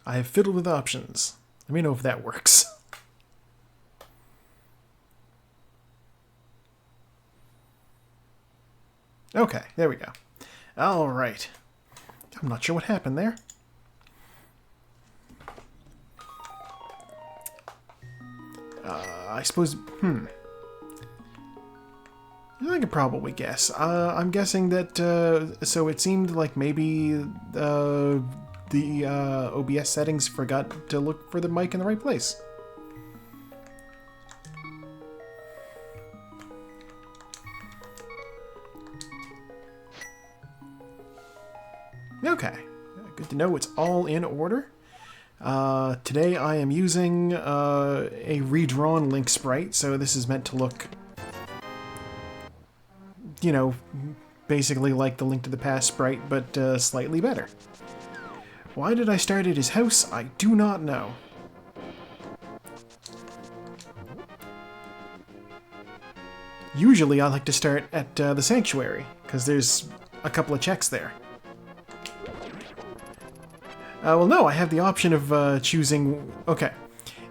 I have fiddled with options. Let me know if that works. Okay, there we go. Alright. I'm not sure what happened there. I suppose... I could probably guess. I'm guessing that... so it seemed like maybe the OBS settings forgot to look for the mic in the right place. Okay, good to know it's all in order. Today I am using a redrawn Link sprite, so this is meant to look, you know, basically like the Link to the Past sprite, but slightly better. Why did I start at his house? I do not know. Usually I like to start at the Sanctuary, because there's a couple of checks there. Well, no, I have the option of choosing... Okay.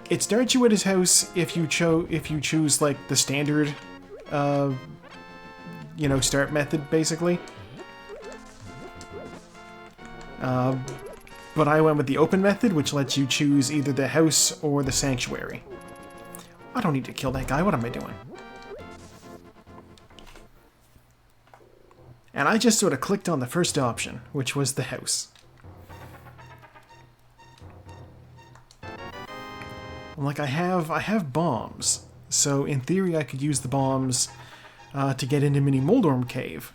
It starts you at his house if you choose, like, the standard, you know, start method, basically. But I went with the open method, which lets you choose either the house or the sanctuary. I don't need to kill that guy. What am I doing? And I just sort of clicked on the first option, which was the house. Like, I have bombs, so in theory I could use the bombs to get into Mini Moldorm Cave.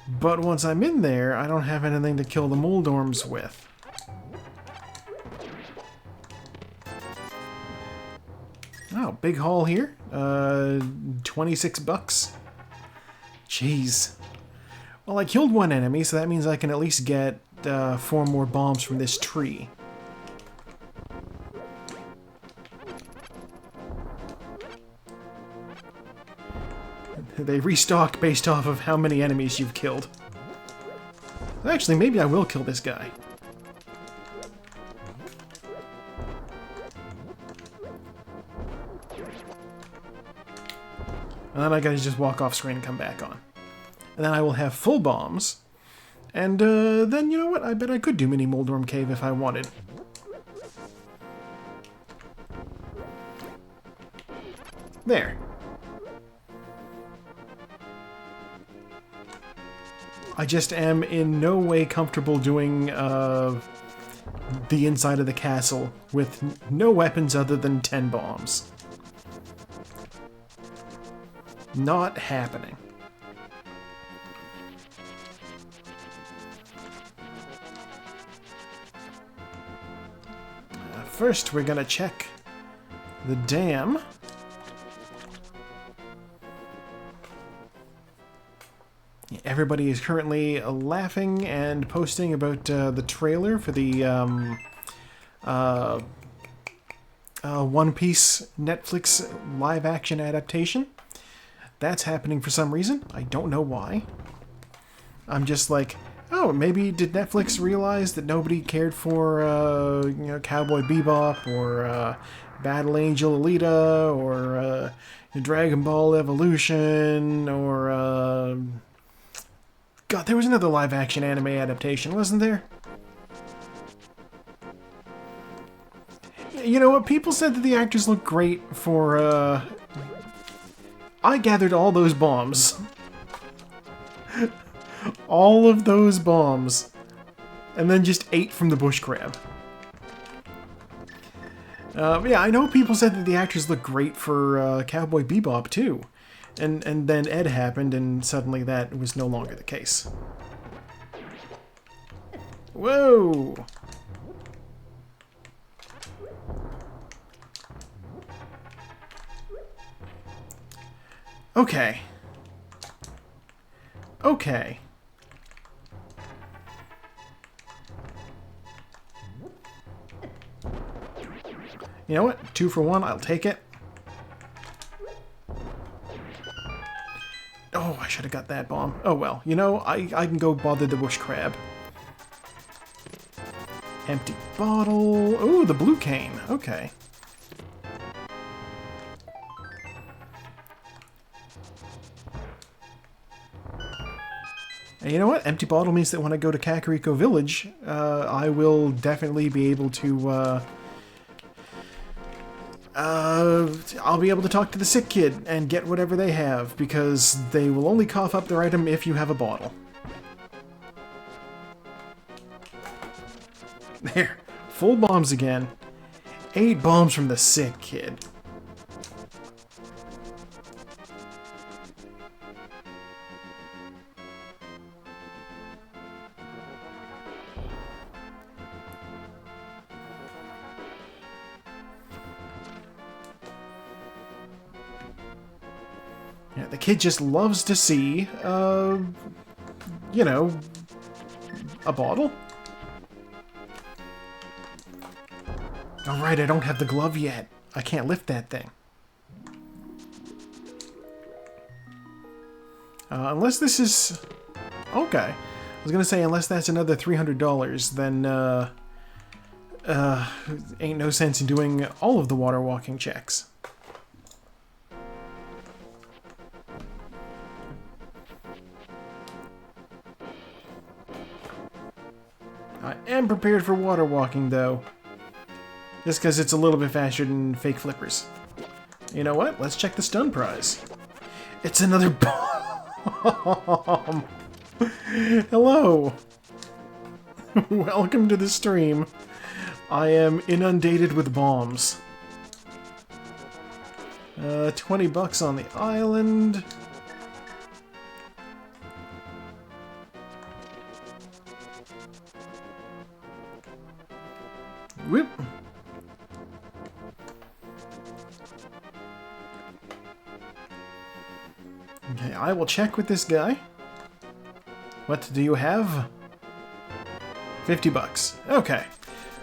But once I'm in there, I don't have anything to kill the Moldorms with. Oh, big haul here. 26 bucks. Jeez. Well, I killed one enemy, so that means I can at least get 4 more bombs from this tree. They restock based off of how many enemies you've killed. Actually, maybe I will kill this guy. And then I gotta just walk off screen and come back on. And then I will have full bombs. And then, you know what? I bet I could do Mini Moldorm Cave if I wanted. There. I just am in no way comfortable doing the inside of the castle with no weapons other than 10 bombs. Not happening. First, we're gonna check the dam. Everybody is currently laughing and posting about the trailer for the One Piece Netflix live-action adaptation. That's happening for some reason. I don't know why. I'm just like, oh, maybe did Netflix realize that nobody cared for you know, Cowboy Bebop or Battle Angel Alita or Dragon Ball Evolution or God, there was another live-action anime adaptation, wasn't there? You know what? People said that the actors look great for, I gathered all those bombs. All of those bombs. And then just ate from the bush crab. Yeah, I know people said that the actors look great for Cowboy Bebop, too. And then Ed happened, and suddenly that was no longer the case. Whoa! Okay. Okay. You know what? 2 for 1, I'll take it. Oh, I should have got that bomb. Oh well, you know, I can go bother the bush crab. Empty bottle. Oh, the blue cane. Okay. And you know what? Empty bottle means that when I go to Kakariko Village, I will definitely be able to, I'll be able to talk to the sick kid and get whatever they have, because they will only cough up their item if you have a bottle. There. Full bombs again. 8 bombs from the sick kid. Yeah, the kid just loves to see, you know, a bottle. Alright, I don't have the glove yet. I can't lift that thing. Unless this is... Okay. I was gonna say, unless that's another $300, then, ain't no sense in doing all of the water walking checks. I am prepared for water walking, though. Just because it's a little bit faster than fake flippers. You know what? Let's check the stun prize. It's another bomb! Hello! Welcome to the stream. I am inundated with bombs. 20 bucks on the island. Whoop! Okay, I will check with this guy. What do you have? 50 bucks. Okay.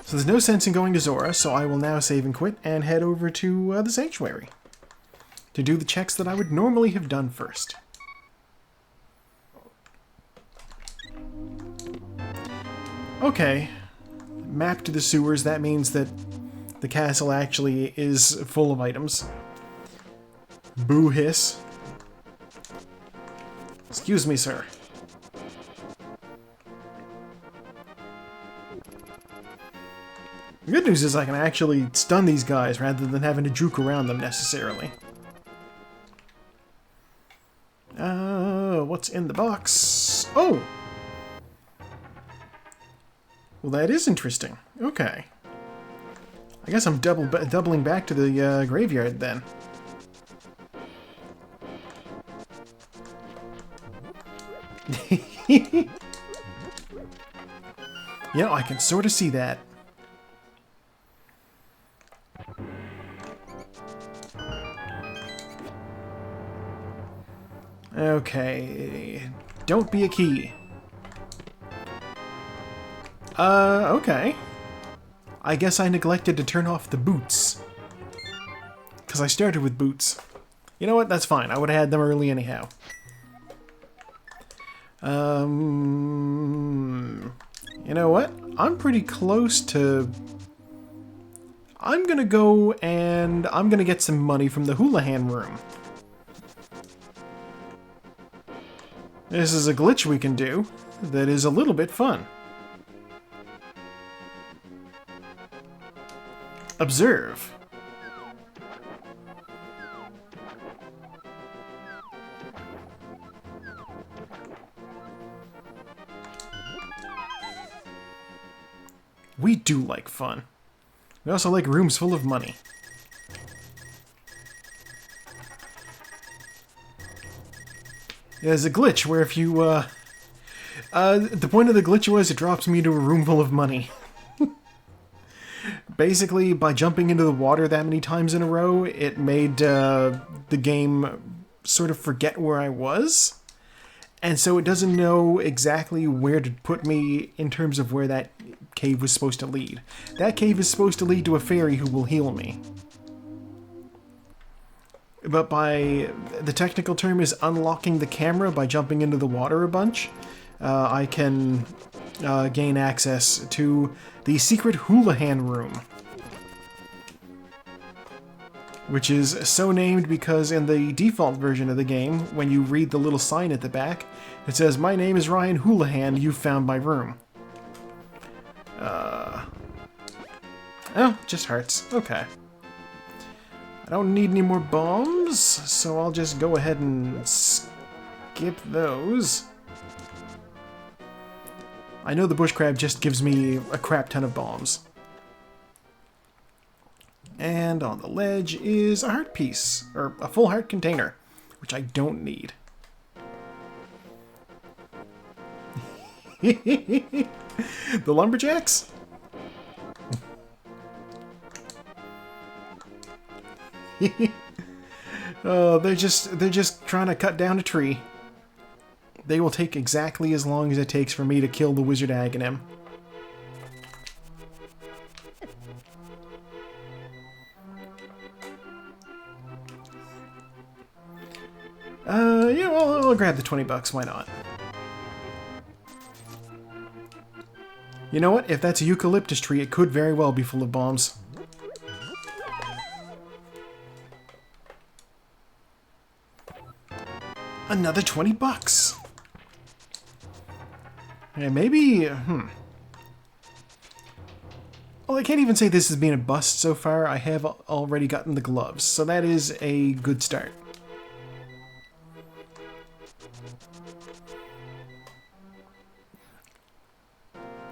So there's no sense in going to Zora, so I will now save and quit and head over to the Sanctuary to do the checks that I would normally have done first. Okay. Map to the sewers, that means that the castle actually is full of items. Boo hiss. Excuse me, sir. The good news is I can actually stun these guys rather than having to juke around them necessarily. What's in the box? Oh! Well, that is interesting. Okay. I guess I'm doubling back to the graveyard then. Yeah, I can sort of see that. Okay. Don't be a key. Okay. I guess I neglected to turn off the boots. Because I started with boots. You know what? That's fine. I would have had them early anyhow. You know what? I'm pretty close to... I'm gonna go and I'm gonna get some money from the Houlihan room. This is a glitch we can do that is a little bit fun. Observe. We do like fun. We also like rooms full of money. There's a glitch where if you, the point of the glitch was it drops me to a room full of money. Basically, by jumping into the water that many times in a row, it made the game sort of forget where I was. And so it doesn't know exactly where to put me in terms of where that cave was supposed to lead. That cave is supposed to lead to a fairy who will heal me. But by... the technical term is unlocking the camera by jumping into the water a bunch. I can gain access to the secret Houlihan room. Which is so named because in the default version of the game, when you read the little sign at the back, it says, "My name is Ryan Houlihan, you found my room." Oh, just hearts. Okay. I don't need any more bombs, so I'll just go ahead and skip those. I know the bush crab just gives me a crap ton of bombs. And on the ledge is a heart piece, or a full heart container, which I don't need. The lumberjacks? Oh, they're just trying to cut down a tree. They will take exactly as long as it takes for me to kill the wizard Aghanim. Yeah, well, I'll grab the 20 bucks, why not? You know what? If that's a eucalyptus tree, it could very well be full of bombs. Another 20 bucks. Yeah, maybe, Well, I can't even say this has been a bust so far. I have already gotten the gloves, so that is a good start.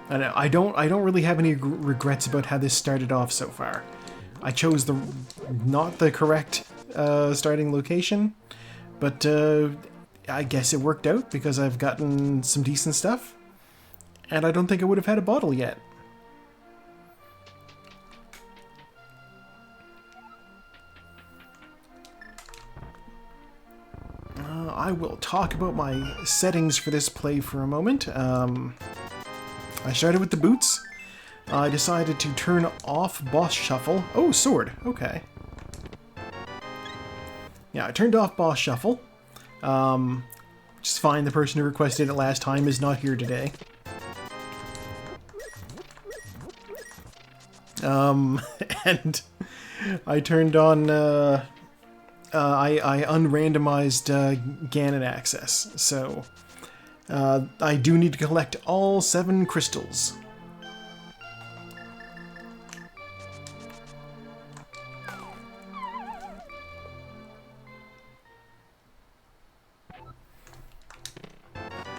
I don't really have any regrets about how this started off so far. I chose not the correct starting location, but I guess it worked out because I've gotten some decent stuff, and I don't think I would have had a bottle yet. I will talk about my settings for this play for a moment. I started with the boots. I decided to turn off boss shuffle. Oh, sword. Okay. Yeah, I turned off boss shuffle. Which is fine. The person who requested it last time is not here today. And I turned on, I unrandomized Ganon access, so I do need to collect all 7 crystals.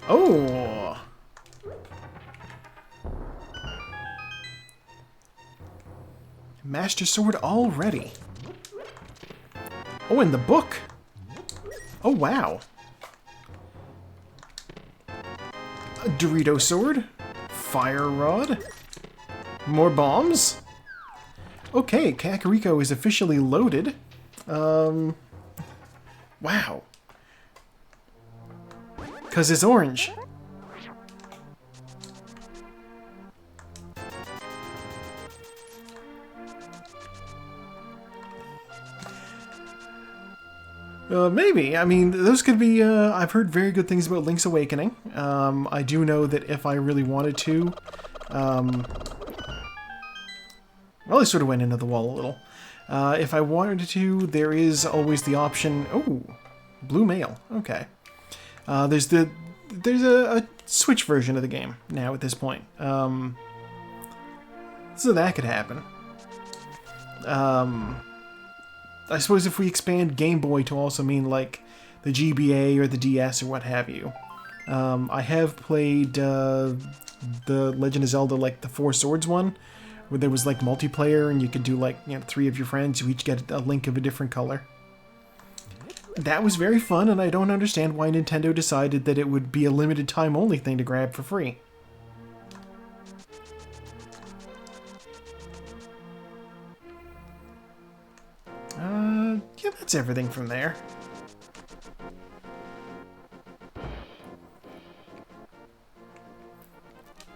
Oh! Master Sword already. Oh, and the book! Oh, wow. A Dorito Sword. Fire Rod. More bombs. Okay, Kakariko is officially loaded. Wow. Because it's orange. Maybe. I mean, those could be, I've heard very good things about Link's Awakening. I do know that if I really wanted to, well, I sort of went into the wall a little. If I wanted to, there is always the option, oh, blue mail, okay. There's a Switch version of the game now at this point. So that could happen. I suppose if we expand Game Boy to also mean like the GBA or the DS or what have you. I have played the Legend of Zelda, like the Four Swords one, where there was like multiplayer and you could do like, you know, 3 of your friends who each get a Link of a different color. That was very fun, and I don't understand why Nintendo decided that it would be a limited time only thing to grab for free. Yeah, that's everything from there.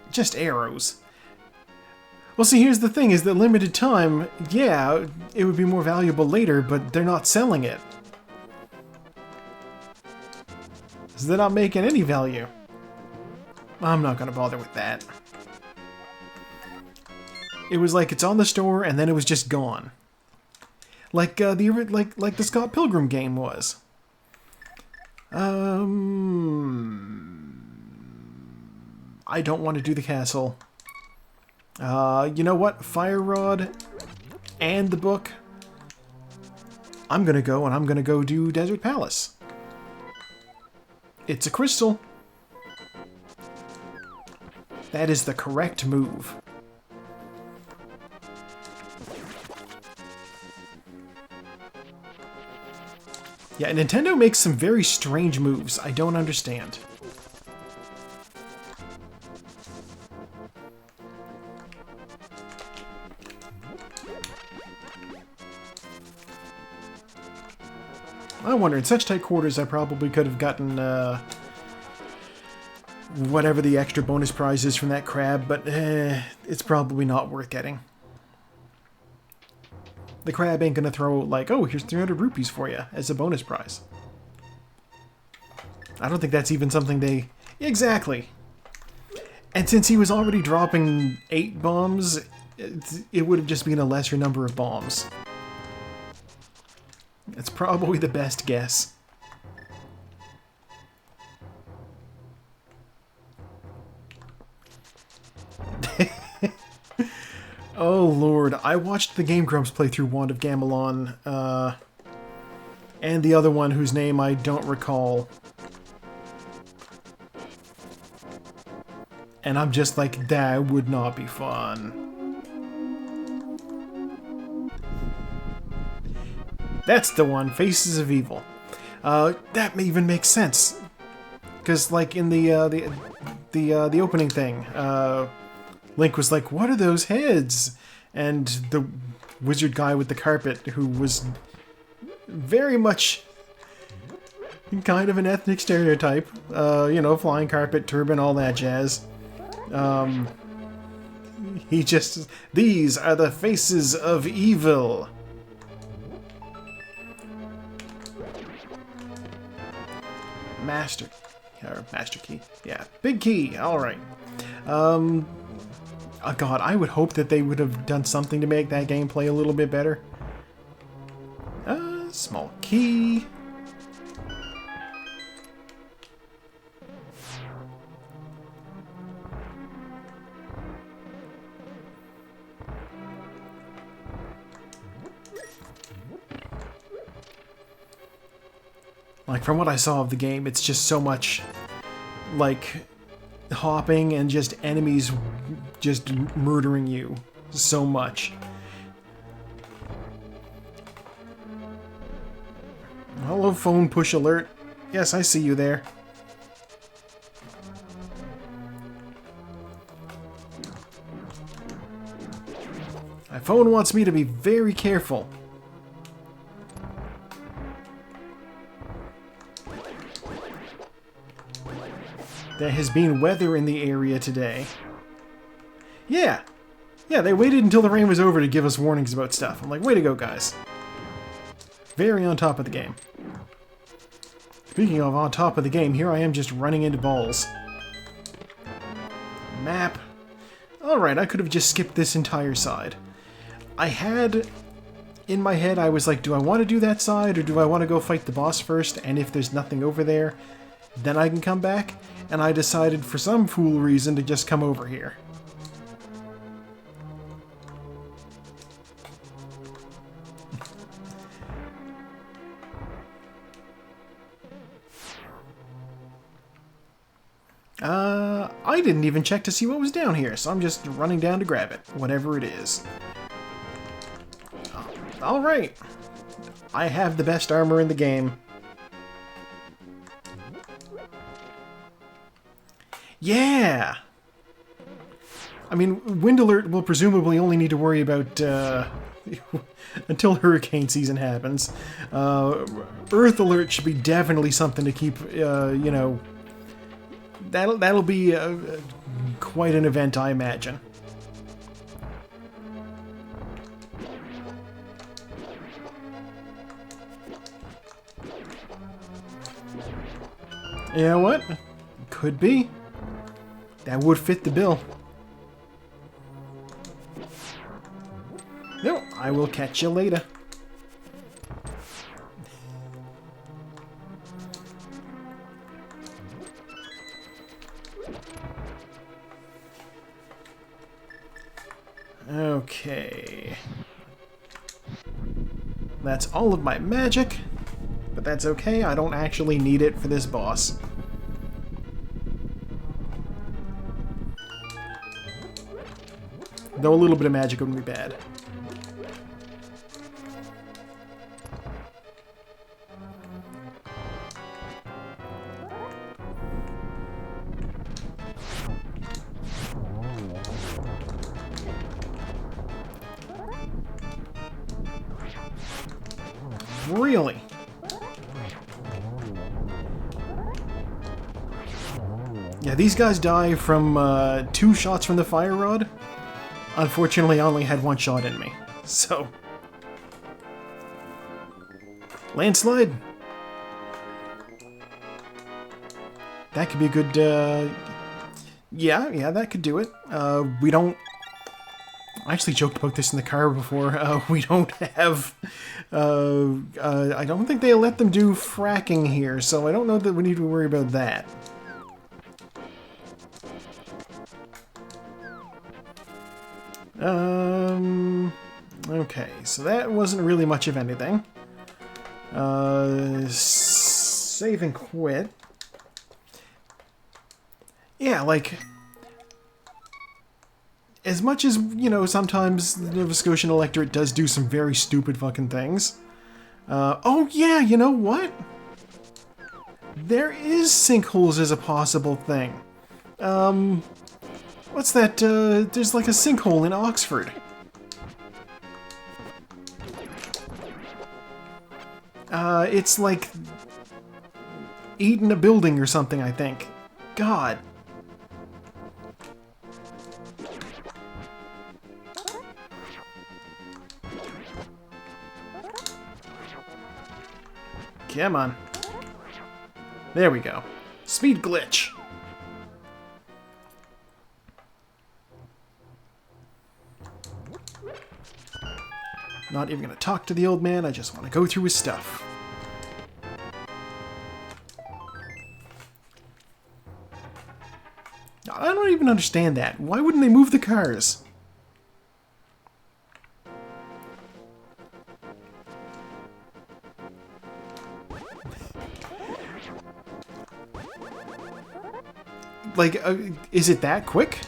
Just arrows. Well, see, here's the thing, is that limited time, yeah, it would be more valuable later, but they're not selling it. So they're not making any value. I'm not gonna bother with that. It was like it's on the store and then it was just gone. Like like the Scott Pilgrim game was. I don't want to do the castle. You know what? Fire Rod and the book. I'm gonna go and I'm gonna go do Desert Palace. It's a crystal. That is the correct move. Yeah, Nintendo makes some very strange moves. I don't understand. I wonder, in such tight quarters, I probably could have gotten whatever the extra bonus prize is from that crab, but it's probably not worth getting. The crab ain't gonna throw, like, oh, here's 300 rupees for you as a bonus prize. I don't think that's even something they... Exactly. And since he was already dropping 8 bombs, it would have just been a lesser number of bombs. It's probably the best guess. Oh lord, I watched the Game Grumps play through Wand of Gamelon, and the other one whose name I don't recall. And I'm just like, that would not be fun. That's the one, Faces of Evil. That even makes sense. Because, like, in the opening thing, Link was like, what are those heads? And the wizard guy with the carpet, who was very much kind of an ethnic stereotype, you know, flying carpet, turban, all that jazz. He just, these are the faces of evil. Master key. Yeah, big key. All right. Oh God, I would hope that they would have done something to make that gameplay a little bit better. Small key. Like, from what I saw of the game, it's just so much, like, hopping and just enemies just murdering you so much. Hello, phone push alert. Yes, I see you there. My phone wants me to be very careful. There has been weather in the area today. Yeah, they waited until the rain was over to give us warnings about stuff. I'm like, way to go, guys. Very on top of the game. Speaking of on top of the game, here I am just running into balls. Map. Alright, I could have just skipped this entire side. I had... In my head, I was like, do I want to do that side, or do I want to go fight the boss first, and if there's nothing over there, then I can come back? And I decided, for some fool reason, to just come over here. I didn't even check to see what was down here, so I'm just running down to grab it, whatever it is. Alright. I have the best armor in the game. Yeah! I mean, Wind Alert will presumably only need to worry about, until hurricane season happens. Earth Alert should be definitely something to keep, you know... That'll be quite an event, I imagine. You know what? Could be. That would fit the bill. No, I will catch you later. Okay. That's all of my magic, but that's okay, I don't actually need it for this boss. Though a little bit of magic wouldn't be bad. Really? Yeah, these guys die from 2 shots from the fire rod. Unfortunately, I only had 1 shot in me, so... Landslide! That could be a good, Yeah, that could do it. We don't... I actually joked about this in the car before. We don't have... I don't think they let them do fracking here, so I don't know that we need to worry about that. Okay, so that wasn't really much of anything. Save and quit. Yeah, like... As much as, you know, sometimes the Nova Scotian electorate does do some very stupid fucking things. Oh yeah, you know what? There is sinkholes as a possible thing. What's that, there's like a sinkhole in Oxford. It's like... eating a building or something, I think. God. Come on. There we go. Speed glitch. Not even gonna talk to the old man, I just want to go through his stuff. I don't even understand that. Why wouldn't they move the cars? Like, is it that quick?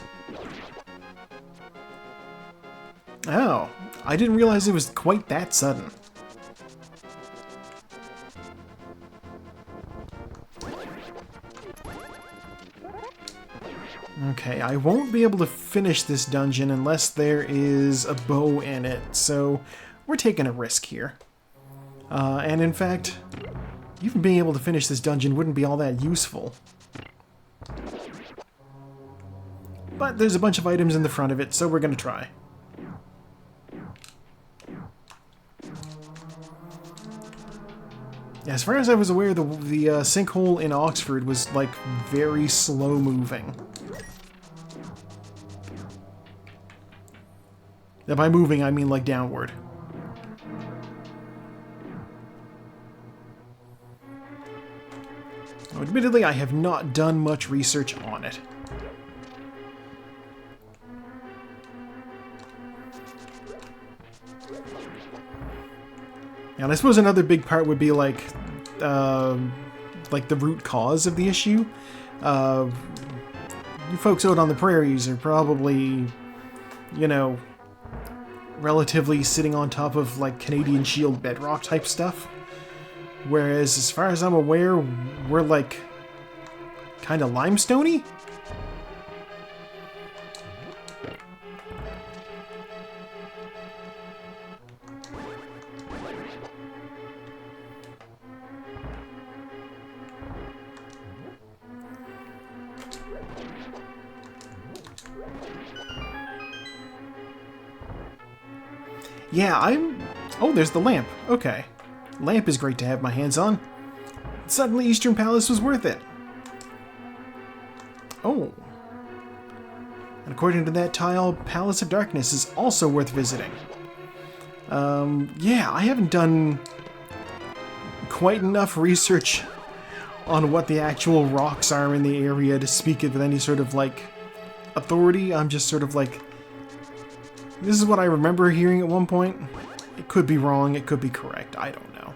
Oh, I didn't realize it was quite that sudden. Okay, I won't be able to finish this dungeon unless there is a bow in it, so we're taking a risk here. And in fact, even being able to finish this dungeon wouldn't be all that useful. But there's a bunch of items in the front of it, so we're gonna try. As far as I was aware, the sinkhole in Oxford was, like, very slow moving. And by moving, I mean, like, downward. Now, admittedly, I have not done much research on it. And I suppose another big part would be like the root cause of the issue. You folks out on the prairies are probably, you know, relatively sitting on top of like Canadian Shield bedrock type stuff. Whereas, as far as I'm aware, we're like kind of limestoney. Yeah, oh, there's the lamp. Okay. Lamp is great to have my hands on. Suddenly Eastern Palace was worth it. Oh. According to that tile, Palace of Darkness is also worth visiting. Yeah, I haven't done quite enough research on what the actual rocks are in the area to speak it with any sort of, like, authority. I'm just sort of like, this is what I remember hearing at one point. It could be wrong, it could be correct, I don't know.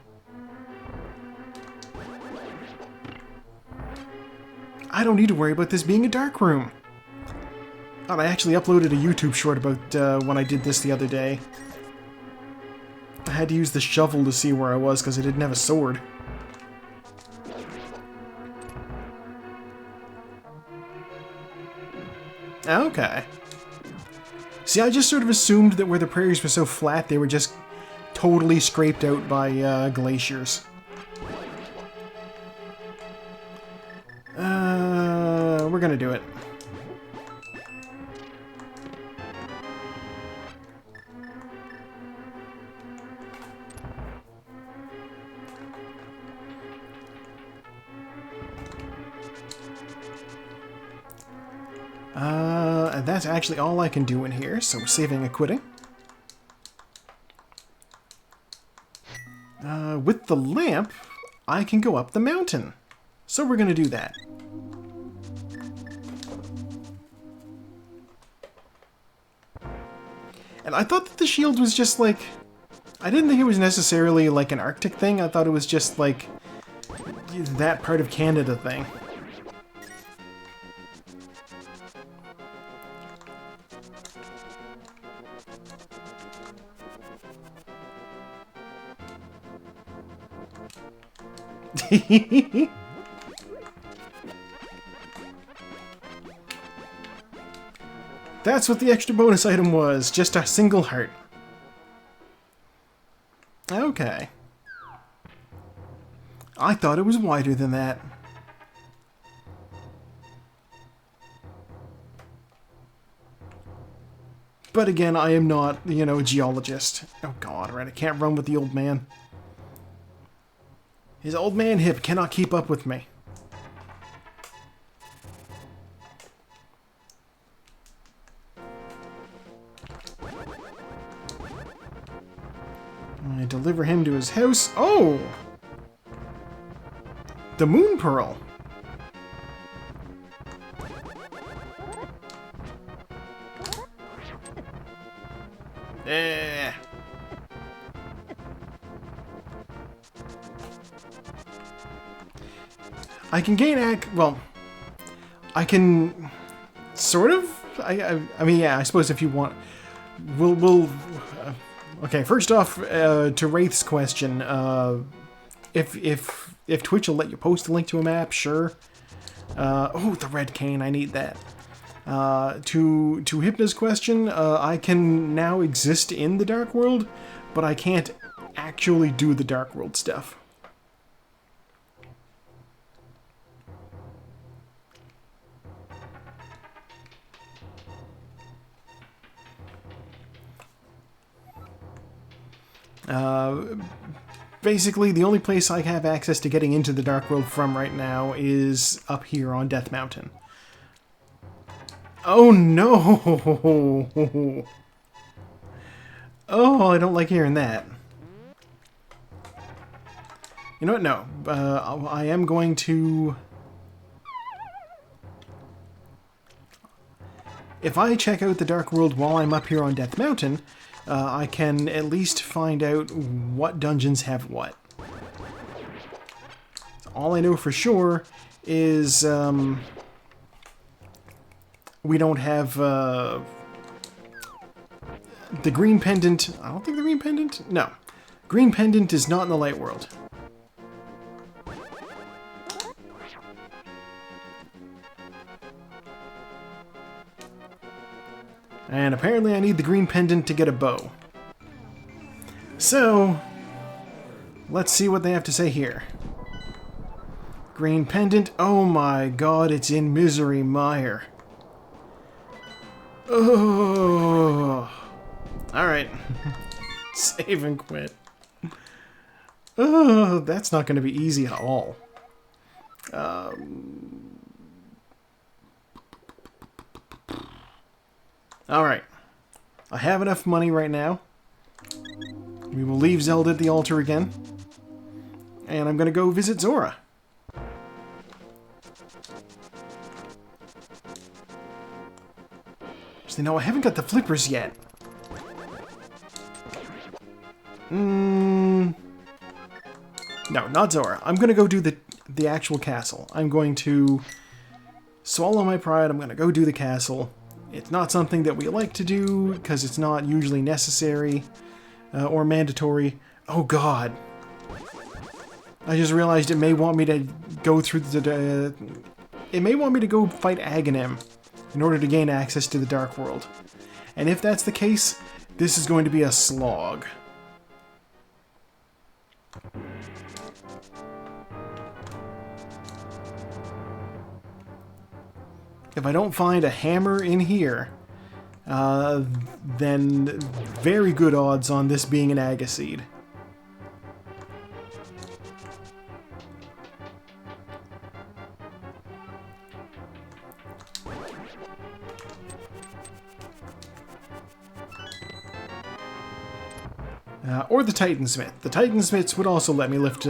I don't need to worry about this being a dark room. God, I actually uploaded a YouTube short about when I did this the other day. I had to use the shovel to see where I was because I didn't have a sword. Okay. See, I just sort of assumed that where the prairies were so flat, they were just totally scraped out by glaciers. We're gonna do it. And that's actually all I can do in here, so we're saving and quitting. With the lamp, I can go up the mountain. So we're gonna do that. And I thought that the shield was just like... I didn't think it was necessarily like an Arctic thing. I thought it was just like that part of Canada thing. That's what the extra bonus item was, just a single heart. Okay. I thought it was wider than that. But again, I am not, you know, a geologist. Oh god, right, I can't run with the old man. His old man hip cannot keep up with me. I deliver him to his house. Oh! The Moon Pearl. Eh. I can gain well, I can sort of. I mean, yeah. I suppose if you want, we'll. Okay, first off, to Wraith's question, if Twitch will let you post a link to a map, sure. Oh, the red cane, I need that. To Hypna's question, I can now exist in the Dark World, but I can't actually do the Dark World stuff. Basically, the only place I have access to getting into the Dark World from right now is up here on Death Mountain. Oh no! Oh, I don't like hearing that. You know what? No. I am going to... If I check out the Dark World while I'm up here on Death Mountain, I can at least find out what dungeons have what. All I know for sure is we don't have the green pendant. I don't think the green pendant? No. Green pendant is not in the light world. And apparently I need the green pendant to get a bow. So, let's see what they have to say here. Green pendant. Oh my god, it's in Misery Mire. Oh. Alright. Save and quit. Oh, that's not going to be easy at all. Alright. I have enough money right now. We will leave Zelda at the altar again. And I'm going to go visit Zora. Actually, no, I haven't got the flippers yet. No, not Zora. I'm going to go do the actual castle. I'm going to swallow my pride. I'm going to go do the castle. It's not something that we like to do because it's not usually necessary or mandatory. Oh god. I just realized it may want me to go through the... it may want me to go fight Aghanim in order to gain access to the Dark World. And if that's the case, this is going to be a slog. If I don't find a hammer in here, then very good odds on this being an Agaseed. Or the Titansmith. The Titansmiths would also let me lift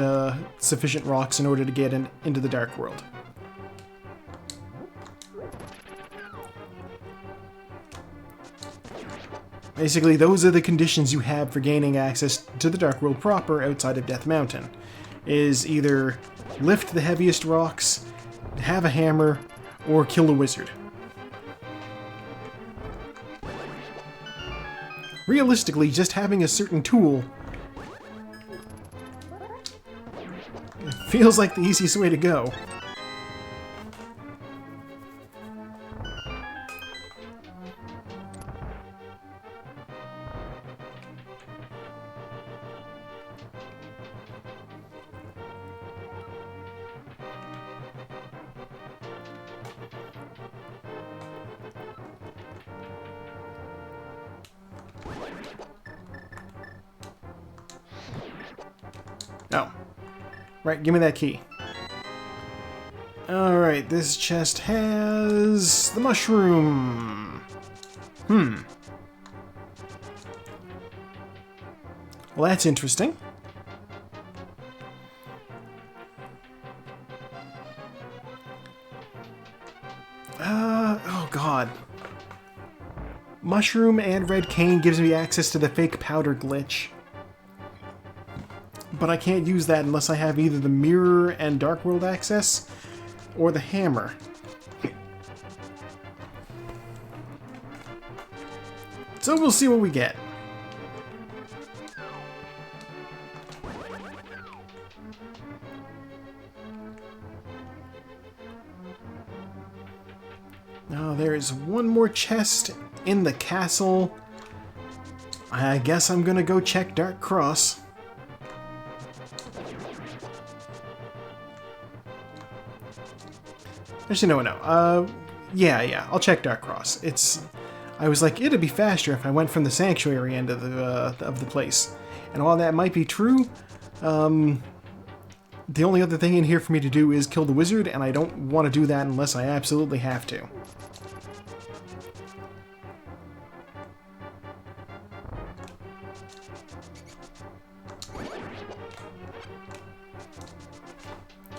sufficient rocks in order to get into the Dark World. Basically, those are the conditions you have for gaining access to the Dark World proper outside of Death Mountain. Is either lift the heaviest rocks, have a hammer, or kill a wizard. Realistically, just having a certain tool feels like the easiest way to go. Oh. Right, give me that key. Alright, this chest has the mushroom. Well, that's interesting. Oh god. Mushroom and red cane gives me access to the fake powder glitch. But I can't use that unless I have either the mirror and Dark World access, or the hammer. So we'll see what we get. Now there is one more chest in the castle. I guess I'm gonna go check Dark Cross. Actually, no. Yeah, I'll check Dark Cross. I was like, it'd be faster if I went from the sanctuary end of the place. And while that might be true, the only other thing in here for me to do is kill the wizard, and I don't want to do that unless I absolutely have to.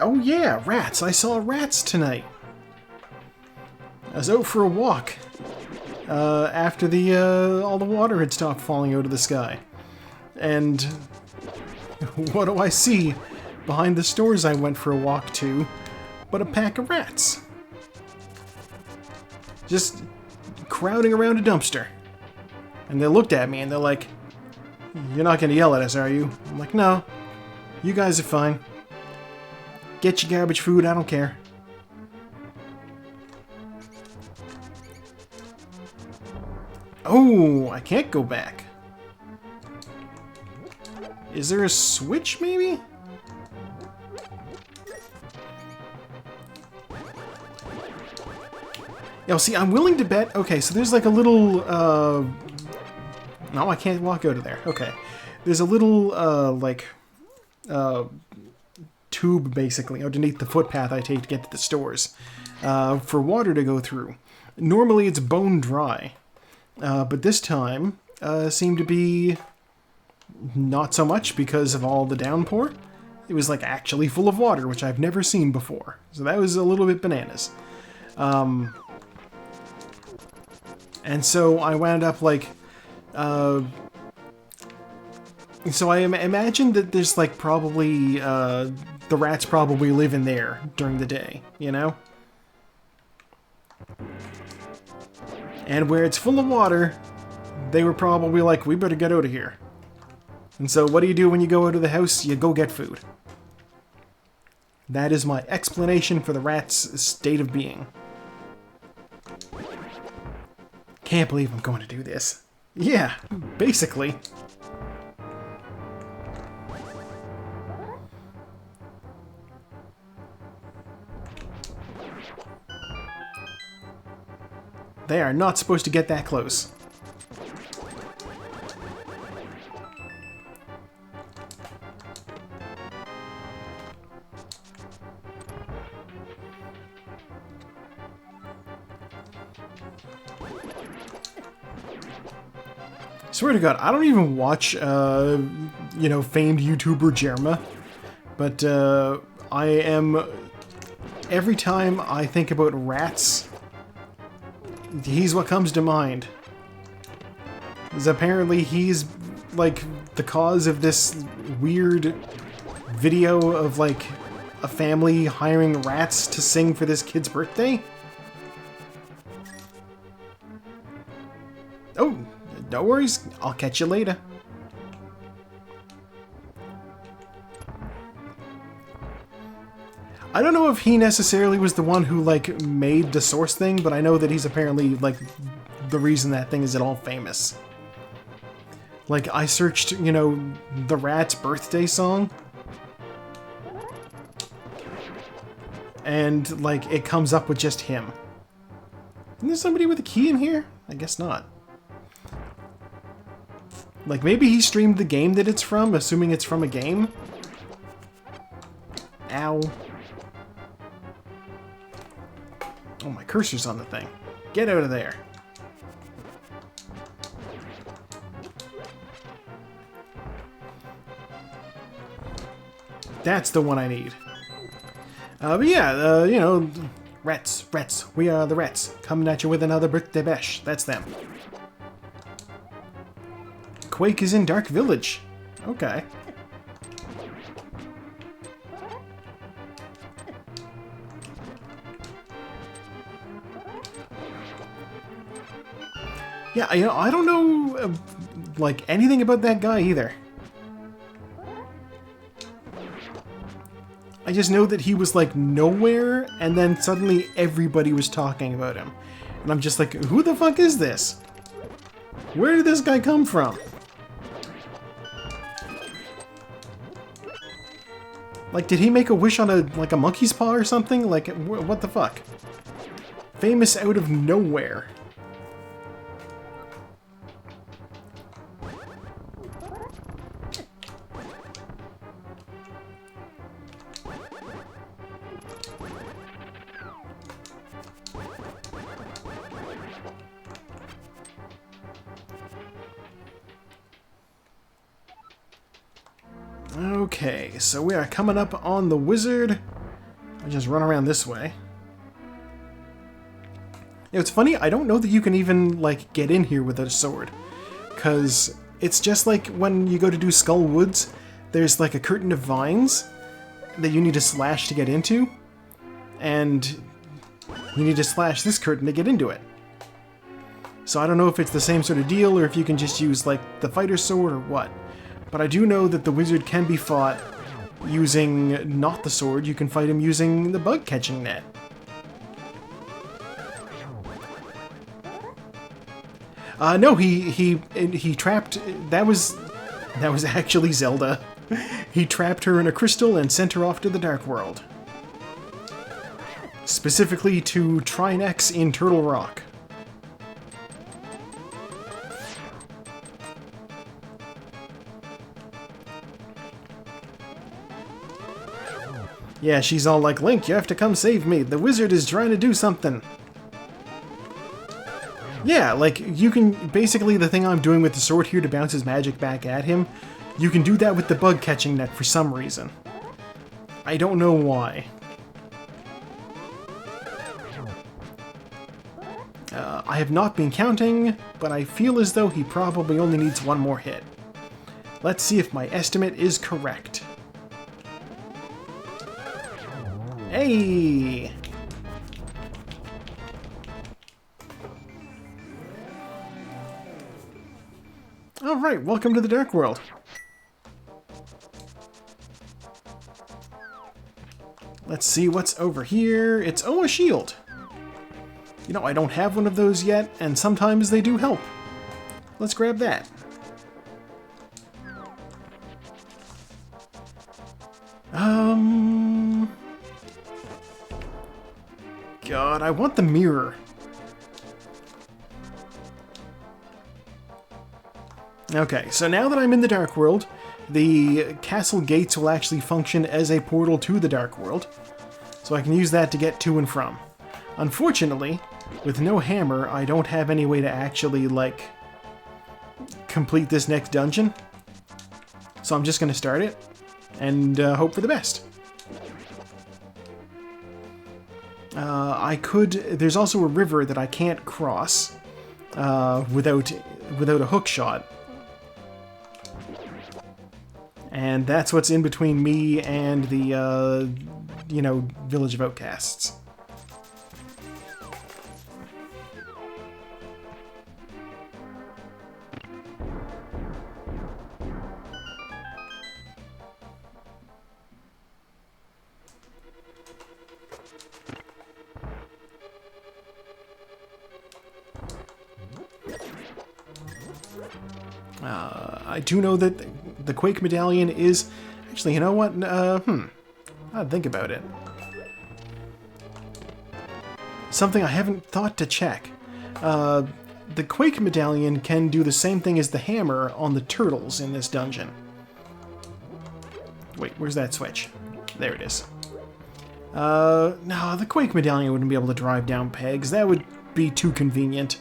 Oh yeah, rats! I saw rats tonight! I was out for a walk after all the water had stopped falling out of the sky. And what do I see behind the stores I went for a walk to but a pack of rats? Just crowding around a dumpster. And they looked at me and they're like, "You're not gonna yell at us, are you?" I'm like, "No, you guys are fine. Get your garbage food, I don't care." Oh, I can't go back. Is there a switch, maybe? Yeah, see, I'm willing to bet... Okay, so there's like a little, No, I can't walk out of there. Okay. There's a little, tube, basically, underneath the footpath I take to get to the stores, for water to go through. Normally it's bone dry. But this time seemed to be not so much because of all the downpour. It was like actually full of water, which I've never seen before. So that was a little bit bananas. And so I wound up like... So I imagine that there's like probably... the rats probably live in there during the day, you know? And where it's full of water, they were probably like, we better get out of here. And so what do you do when you go out of the house? You go get food. That is my explanation for the rat's state of being. Can't believe I'm going to do this. Yeah, basically. They are not supposed to get that close. Swear to God, I don't even watch, you know, famed YouTuber Jerma, but I am, every time I think about rats, he's what comes to mind. Because apparently he's, like, the cause of this weird video of, like, a family hiring rats to sing for this kid's birthday. Oh, no worries. I'll catch you later. I don't know if he necessarily was the one who, like, made the source thing, but I know that he's apparently, like, the reason that thing is at all famous. Like, I searched, you know, the rat's birthday song, and, like, it comes up with just him. Isn't there somebody with a key in here? I guess not. Like, maybe he streamed the game that it's from, assuming it's from a game? Ow. Oh, my cursor's on the thing. Get out of there. That's the one I need. But yeah, you know, rats. We are the rats. Coming at you with another birthday bash. That's them. Quake is in Dark Village. Okay. Yeah, you know, I don't know, like, anything about that guy either. I just know that he was, like, nowhere, and then suddenly everybody was talking about him. And I'm just like, who the fuck is this? Where did this guy come from? Like, did he make a wish on a, like, a monkey's paw or something? Like, what the fuck? Famous out of nowhere. Okay, so we are coming up on the wizard. I'll just run around this way. You know, it's funny, I don't know that you can even, like, get in here with a sword. Because it's just like when you go to do Skull Woods, there's, like, a curtain of vines that you need to slash to get into. And you need to slash this curtain to get into it. So I don't know if it's the same sort of deal, or if you can just use, like, the fighter's sword or what. But I do know that the wizard can be fought using not the sword. You can fight him using the bug catching net. No, he trapped. That was actually Zelda. He trapped her in a crystal and sent her off to the Dark World. Specifically to Trinex in Turtle Rock. Yeah, she's all like, Link, you have to come save me. The wizard is trying to do something. Yeah, like, you can... Basically, the thing I'm doing with the sword here to bounce his magic back at him, you can do that with the bug-catching net for some reason. I don't know why. I have not been counting, but I feel as though he probably only needs one more hit. Let's see if my estimate is correct. Hey! Alright, welcome to the Dark World. Let's see what's over here. It's, oh, a shield! You know, I don't have one of those yet, and sometimes they do help. Let's grab that. God, I want the mirror. Okay, so now that I'm in the Dark World, the castle gates will actually function as a portal to the Dark World, so I can use that to get to and from. Unfortunately, with no hammer, I don't have any way to actually, like, complete this next dungeon. So I'm just going to start it and hope for the best. There's also a river that I can't cross without a hook shot. And that's what's in between me and the, Village of Outcasts. I do know that the Quake Medallion is... Actually, you know what? I'd think about it. Something I haven't thought to check. The Quake Medallion can do the same thing as the hammer on the turtles in this dungeon. Wait, where's that switch? There it is. No, the Quake Medallion wouldn't be able to drive down pegs. That would be too convenient.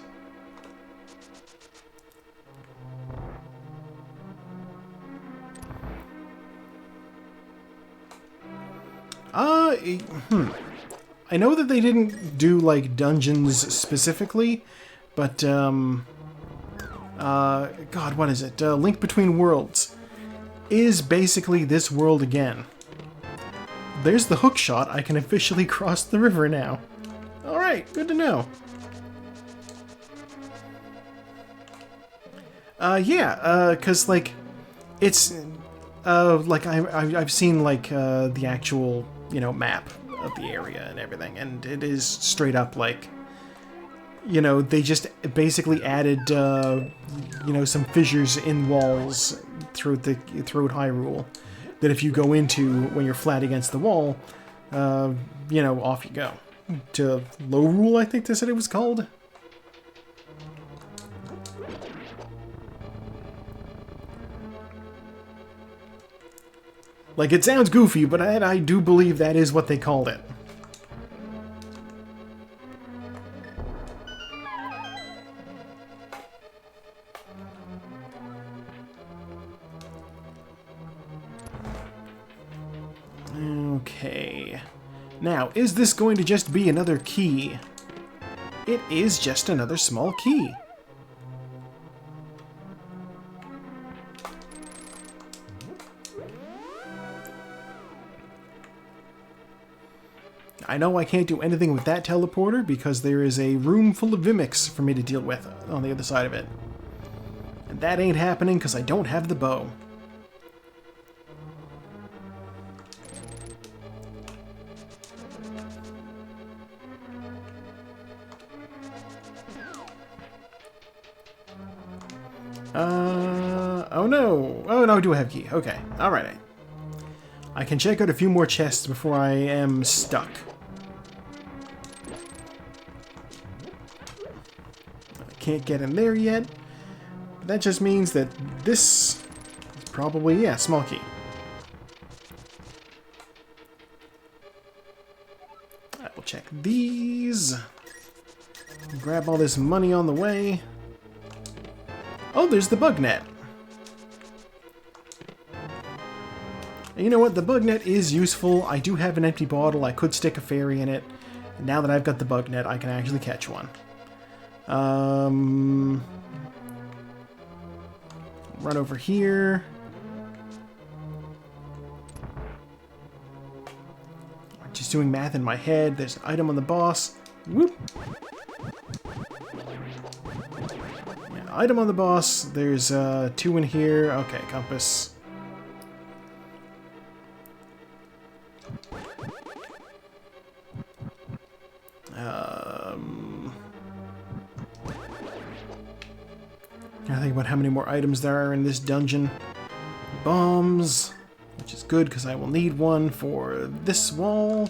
I know that they didn't do, like, dungeons specifically, but, God, what is it? Link Between Worlds is basically this world again. There's the hook shot. I can officially cross the river now. Alright, good to know. Cause, like, it's, like, I've seen, like, the actual, map of the area and everything, and it is straight up, like, they just basically added, some fissures in walls throughout Hyrule, that if you go into when you're flat against the wall, off you go. To Low Rule, I think they said it was called. Like, it sounds goofy, but I do believe that is what they called it. Okay. Now, is this going to just be another key? It is just another small key. I know I can't do anything with that teleporter because there is a room full of Vimics for me to deal with on the other side of it. And that ain't happening because I don't have the bow. Oh no! Oh no, I do have a key. Okay, alright. I can check out a few more chests before I am stuck. I can't get in there yet. That just means that this is probably, yeah, small key. I will check these. Grab all this money on the way. Oh, there's the bug net. And you know what? The bug net is useful. I do have an empty bottle. I could stick a fairy in it. And now that I've got the bug net, I can actually catch one. Run over here. Just doing math in my head. There's an item on the boss. Whoop. Yeah, item on the boss. There's 2 in here. Okay, compass. Gotta think about how many more items there are in this dungeon. Bombs, which is good because I will need one for this wall.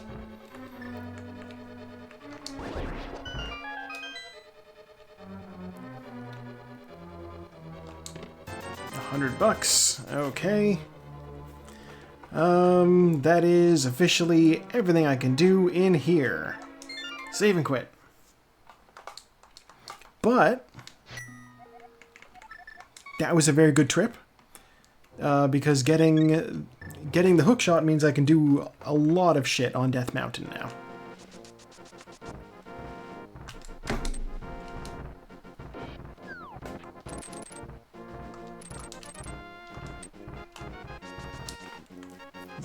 $100. Okay. That is officially everything I can do in here. Save and quit. But that was a very good trip, because getting the hookshot means I can do a lot of shit on Death Mountain now.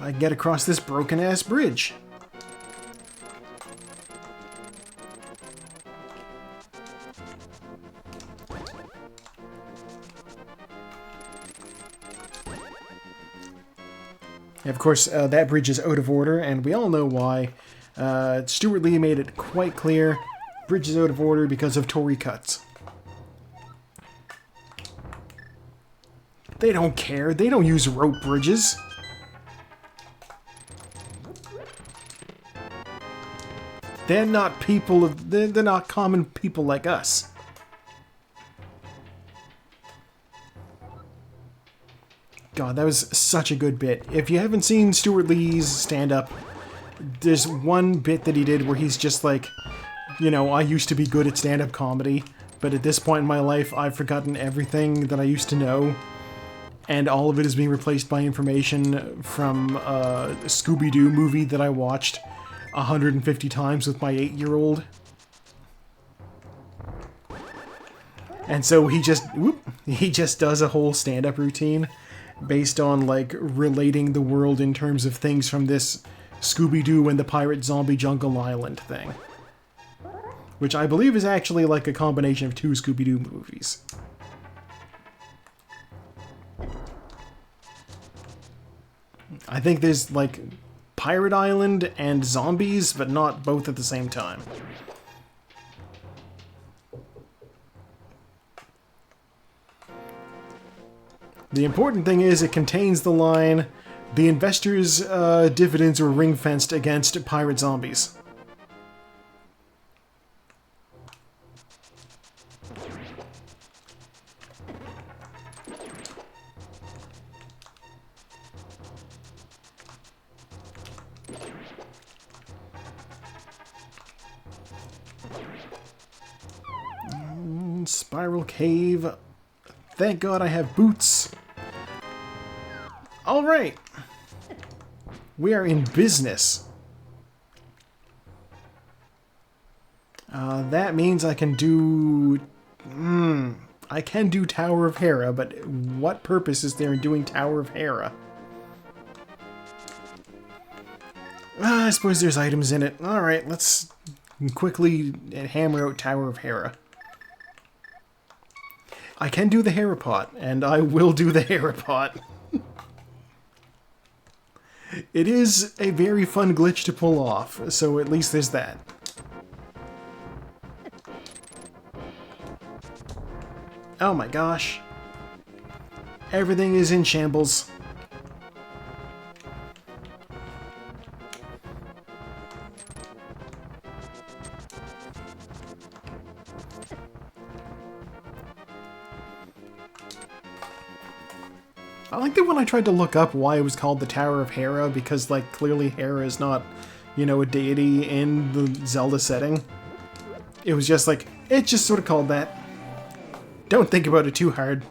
I can get across this broken-ass bridge. Of course, that bridge is out of order, and we all know why. Stuart Lee made it quite clear. Bridge is out of order because of Tory cuts. They don't care. They don't use rope bridges. They're not people. They're not common people like us. God, that was such a good bit. If you haven't seen Stuart Lee's stand-up, there's one bit that he did where he's just like, you know, I used to be good at stand-up comedy, but at this point in my life, I've forgotten everything that I used to know, and all of it is being replaced by information from a Scooby-Doo movie that I watched 150 times with my 8-year-old. And so he just does a whole stand-up routine based on, like, relating the world in terms of things from this Scooby-Doo and the Pirate Zombie Jungle Island thing. Which I believe is actually, like, a combination of 2 Scooby-Doo movies. I think there's, like, Pirate Island and zombies, but not both at the same time. The important thing is it contains the line, the investors' dividends were ring-fenced against pirate zombies. Spiral cave. Thank God I have boots. Alright. We are in business. That means I can do... I can do Tower of Hera, but what purpose is there in doing Tower of Hera? I suppose there's items in it. Alright, let's quickly hammer out Tower of Hera. I can do the Hera pot, and I will do the Hera pot. It is a very fun glitch to pull off, so at least there's that. Oh my gosh. Everything is in shambles. I like that when I tried to look up why it was called the Tower of Hera, because, like, clearly Hera is not, you know, a deity in the Zelda setting. It was just like, it just sort of called that. Don't think about it too hard.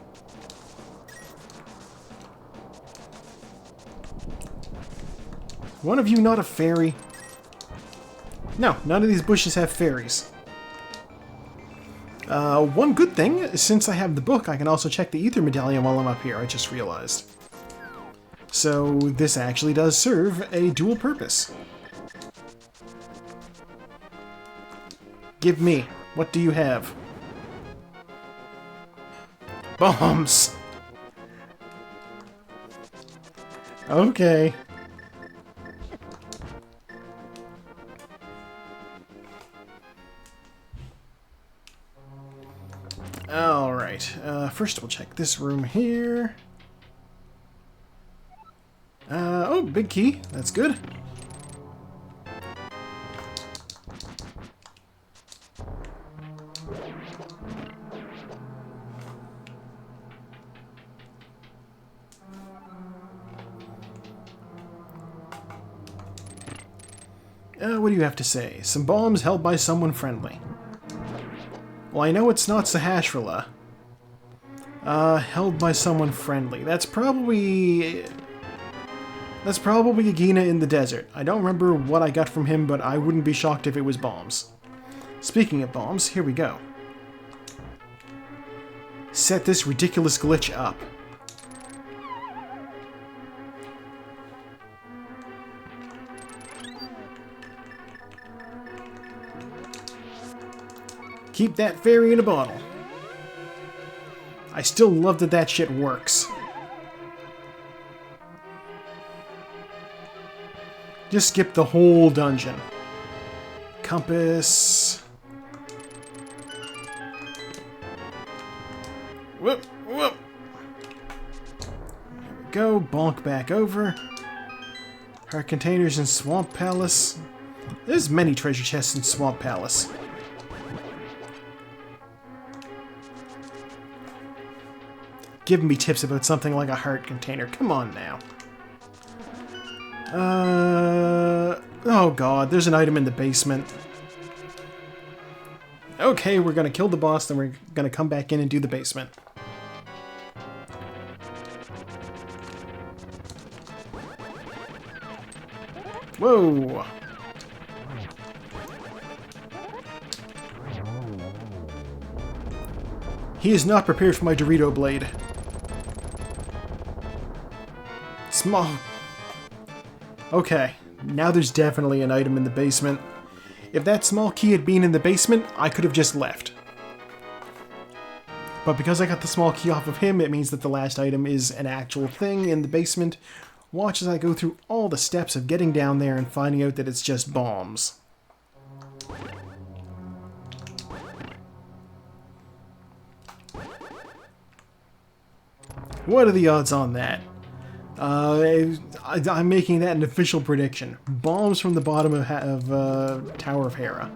One of you not a fairy? No, none of these bushes have fairies. One good thing, since I have the book, I can also check the ether medallion while I'm up here, I just realized. So this actually does serve a dual purpose. Give me. What do you have? Bombs! Okay. Alright, first we'll check this room here. Oh, big key. That's good. What do you have to say? Some bombs held by someone friendly. Well, I know it's not Sahasrahla. Held by someone friendly. That's probably Agina in the desert. I don't remember what I got from him, but I wouldn't be shocked if it was bombs. Speaking of bombs, here we go. Set this ridiculous glitch up. Keep that fairy in a bottle. I still love that that shit works. Just skip the whole dungeon. Compass. Whoop, whoop. There we go. Bonk back over. Heart containers in Swamp Palace. There's many treasure chests in Swamp Palace. Giving me tips about something like a heart container. Come on now. Oh god, there's an item in the basement. Okay, we're gonna kill the boss, then we're gonna come back in and do the basement. Whoa! He is not prepared for my Dorito blade. Small. Okay, now there's definitely an item in the basement. If that small key had been in the basement, I could have just left. But because I got the small key off of him, it means that the last item is an actual thing in the basement. Watch as I go through all the steps of getting down there and finding out that it's just bombs. What are the odds on that? I'm making that an official prediction. Bombs from the bottom of Tower of Hera.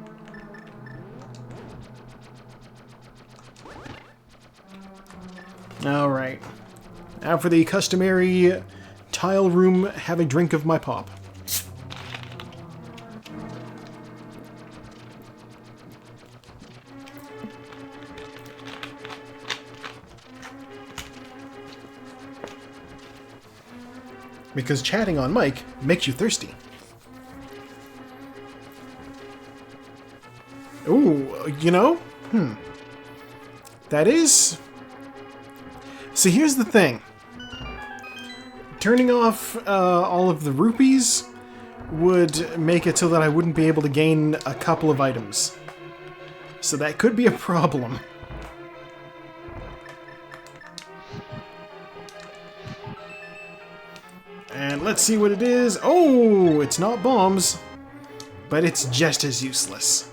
Alright. Now for the customary tile room, have a drink of my pop. Because chatting on mic makes you thirsty. Ooh, you know? That is... See, here's the thing. Turning off all of the rupees would make it so that I wouldn't be able to gain a couple of items. So that could be a problem. And let's see what it is. Oh, it's not bombs, but it's just as useless.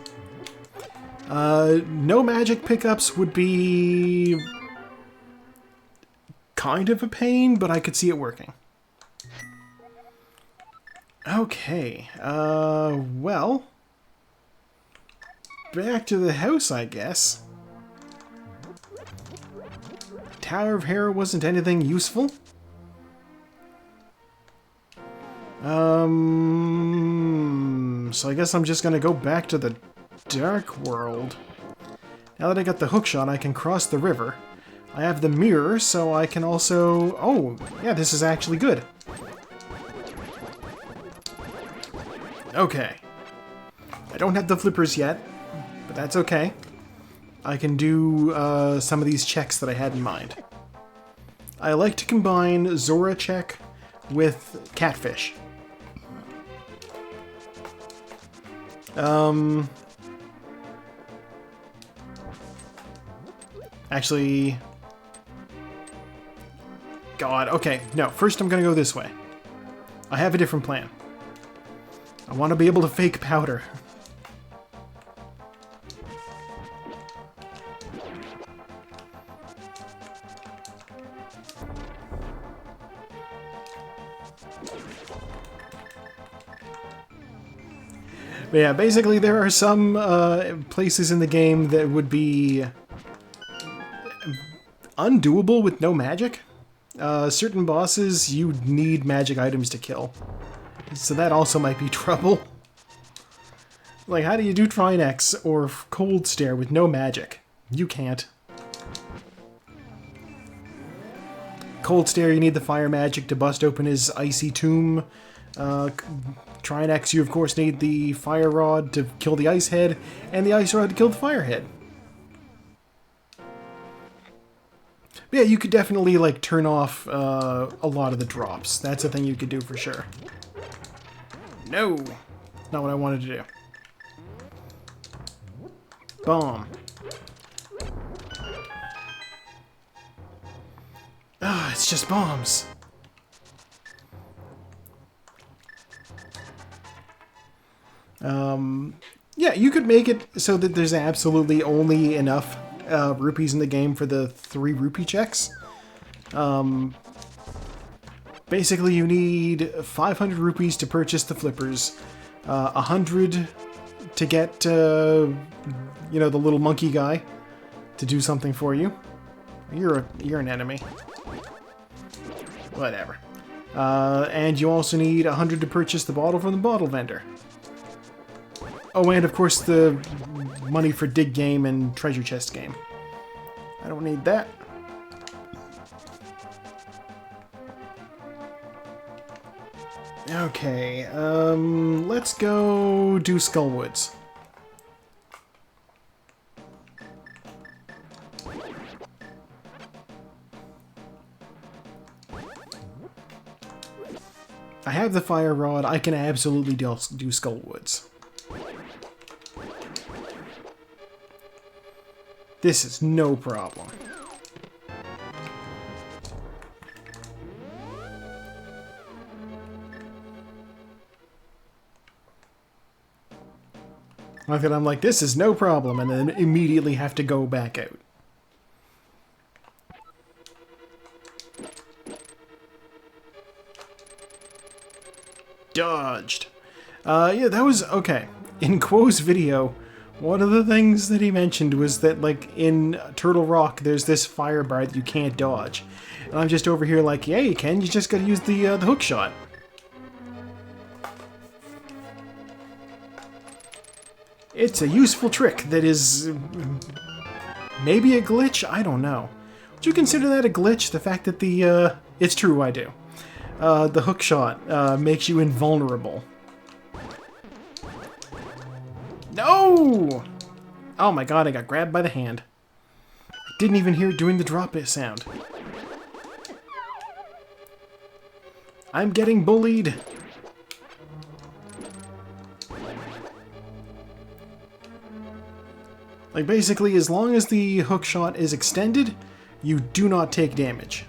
No magic pickups would be kind of a pain, but I could see it working. Okay, well, back to the house, I guess. Tower of Hera wasn't anything useful. So I guess I'm just gonna go back to the Dark World. Now that I got the hookshot, I can cross the river. I have the mirror, so I can also... Oh, yeah, this is actually good. Okay. I don't have the flippers yet, but that's okay. I can do some of these checks that I had in mind. I like to combine Zora check with catfish. Actually... God, okay. No, first I'm gonna go this way. I have a different plan. I want to be able to fake powder. But yeah, basically there are some places in the game that would be undoable with no magic. Certain bosses you need magic items to kill. So that also might be trouble. Like, how do you do Trinex or Cold Stare with no magic? You can't. Cold Stare, you need the fire magic to bust open his icy tomb. Trinex, you of course need the fire rod to kill the ice head, and the ice rod to kill the fire head. But yeah, you could definitely like turn off a lot of the drops. That's a thing you could do for sure. No, not what I wanted to do. Bomb. Ah, it's just bombs. Yeah, you could make it so that there's absolutely only enough rupees in the game for the 3 rupee checks. Basically, you need 500 rupees to purchase the flippers, 100 to get, you know, the little monkey guy to do something for you. You're an enemy. Whatever. And you also need 100 to purchase the bottle from the bottle vendor. Oh, and of course the money for dig game and treasure chest game. I don't need that. Okay, let's go do Skullwoods. I have the fire rod, I can absolutely do Skullwoods. This is no problem. Like that, I'm like, this is no problem, and then immediately have to go back out. Dodged. Yeah, that was okay. In Quo's video, one of the things that he mentioned was that, like, in Turtle Rock, there's this fire bar that you can't dodge. And I'm just over here like, yeah, you can, you just gotta use the hook shot. It's a useful trick that is maybe a glitch? I don't know. Would you consider that a glitch? The fact that the, it's true, I do. The hook shot makes you invulnerable. No! Oh my god, I got grabbed by the hand. Didn't even hear it doing the drop it sound. I'm getting bullied. Like, basically, as long as the hook shot is extended, you do not take damage.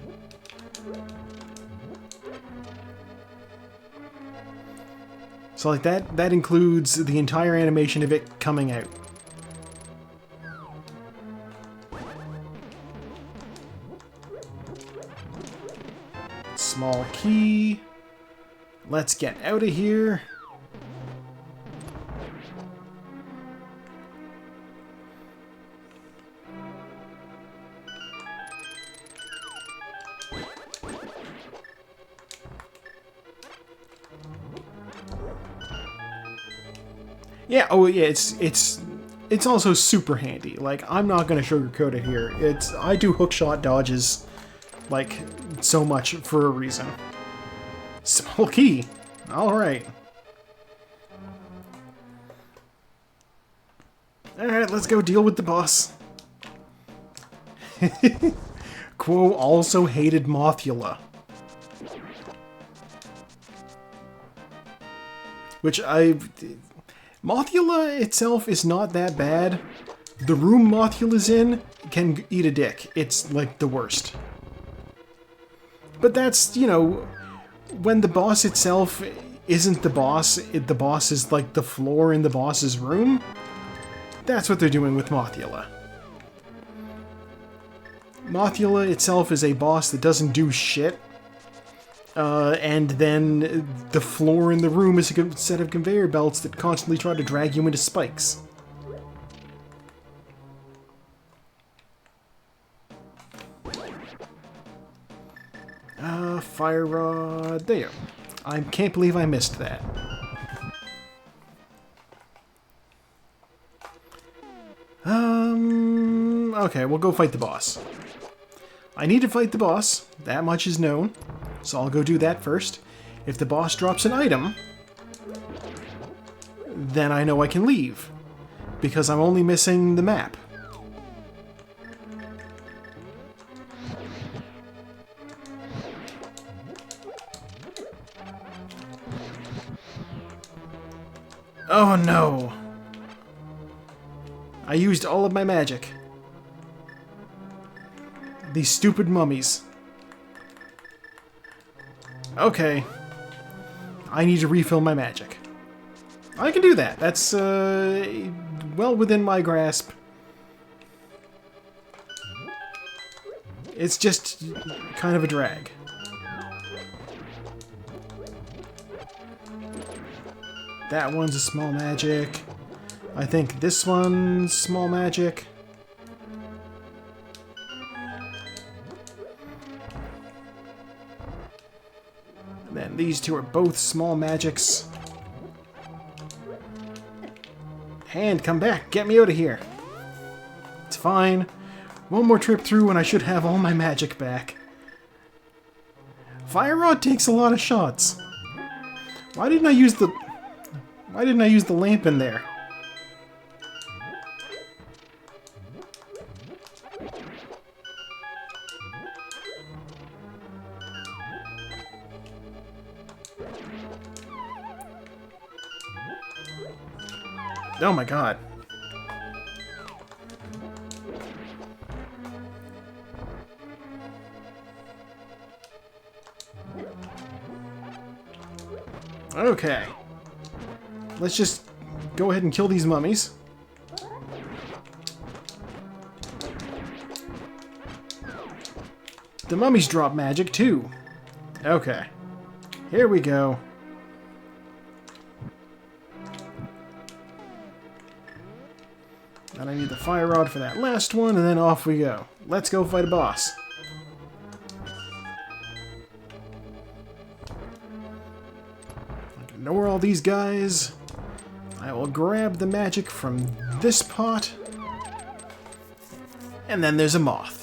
So, like, that includes the entire animation of it coming out. Small key. Let's get out of here. Yeah, oh yeah, it's it's also super handy. Like, I'm not going to sugarcoat it here. I do hookshot dodges, like, so much for a reason. Small key. Alright. Alright, let's go deal with the boss. Quo also hated Mothula. Which Mothula itself is not that bad. The room Mothula's in can eat a dick. It's, like, the worst. But that's, you know, when the boss itself isn't the boss is, like, the floor in the boss's room. That's what they're doing with Mothula. Mothula itself is a boss that doesn't do shit. And then the floor in the room is a set of conveyor belts that constantly try to drag you into spikes. Fire rod. There. I can't believe I missed that. Okay, we'll go fight the boss. I need to fight the boss. That much is known. So I'll go do that first. If the boss drops an item, then I know I can leave. Because I'm only missing the map. Oh no! I used all of my magic. These stupid mummies. Okay. I need to refill my magic. I can do that. That's, well within my grasp. It's just kind of a drag. That one's a small magic. I think this one's small magic. And then these two are both small magics. Hand, come back. Get me out of here. It's fine. One more trip through and I should have all my magic back. Fire Rod takes a lot of shots. Why didn't I use the lamp in there? Oh my god. Okay. Let's just go ahead and kill these mummies. The mummies drop magic too. Okay. Here we go. And I need the fire rod for that last one, and then off we go. Let's go fight a boss. Ignore all these guys. I will grab the magic from this pot. And then there's a moth.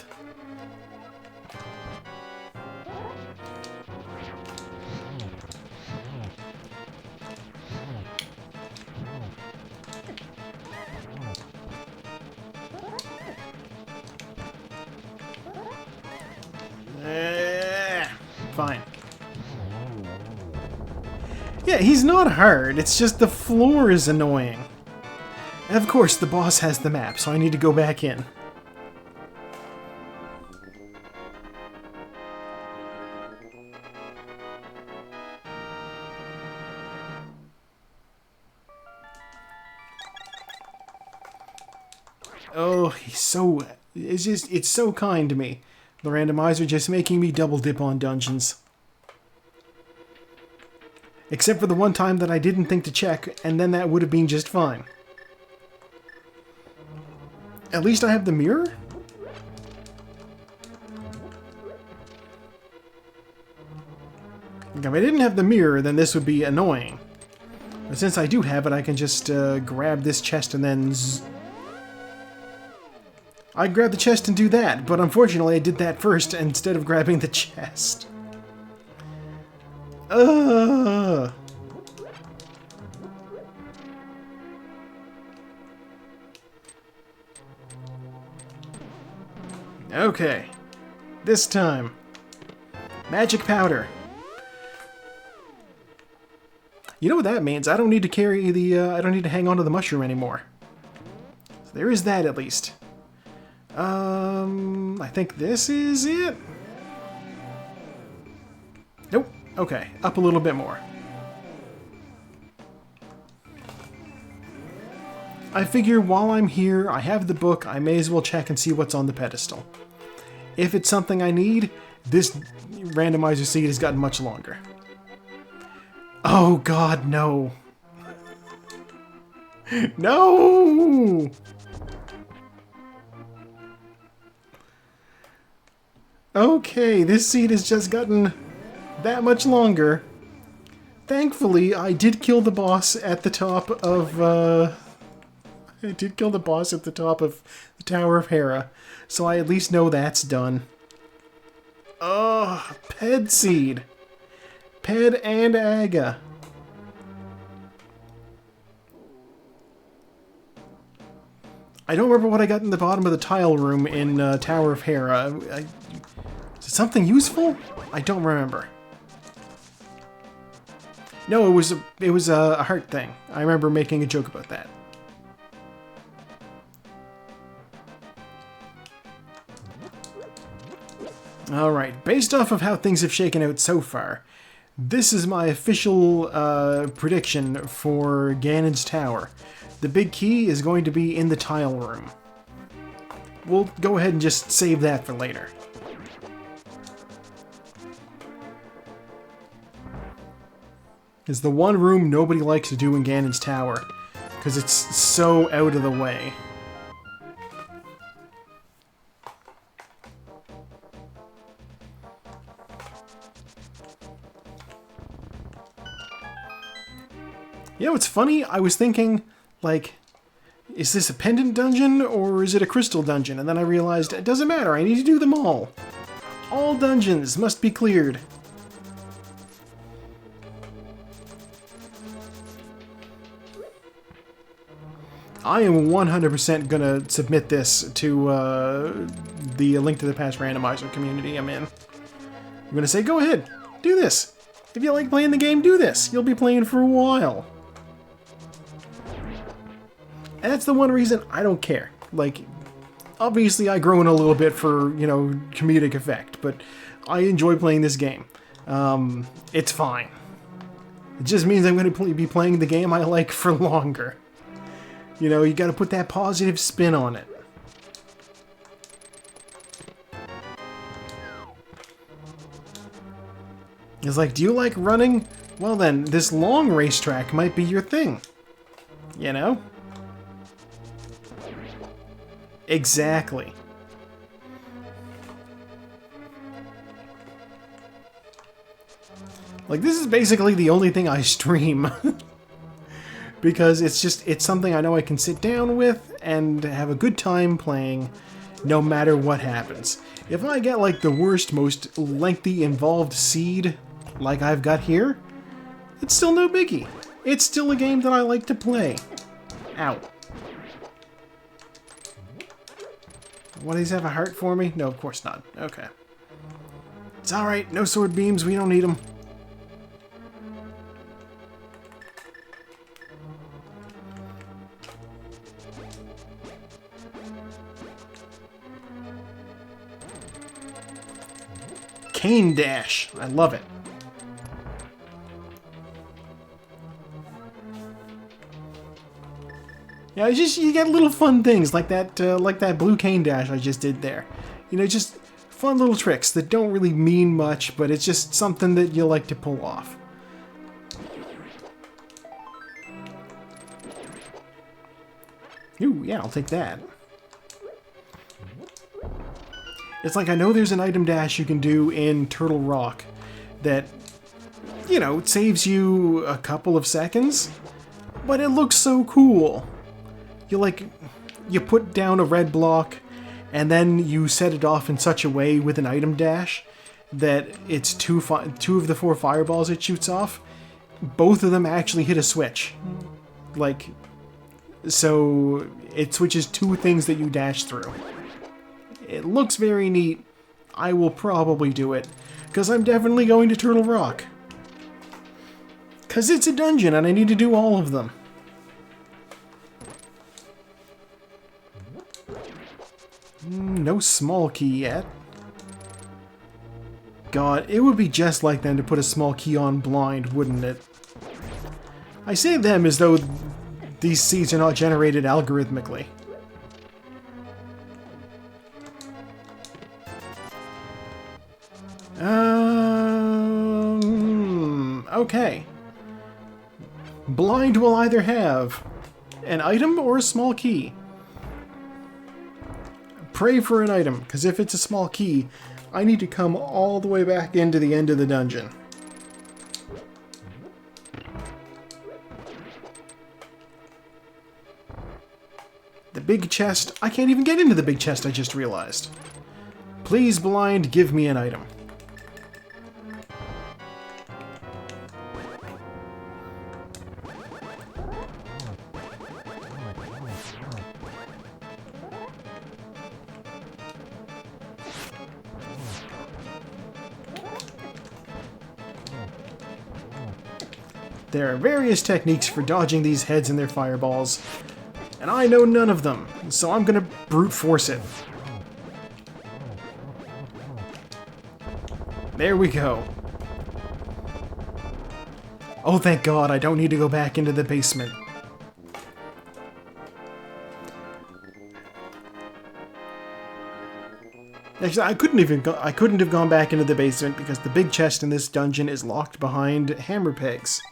Fine. Yeah, he's not hard, it's just the floor is annoying. And of course, the boss has the map, so I need to go back in. Oh, it's so kind to me. The randomizer just making me double dip on dungeons. Except for the one time that I didn't think to check, and then that would have been just fine. At least I have the mirror? If I didn't have the mirror, then this would be annoying. But since I do have it, I can just grab this chest and then I'd grab the chest and do that, but unfortunately I did that first instead of grabbing the chest. Okay. This time. Magic powder. You know what that means? I don't need to carry the, I don't need to hang on to the mushroom anymore. So there is that at least. I think this is it. Nope. Okay, up a little bit more. I figure while I'm here, I have the book, I may as well check and see what's on the pedestal. If it's something I need, this randomizer seed has gotten much longer. Oh god, no. No! Okay, this seed has just gotten that much longer. Thankfully, I did kill the boss at the top of, the Tower of Hera, so I at least know that's done. Ugh, Ped Seed. Ped and Aga. I don't remember what I got in the bottom of the tile room in Tower of Hera. Is it something useful? I don't remember. No, it was a heart thing. I remember making a joke about that. Alright, based off of how things have shaken out so far, this is my official prediction for Ganon's Tower. The big key is going to be in the tile room. We'll go ahead and just save that for later. It's the one room nobody likes to do in Ganon's Tower, because it's so out of the way. You know, it's funny, I was thinking, like, is this a pendant dungeon or is it a crystal dungeon? And then I realized it doesn't matter, I need to do them all. All dungeons must be cleared. I am 100% gonna submit this to the Link to the Past randomizer community I'm in. I'm gonna say, go ahead, do this. If you like playing the game, do this. You'll be playing for a while. And that's the one reason I don't care. Like, obviously I groan a little bit for, you know, comedic effect, but I enjoy playing this game. It's fine. It just means I'm going to be playing the game I like for longer. You know, you gotta put that positive spin on it. It's like, do you like running? Well then, this long racetrack might be your thing. You know? Exactly. Like, this is basically the only thing I stream. Because it's something I know I can sit down with and have a good time playing no matter what happens. If I get like the worst, most lengthy, involved seed like I've got here, it's still no biggie. It's still a game that I like to play. Ow. What, does he have a heart for me? No, of course not. Okay. It's alright, no sword beams, we don't need them. Cane Dash. I love it. Yeah, it's just, you get little fun things like that blue cane dash I just did there. You know, just fun little tricks that don't really mean much, but it's just something that you like to pull off. Ooh, yeah, I'll take that. It's like, I know there's an item dash you can do in Turtle Rock that, you know, it saves you a couple of seconds, but it looks so cool. You put down a red block, and then you set it off in such a way with an item dash that it's two of the 4 fireballs it shoots off, both of them actually hit a switch. Like, so it switches 2 things that you dash through. It looks very neat. I will probably do it, because I'm definitely going to Turtle Rock. Because it's a dungeon and I need to do all of them. No small key yet. God, it would be just like them to put a small key on blind, wouldn't it? I say them as though these seeds are not generated algorithmically. Okay. Blind will either have an item or a small key. Pray for an item, because if it's a small key, I need to come all the way back into the end of the dungeon. The big chest. I can't even get into the big chest, I just realized. Please, blind, give me an item. There are various techniques for dodging these heads and their fireballs, and I know none of them, so I'm gonna brute force it. There we go. Oh, thank God, I don't need to go back into the basement. Actually, I couldn't have gone back into the basement because the big chest in this dungeon is locked behind hammer pegs.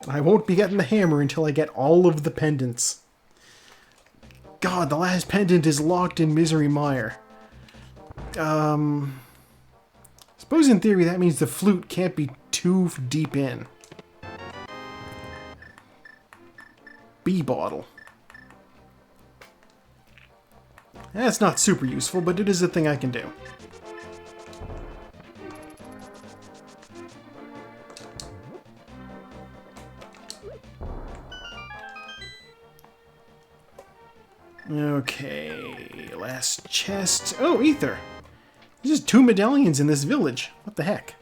I won't be getting the hammer until I get all of the pendants. God, the last pendant is locked in Misery Mire. Suppose in theory that means the flute can't be too deep in. Bee bottle. That's not super useful, but it is a thing I can do. Okay, last chest. Oh, ether. There's just 2 medallions in this village. What the heck?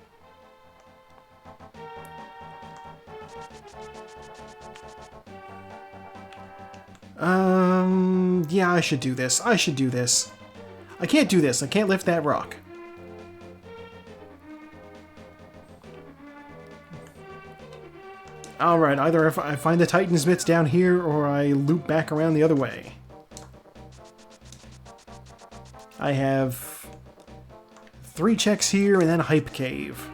Yeah, I should do this. I should do this. I can't do this. I can't lift that rock. Alright, either if I find the Titan's mitts down here, or I loop back around the other way. I have 3 checks here, and then a hype cave.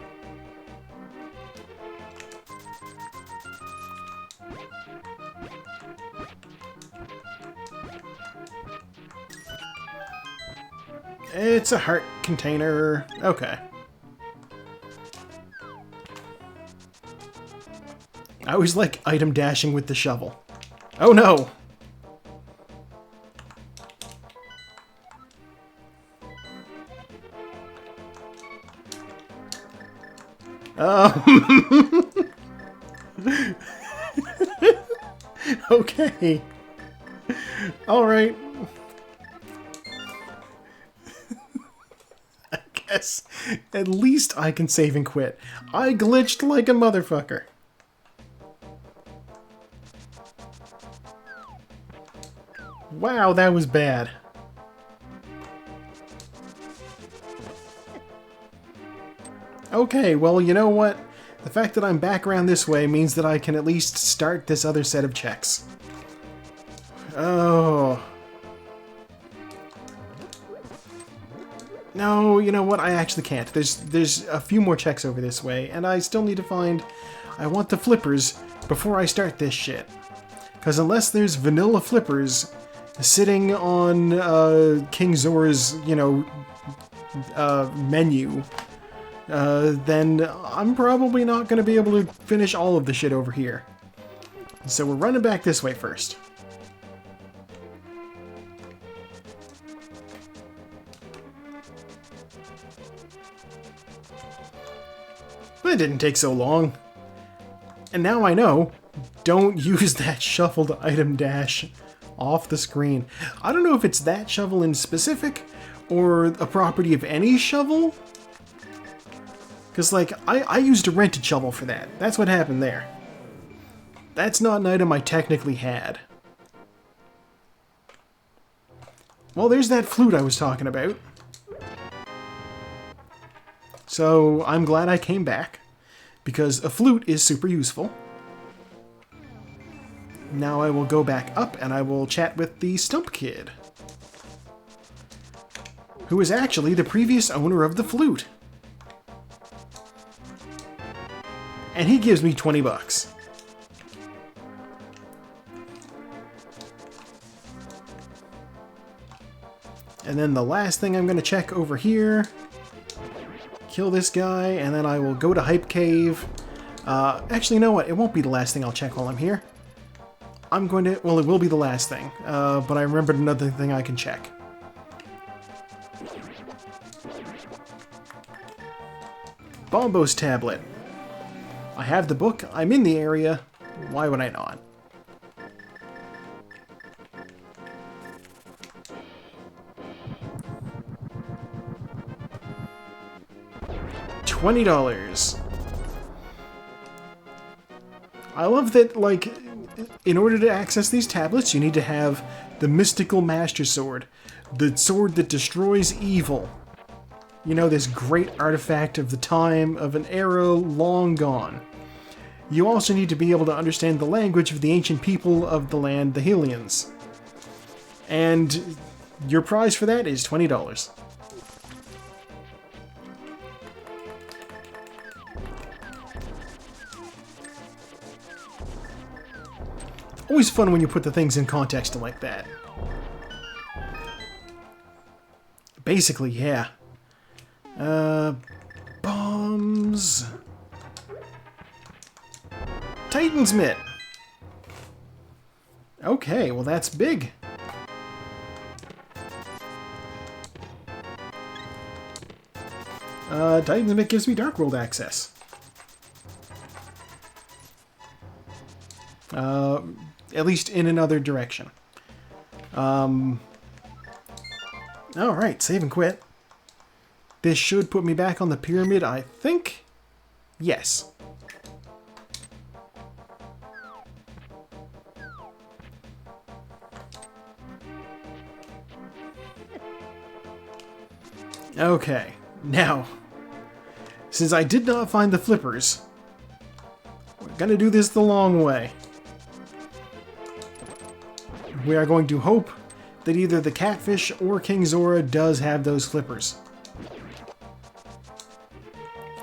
It's a heart container. Okay. I always like item dashing with the shovel. Oh no! Okay. Alright. I guess at least I can save and quit. I glitched like a motherfucker. Wow, that was bad. Okay, well, you know what? The fact that I'm back around this way means that I can at least start this other set of checks. Oh. No, you know what? I actually can't. There's a few more checks over this way, and I still need to find... I want the flippers before I start this shit. Because unless there's vanilla flippers sitting on King Zor's, you know, menu, then I'm probably not going to be able to finish all of the shit over here. So we're running back this way first. That didn't take so long. And now I know, don't use that shuffled item dash off the screen. I don't know if it's that shovel in specific, or a property of any shovel. Because, like, I used a rented shovel for that. That's what happened there. That's not an item I technically had. Well, there's that flute I was talking about. So, I'm glad I came back, because a flute is super useful. Now I will go back up and I will chat with the Stump Kid, who is actually the previous owner of the flute. And he gives me 20 bucks. And then the last thing I'm going to check over here, kill this guy, and then I will go to Hype Cave. Actually, you know what? It won't be the last thing I'll check while I'm here. I'm going to... Well, it will be the last thing, but I remembered another thing I can check. Bombo's tablet. I have the book, I'm in the area, why would I not? $20. I love that, like, in order to access these tablets, you need to have the mystical Master Sword. The sword that destroys evil. You know, this great artifact of the time of an era long gone. You also need to be able to understand the language of the ancient people of the land, the Hellions. And your prize for that is $20. Always fun when you put the things in context like that. Basically, yeah. Bombs. Titan's Mitt. Okay, well that's big. Titan's Mitt gives me Dark World access. At least in another direction. Alright, save and quit. This should put me back on the pyramid, I think? Yes. Okay, now, since I did not find the flippers, we're gonna do this the long way. We are going to hope that either the Catfish or King Zora does have those flippers.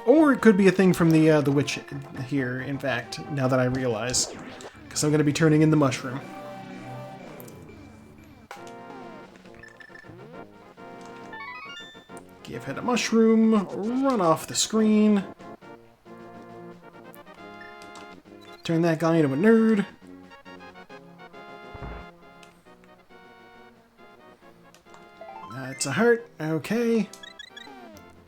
Or it could be a thing from the witch here, in fact, now that I realize. Because I'm going to be turning in the mushroom. Give it a mushroom, run off the screen. Turn that guy into a nerd. That's a heart, okay.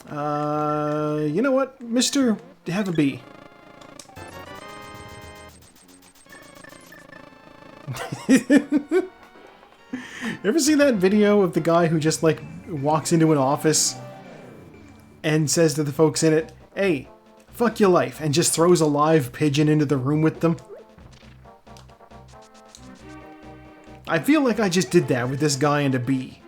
You know what, Mr. Have a bee. Ever see that video of the guy who just, like, walks into an office and says to the folks in it, "Hey, fuck your life," and just throws a live pigeon into the room with them? I feel like I just did that with this guy and a bee.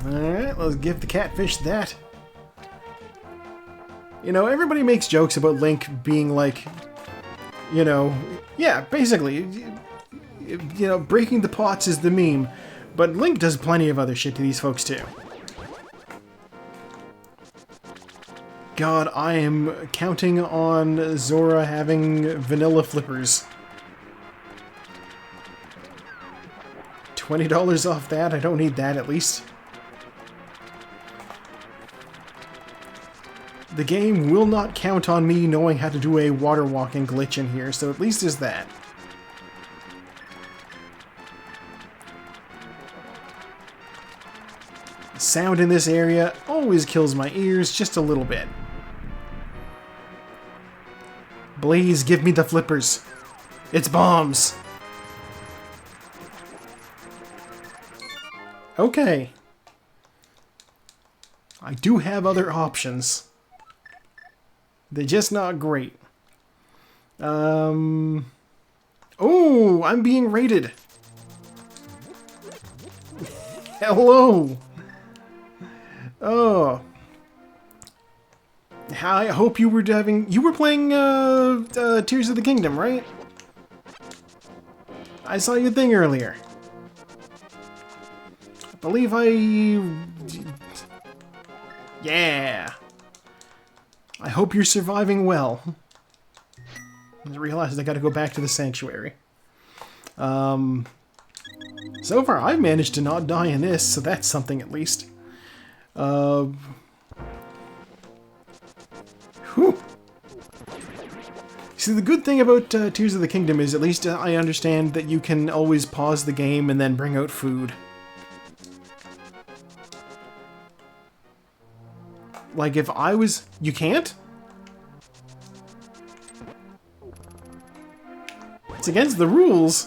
Alright, let's give the catfish that. You know, everybody makes jokes about Link being like, you know, yeah, basically, you know, breaking the pots is the meme, but Link does plenty of other shit to these folks too. God, I am counting on Zora having vanilla flippers. $20 off that? I don't need that, at least. The game will not count on me knowing how to do a water walking glitch in here, so at least there's that. The sound in this area always kills my ears just a little bit. Please give me the flippers. It's bombs. Okay. I do have other options. They're just not great. Oh, I'm being raided. Hello. Oh. I hope you were having... You were playing Tears of the Kingdom, right? I saw your thing earlier. I believe Yeah. I hope you're surviving well. I realized I gotta go back to the sanctuary. So far I've managed to not die in this, so that's something at least. Whew. See, the good thing about Tears of the Kingdom is at least I understand that you can always pause the game and then bring out food. Like, if I was... You can't? It's against the rules.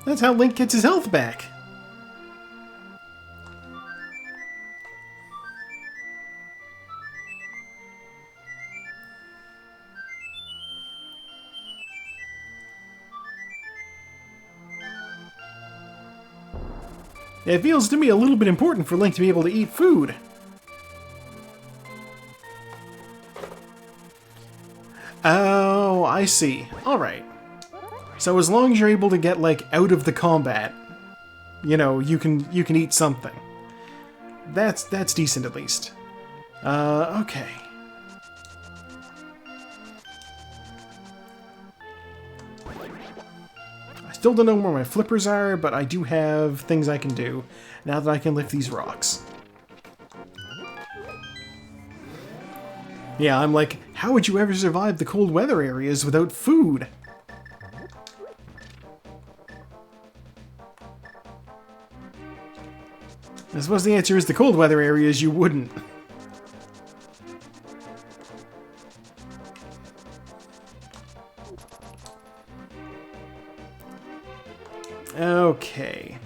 That's how Link gets his health back. It feels to me a little bit important for Link to be able to eat food. Oh, I see. Alright. So as long as you're able to get, like, out of the combat, you know, you can eat something. That's decent at least. Okay. I still don't know where my flippers are, but I do have things I can do now that I can lift these rocks. Yeah, I'm like, how would you ever survive the cold weather areas without food? I suppose the answer is the cold weather areas you wouldn't. Okay.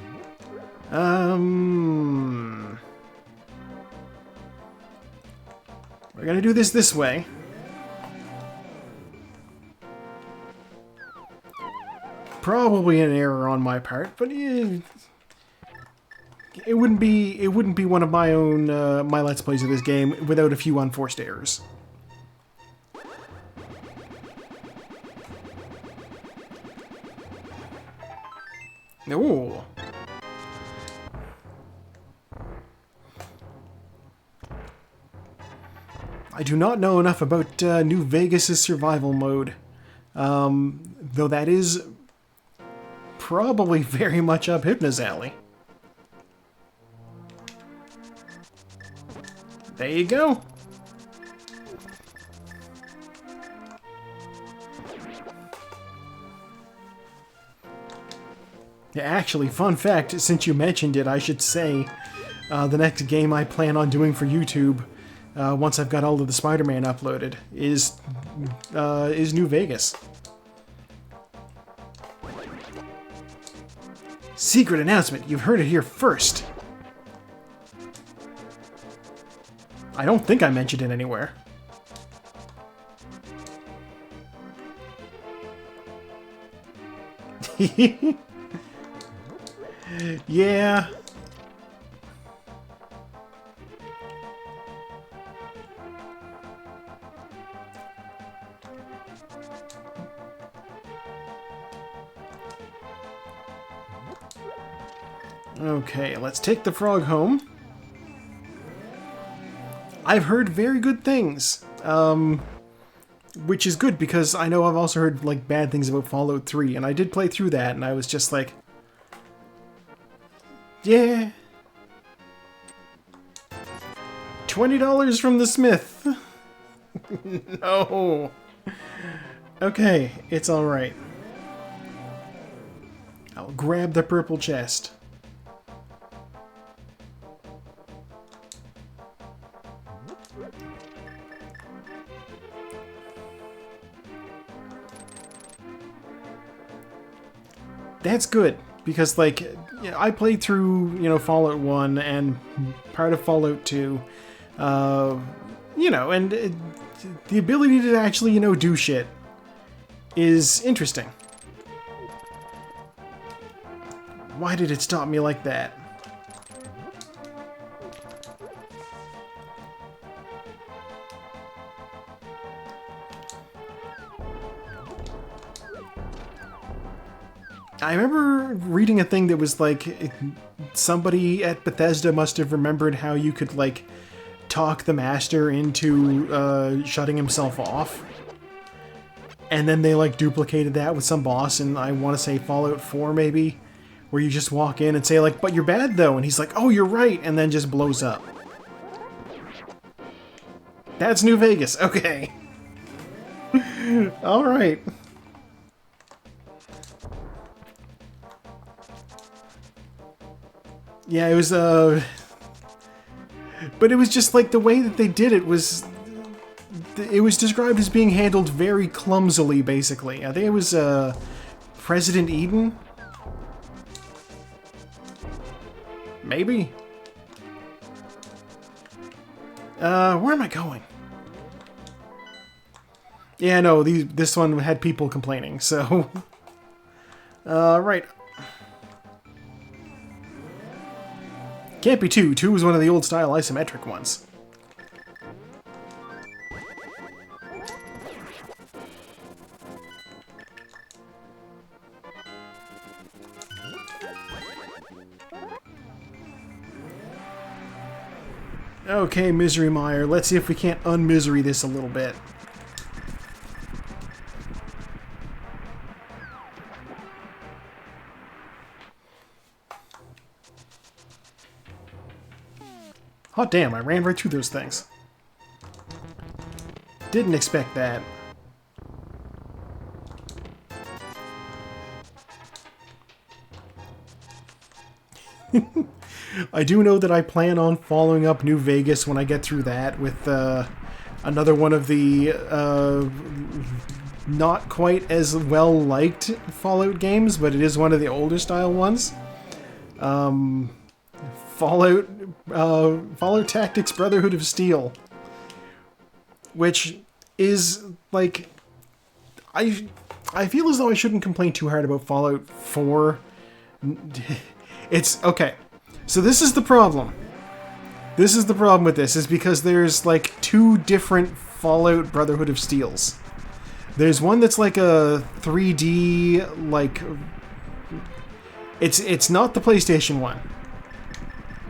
We're gonna do this way. Probably an error on my part, but it wouldn't be one of my own my Let's Plays of this game without a few unforced errors. Ooh. I do not know enough about New Vegas' survival mode, though that is probably very much up Hypno's alley. There you go. Yeah, actually, fun fact, since you mentioned it, I should say the next game I plan on doing for YouTube, once I've got all of the Spider-Man uploaded, is New Vegas. Secret announcement, you've heard it here first. I don't think I mentioned it anywhere. Yeah. Okay, let's take the frog home. I've heard very good things, which is good because I know I've also heard like bad things about Fallout 3, and I did play through that, and I was just like, yeah, $20 from the Smith. No. Okay, it's alright. I'll grab the purple chest. That's good, because, like, I played through, Fallout 1 and part of Fallout 2, and the ability to actually, do shit is interesting. Why did it stop me like that? I remember reading a thing that was like, somebody at Bethesda must have remembered how you could, like, talk the master into shutting himself off. And then they, like, duplicated that with some boss in, I want to say, Fallout 4, maybe? Where you just walk in and say, like, but you're bad, though. And he's like, oh, you're right. And then just blows up. That's New Vegas. Okay. Alright. Yeah, it was, but it was just, like, the way that they did it was... It was described as being handled very clumsily, basically. I think it was, President Eden? Maybe? Where am I going? Yeah, no, this one had people complaining, so... right. Can't be 2. 2 was one of the old-style isometric ones. Okay, Misery Mire, let's see if we can't unmisery this a little bit. Hot damn, I ran right through those things. Didn't expect that. I do know that I plan on following up New Vegas when I get through that with another one of the not quite as well-liked Fallout games, but it is one of the older style ones. Fallout Tactics Brotherhood of Steel, which is, like, I feel as though I shouldn't complain too hard about Fallout 4. It's, okay, so this is the problem. This is the problem with this, is because there's, like, 2 different Fallout Brotherhood of Steels. There's one that's like a 3D, like... It's not the PlayStation one.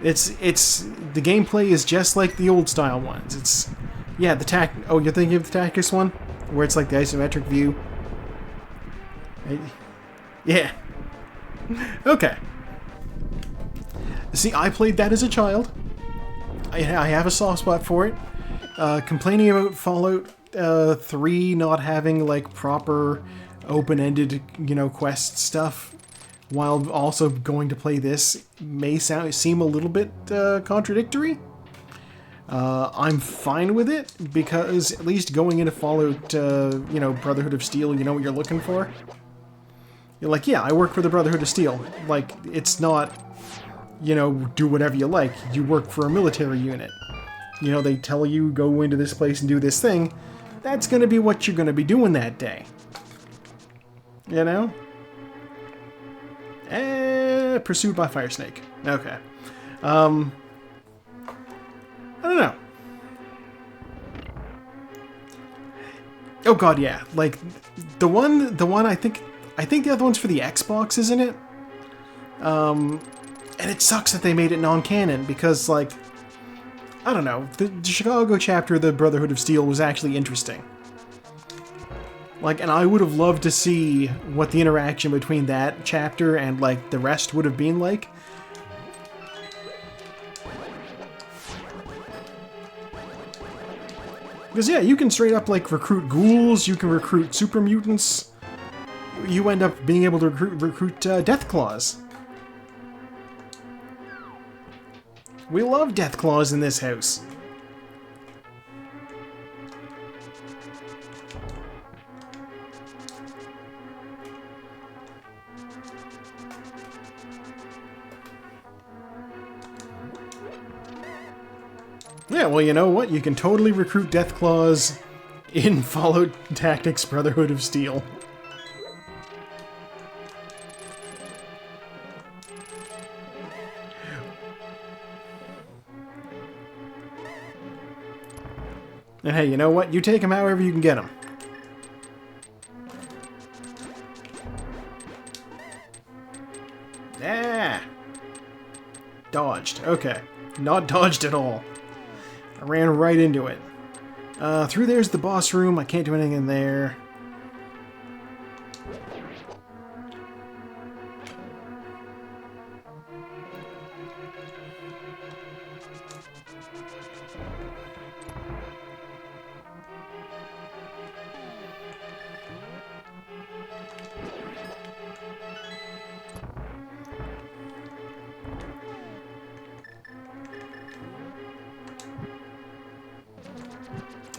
It's the gameplay is just like the old style ones. It's, yeah, the oh, you're thinking of the Tactics one? Where it's like the isometric view? Yeah. Okay. See, I played that as a child. I have a soft spot for it. Complaining about Fallout 3 not having, like, proper open-ended, quest stuff, while also going to play this may seem a little bit contradictory. I'm fine with it, because at least going into Fallout, Brotherhood of Steel, you know what you're looking for. You're like, yeah, I work for the Brotherhood of Steel. Like, it's not, do whatever you like. You work for a military unit. They tell you, go into this place and do this thing. That's going to be what you're going to be doing that day. Pursued by Fire Snake. Okay. I don't know. Oh god, yeah. Like, the one I think the other one's for the Xbox, isn't it? And it sucks that they made it non-canon, because, like, I don't know, the Chicago chapter of the Brotherhood of Steel was actually interesting. Like, and I would have loved to see what the interaction between that chapter and, like, the rest would have been like. Because, yeah, you can straight up, like, recruit ghouls, you can recruit super mutants. You end up being able to recruit Death Claws. We love Death Claws in this house. Yeah, well, you know what? You can totally recruit Death Claws in Fallout Tactics Brotherhood of Steel. And hey, you know what? You take them however you can get them. Ah! Dodged. Okay. Not dodged at all. I ran right into it. Through there's the boss room. I can't do anything in there.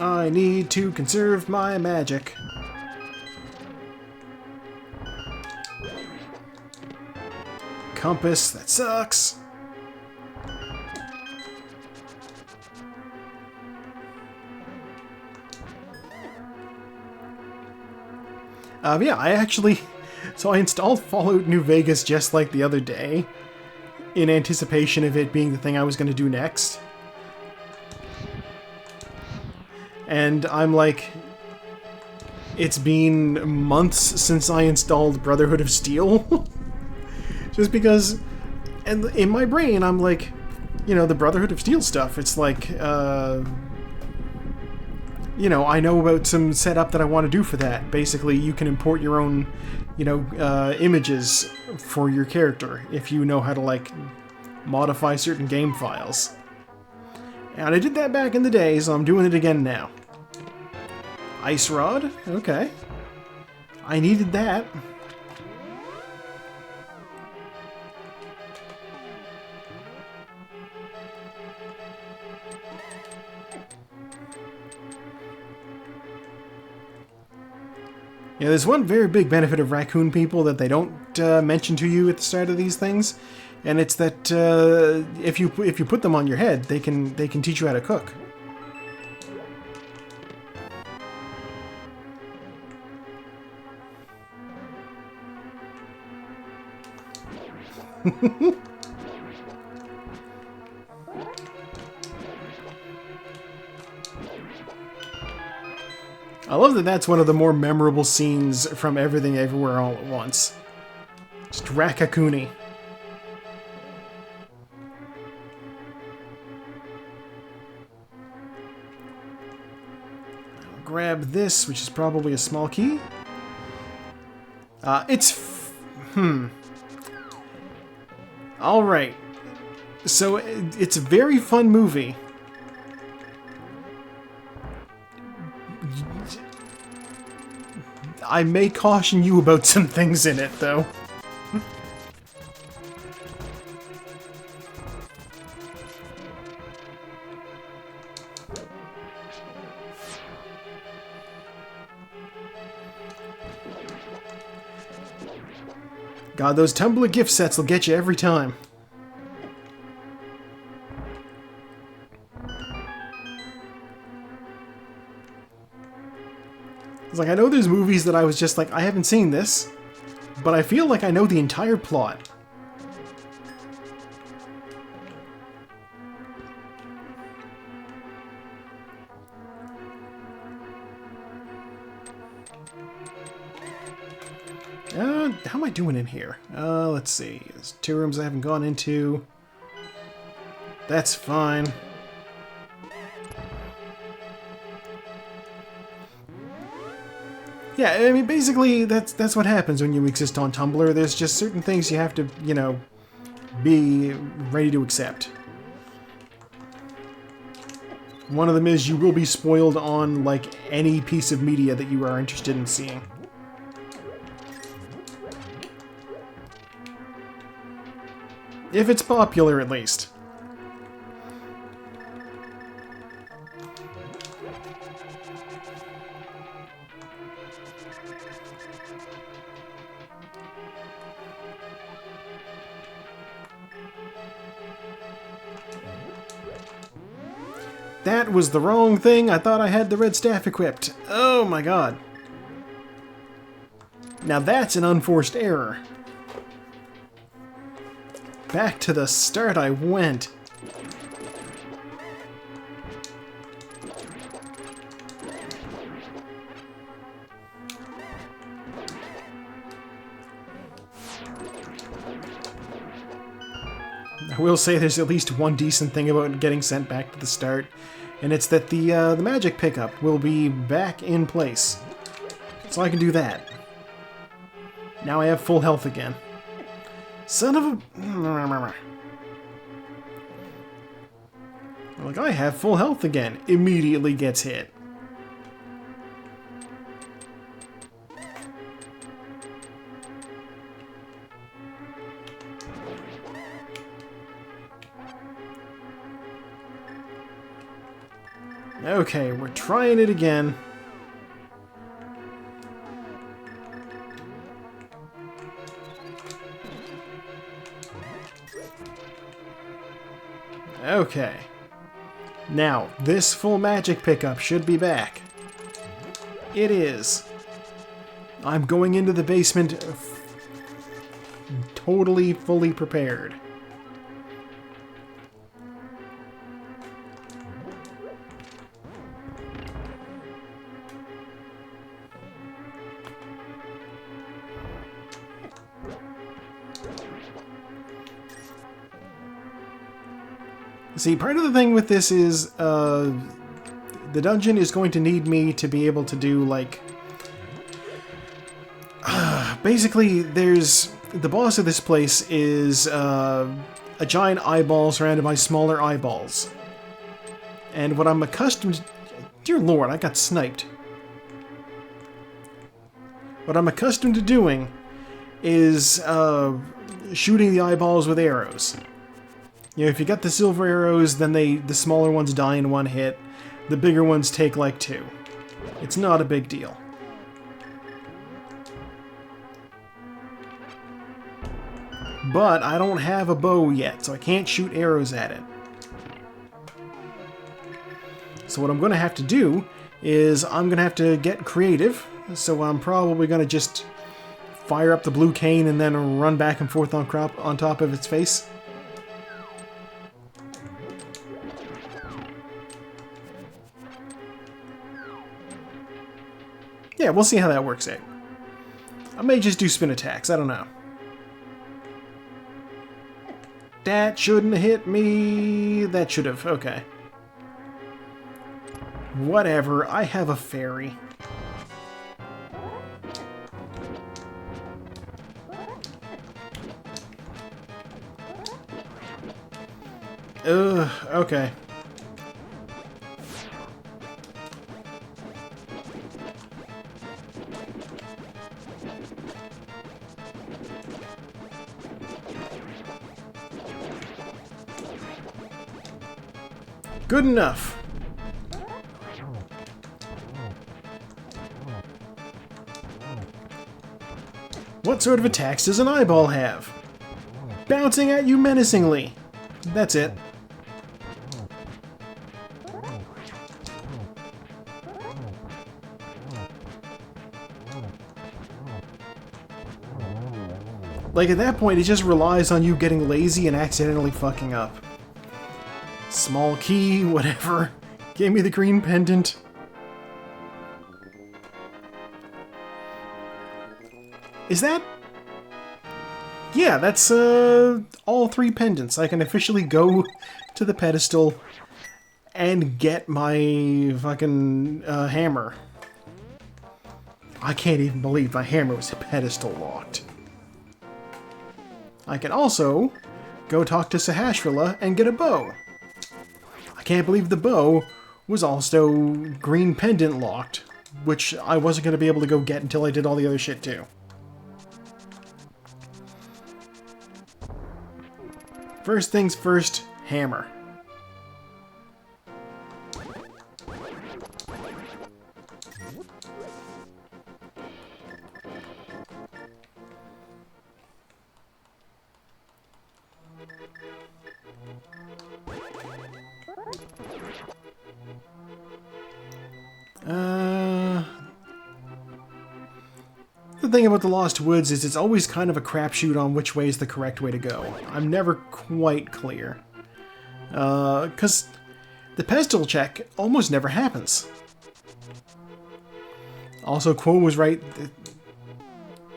I need to conserve my magic. Compass, that sucks. Yeah, I actually... So I installed Fallout New Vegas just like the other day, in anticipation of it being the thing I was going to do next. And I'm like, it's been months since I installed Brotherhood of Steel. Just because, and in my brain, I'm like, you know, the Brotherhood of Steel stuff, it's like, you know, I know about some setup that I want to do for that. Basically, you can import your own, you know, images for your character if you know how to, like, modify certain game files. And I did that back in the day, so I'm doing it again now. Ice Rod? Okay. I needed that. Yeah, there's one very big benefit of raccoon people that they don't mention to you at the start of these things, and it's that if you put them on your head, they can teach you how to cook. I love that that's one of the more memorable scenes from Everything Everywhere All at Once. Just Raccoony. I'll grab this, which is probably a small key. Alright. So, it's a very fun movie. I may caution you about some things in it, though. God, those Tumblr gift sets will get you every time. It's like, I know there's movies that I was just like, I haven't seen this, but I feel like I know the entire plot. How am I doing in here? Let's see. There's 2 rooms I haven't gone into. That's fine. Yeah, I mean, basically, that's what happens when you exist on Tumblr. There's just certain things you have to, you know, be ready to accept. One of them is you will be spoiled on, like, any piece of media that you are interested in seeing. If it's popular, at least. That was the wrong thing. I thought I had the red staff equipped. Oh my god. Now that's an unforced error. Back to the start I went. I will say there's at least one decent thing about getting sent back to the start, and it's that the magic pickup will be back in place. So I can do that. Now I have full health again. Son of a... Like, I have full health again. Immediately gets hit. Okay, we're trying it again. Okay. Now, this full magic pickup should be back. It is. I'm going into the basement totally, fully prepared. See, part of the thing with this is, the dungeon is going to need me to be able to do, like... basically, there's... The boss of this place is, a giant eyeball surrounded by smaller eyeballs. And what I'm accustomed... Dear Lord, I got sniped. What I'm accustomed to doing is, shooting the eyeballs with arrows. You know, if you got the silver arrows, then the smaller ones die in one hit. The bigger ones take like two. It's not a big deal. But I don't have a bow yet, so I can't shoot arrows at it. So what I'm going to have to do is I'm going to have to get creative. So I'm probably going to just fire up the blue cane and then run back and forth on top of its face. Yeah, we'll see how that works out. I may just do spin attacks, I don't know. That shouldn't have hit me. That should have, okay. Whatever, I have a fairy. Okay. Good enough. What sort of attacks does an eyeball have? Bouncing at you menacingly. That's it. Like, at that point, it just relies on you getting lazy and accidentally fucking up. Small key, whatever. Gave me the green pendant. Is that... Yeah, that's, all 3 pendants. I can officially go to the pedestal and get my fucking, hammer. I can't even believe my hammer was pedestal locked. I can also go talk to Sahasrahla and get a bow. I can't believe the bow was also green pendant locked, which I wasn't going to be able to go get until I did all the other shit too. First things first, hammer. The thing about the Lost Woods is it's always kind of a crapshoot on which way is the correct way to go. I'm never quite clear. Because the pestle check almost never happens. Also, Quo was right.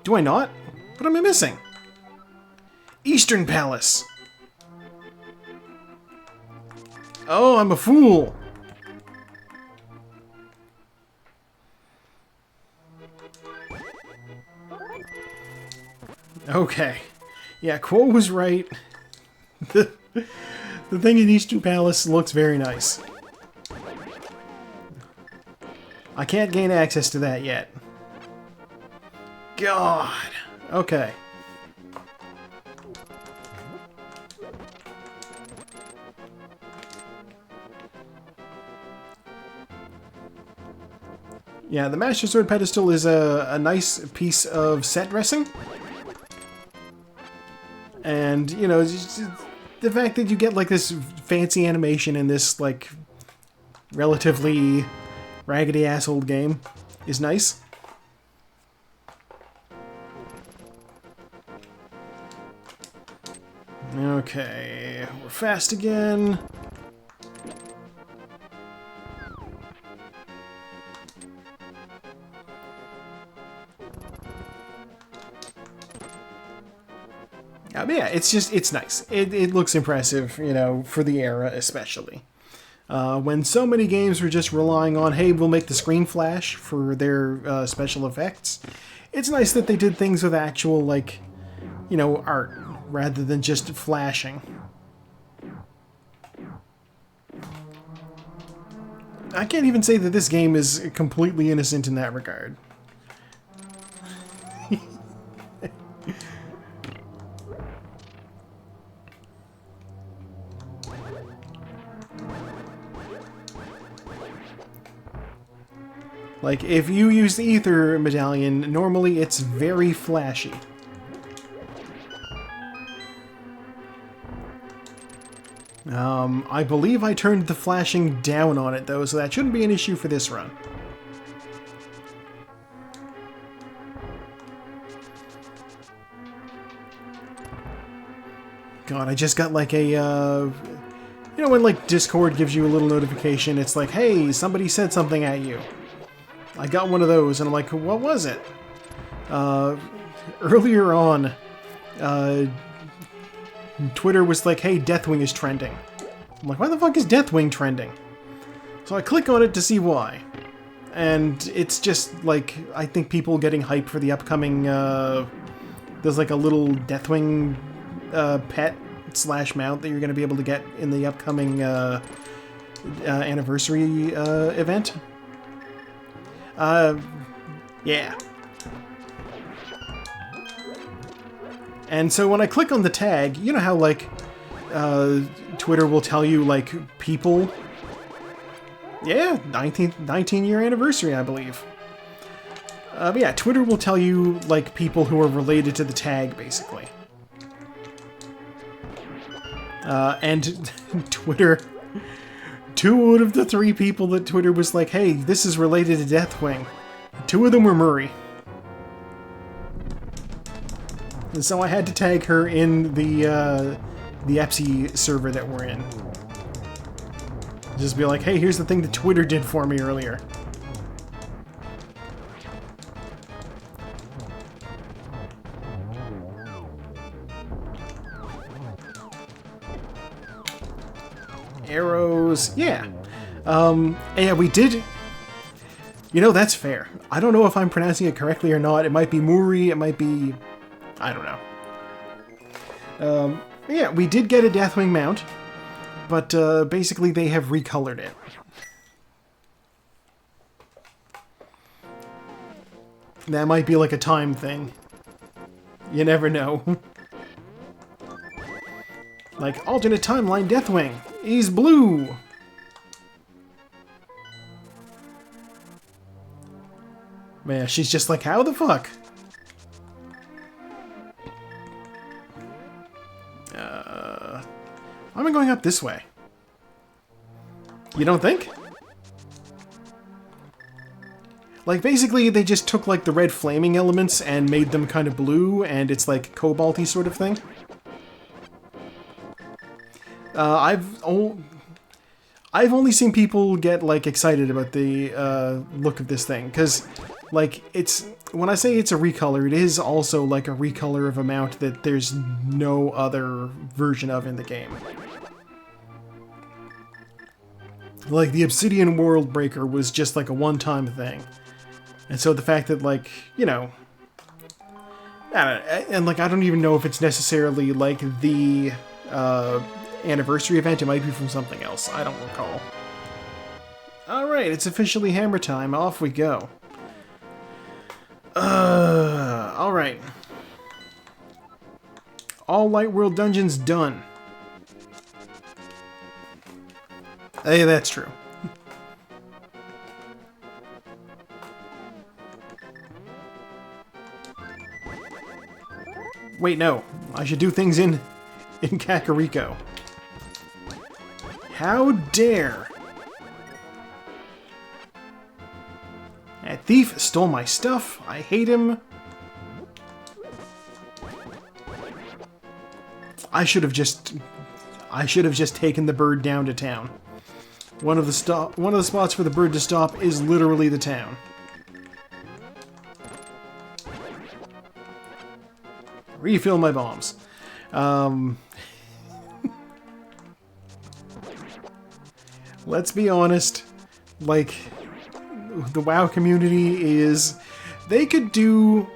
Do I not? What am I missing? Eastern Palace! Oh, I'm a fool! Okay. Yeah, Quo was right. The thing in Eastern Palace looks very nice. I can't gain access to that yet. God! Okay. Yeah, the Master Sword pedestal is a nice piece of set dressing. And, you know, the fact that you get, like, this fancy animation in this, like, relatively raggedy-ass old game is nice. Okay, we're fast again. But yeah, it's nice. It looks impressive, you know, for the era especially. When so many games were just relying on, hey, we'll make the screen flash for their special effects, it's nice that they did things with actual, like, you know, art, rather than just flashing. I can't even say that this game is completely innocent in that regard. Like, if you use the Ether Medallion, normally it's very flashy. I believe I turned the flashing down on it, though, so that shouldn't be an issue for this run. God, I just got like a, you know when like Discord gives you a little notification, it's like, hey, somebody said something at you. I got one of those, and I'm like, what was it? Earlier on, Twitter was like, hey, Deathwing is trending. I'm like, why the fuck is Deathwing trending? So I click on it to see why. And it's just, like, I think people getting hyped for the upcoming, there's like a little Deathwing pet / mount that you're going to be able to get in the upcoming anniversary event. Yeah. And so when I click on the tag, you know how, like, Twitter will tell you, like, people? Yeah, 19-year anniversary, I believe. But yeah, Twitter will tell you, like, people who are related to the tag, basically. And Twitter... 2 out of the 3 people that Twitter was like, hey, this is related to Deathwing. 2 of them were Murray. And so I had to tag her in the EPSI server that we're in. Just be like, hey, here's the thing that Twitter did for me earlier. Arrows, yeah. Yeah, we did... You know, that's fair. I don't know if I'm pronouncing it correctly or not. It might be Muri, it might be... I don't know. Yeah, we did get a Deathwing mount, but basically they have recolored it. That might be like a time thing. You never know. Like, alternate timeline Deathwing. He's blue. Man, she's just like, how the fuck? Why am I going up this way? You don't think? Like, basically, they just took, like, the red flaming elements and made them kind of blue, and it's, like, cobalt-y sort of thing. I've only seen people get, like, excited about the look of this thing, because, like, it's... When I say it's a recolor, it is also, like, a recolor of a mount that there's no other version of in the game. Like, the Obsidian World Breaker was just, like, a one-time thing. And so the fact that, like, you know... and, like, I don't even know if it's necessarily, like, the anniversary event. It might be from something else. I don't recall. Alright, it's officially hammer time. Off we go. Alright. All Light World dungeons done. Hey, that's true. Wait, no. I should do things in Kakariko. How dare! That thief stole my stuff. I hate him. I should have just taken the bird down to town. One of the spots for the bird to stop is literally the town. Refill my bombs. Let's be honest, like, the WoW community is... They could do...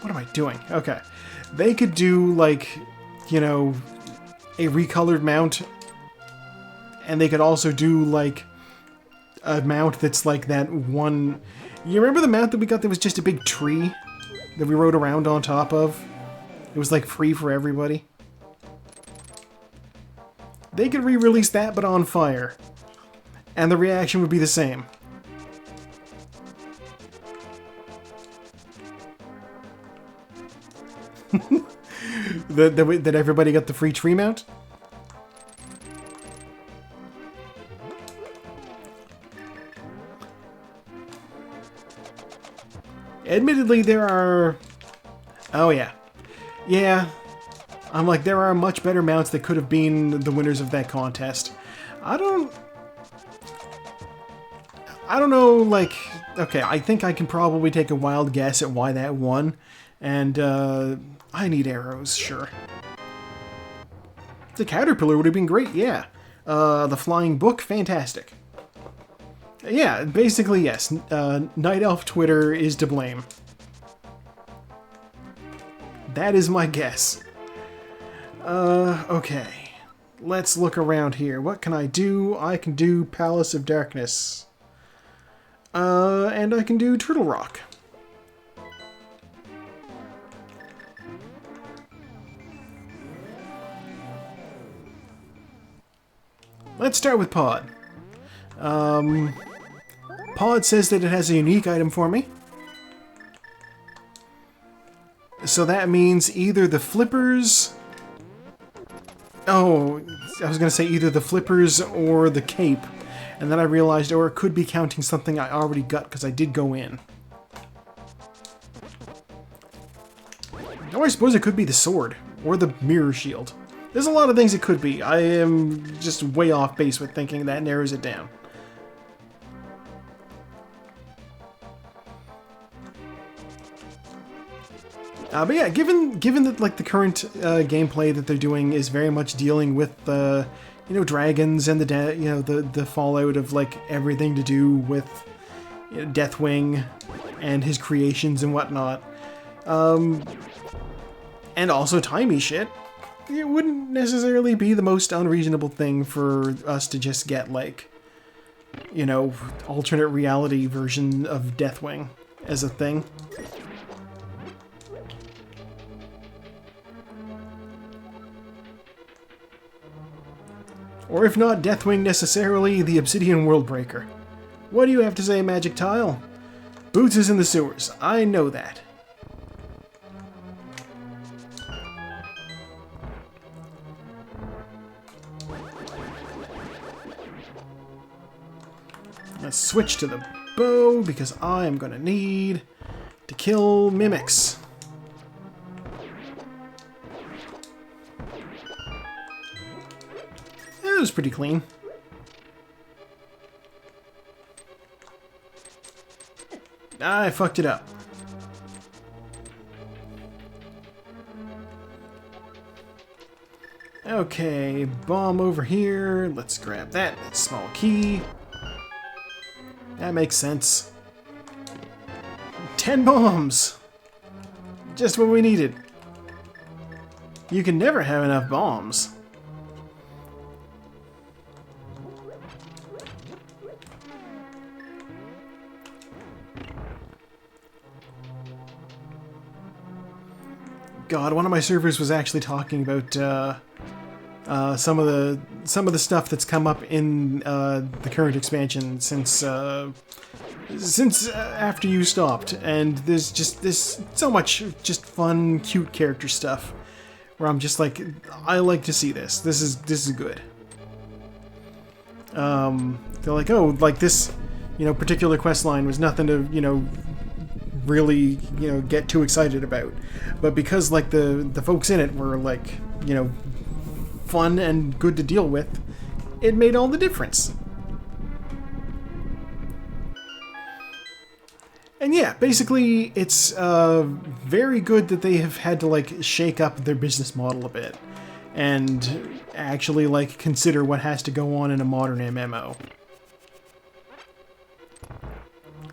What am I doing? Okay. They could do, like, you know, a recolored mount, and they could also do, like, a mount that's like that one... You remember the mount that we got that was just a big tree that we rode around on top of? It was, like, free for everybody. They could re-release that, but on fire. And the reaction would be the same. that everybody got the free tree mount? Admittedly, there are... Oh, yeah. Yeah. I'm like, there are much better mounts that could have been the winners of that contest. I don't know, like... Okay, I think I can probably take a wild guess at why that won. And, I need arrows, sure. The caterpillar would have been great, yeah. The flying book, fantastic. Yeah, basically, yes. Night Elf Twitter is to blame. That is my guess. Okay. Let's look around here. What can I do? I can do Palace of Darkness. And I can do Turtle Rock. Let's start with Pod. Pod says that it has a unique item for me. So that means either the flippers... Oh, I was going to say either the flippers or the cape. And then I realized, or it could be counting something I already got because I did go in. Or I suppose it could be the sword. Or the mirror shield. There's a lot of things it could be. I am just way off base with thinking that narrows it down. But yeah, given that like the current gameplay that they're doing is very much dealing with you know, dragons and the fallout of like everything to do with, you know, Deathwing and his creations and whatnot, and also timey shit, it wouldn't necessarily be the most unreasonable thing for us to just get, like, you know, alternate reality version of Deathwing. as a thing. Or if not Deathwing necessarily, the Obsidian Worldbreaker. What do you have to say, Magic Tile? Boots is in the sewers. I know that. Let's switch to the bow because I am going to need to kill mimics. That was pretty clean. I fucked it up. Okay, bomb over here. Let's grab that. That's small key. That makes sense. 10 bombs! Just what we needed. You can never have enough bombs. God, one of my servers was actually talking about some of the stuff that's come up in the current expansion since after you stopped, and there's so much just fun, cute character stuff where I'm just like, I like to see this. This is good. They're like, oh, like this, particular quest line was nothing to, really, get too excited about. But because, like, the folks in it were, like, fun and good to deal with, it made all the difference. And yeah, basically, it's very good that they have had to, like, shake up their business model a bit and actually, like, consider what has to go on in a modern MMO.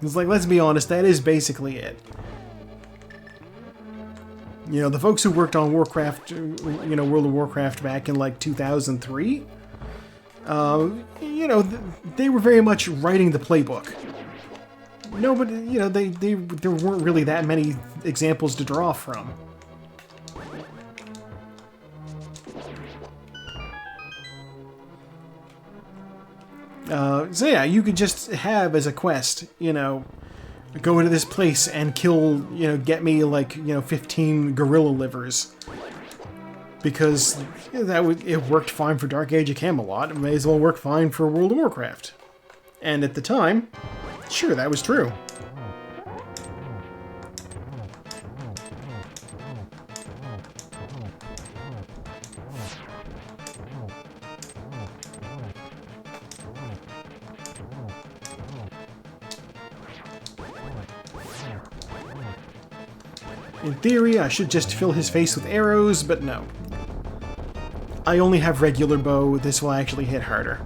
It's like, let's be honest, that is basically it. The folks who worked on Warcraft, World of Warcraft back in, like, 2003, they were very much writing the playbook. No, but, there weren't really that many examples to draw from. So yeah, you could just have as a quest, go into this place and kill, get me like, 15 gorilla livers. Because it worked fine for Dark Age of Camelot, it may as well work fine for World of Warcraft. And at the time, sure, that was true. In theory, I should just fill his face with arrows, but no. I only have regular bow, this will actually hit harder.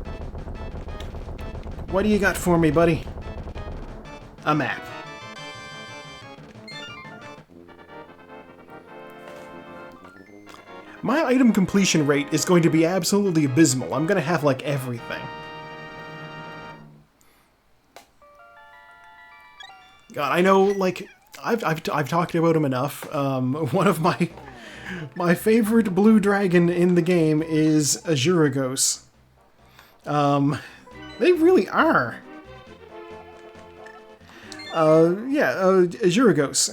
What do you got for me, buddy? A map. My item completion rate is going to be absolutely abysmal. I'm going to have, like, everything. God, I know, like, I've talked about him enough. One of my favorite blue dragon in the game is Azuragos. They really are. Azuragos.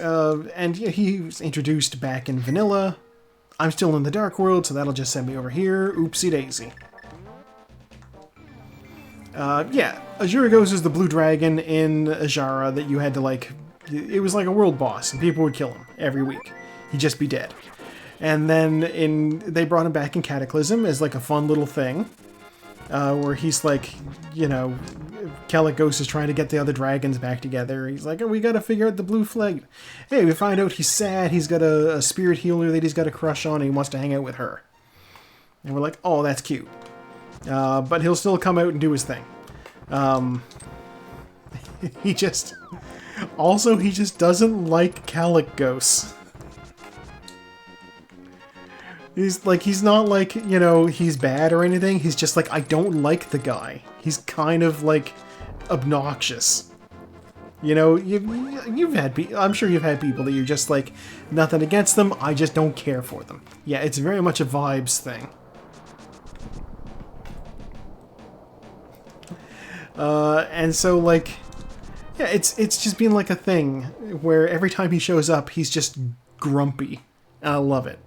And yeah, he was introduced back in Vanilla. I'm still in the Dark World, so that'll just send me over here. Oopsie daisy. Azuragos is the blue dragon in Azara that you had to, like... It was like a world boss, and people would kill him every week. He'd just be dead. And then they brought him back in Cataclysm as like a fun little thing, where he's like, Calicos is trying to get the other dragons back together. He's like, oh, we gotta figure out the blue flag. Hey, we find out he's sad, he's got a spirit healer that he's got a crush on, and he wants to hang out with her. And we're like, oh, that's cute. But he'll still come out and do his thing. He just doesn't like Calicos. He's not like, he's bad or anything. He's just like, I don't like the guy. He's kind of, like, obnoxious. You know, you've had I'm sure you've had people that you're just like, nothing against them, I just don't care for them. Yeah, it's very much a vibes thing. And so like, yeah, it's just been like a thing where every time he shows up, he's just grumpy. And I love it.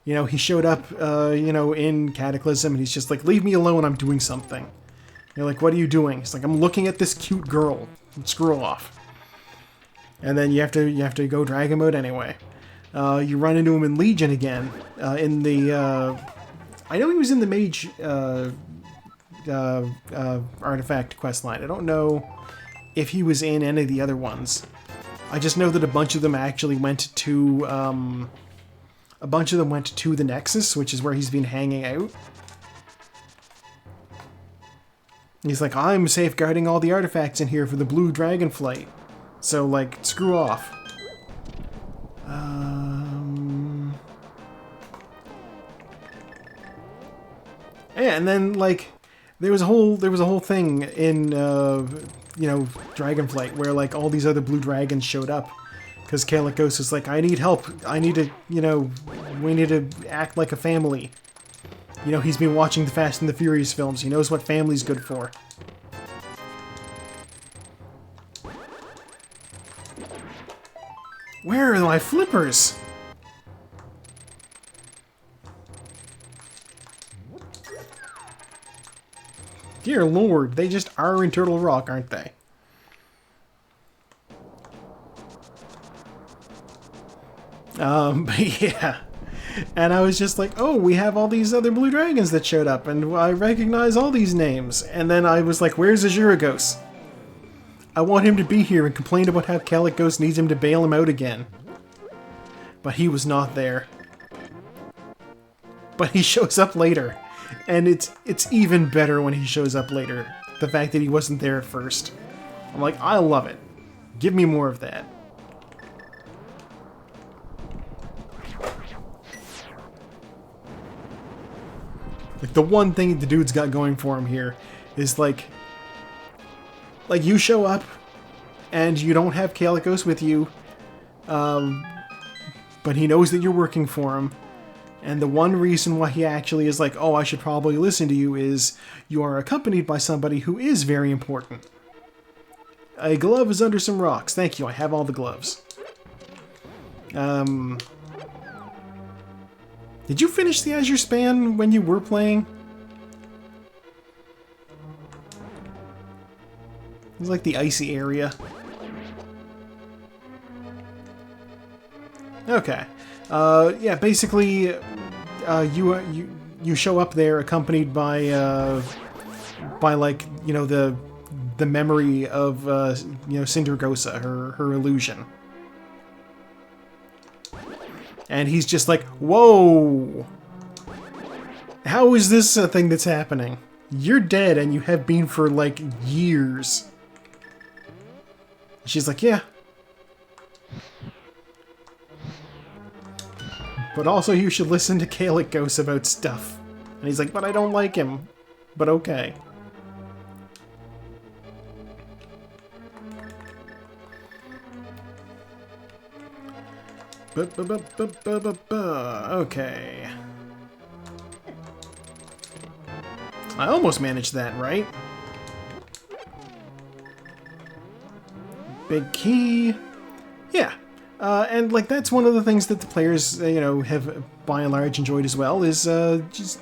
You know, he showed up, you know, in Cataclysm, and he's just like, leave me alone, I'm doing something. You're like, what are you doing? He's like, I'm looking at this cute girl. Screw off. And then you have to go Dragon Mode anyway. You run into him in Legion again. In the, I know he was in the Mage Artifact questline. I don't know if he was in any of the other ones. I just know that a bunch of them actually went to, the Nexus, which is where he's been hanging out. He's like, I'm safeguarding all the artifacts in here for the Blue Dragonflight. So, like, screw off. Yeah, and then, like, there was a whole thing in, you know, Dragonflight where, like, all these other blue dragons showed up. Because Kalecgos is like, I need help. I need to, you know, we need to act like a family. You know, he's been watching the Fast and the Furious films. He knows what family's good for. Where are my flippers? Dear Lord, they just are in Turtle Rock, aren't they? But yeah. And I was just like, oh, we have all these other blue dragons that showed up, and I recognize all these names. And then I was like, where's Azuragos? I want him to be here and complain about how Kalecgos needs him to bail him out again. But he was not there. But he shows up later. And it's even better when he shows up later. The fact that he wasn't there at first. I'm like, I love it. Give me more of that. Like, the one thing the dude's got going for him here is, like you show up, and you don't have Kalecgos with you, but he knows that you're working for him, and the one reason why he actually is like, oh, I should probably listen to you is you are accompanied by somebody who is very important. A glove is under some rocks. Thank you, I have all the gloves. Did you finish the Azure Span when you were playing? It was like the icy area. Okay. Yeah, basically, you show up there accompanied by like, you know, the memory of you know, Sindragosa, her illusion. And he's just like, whoa! How is this a thing that's happening? You're dead, and you have been for, like, years. She's like, yeah. But also you should listen to Kalecgos about stuff. And he's like, but I don't like him. But okay. Okay. I almost managed that, right? Big key. Yeah. And, like, that's one of the things that the players, you know, have by and large enjoyed as well, is just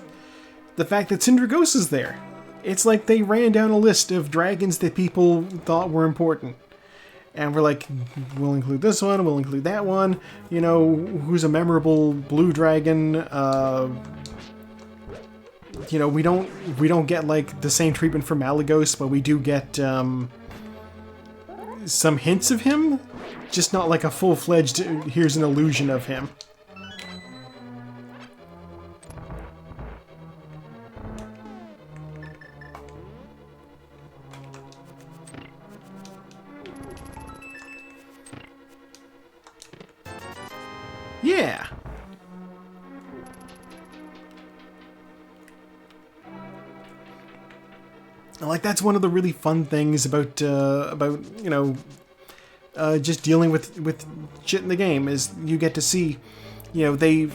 the fact that Sindragosa's there. It's like they ran down a list of dragons that people thought were important. And we're like, we'll include this one, we'll include that one. You know, who's a memorable blue dragon? You know, we don't get, like, the same treatment for Malygos, but we do get some hints of him. Just not like a full-fledged, here's an illusion of him. Yeah. Like, that's one of the really fun things about you know, just dealing with shit in the game, is you get to see, you know, the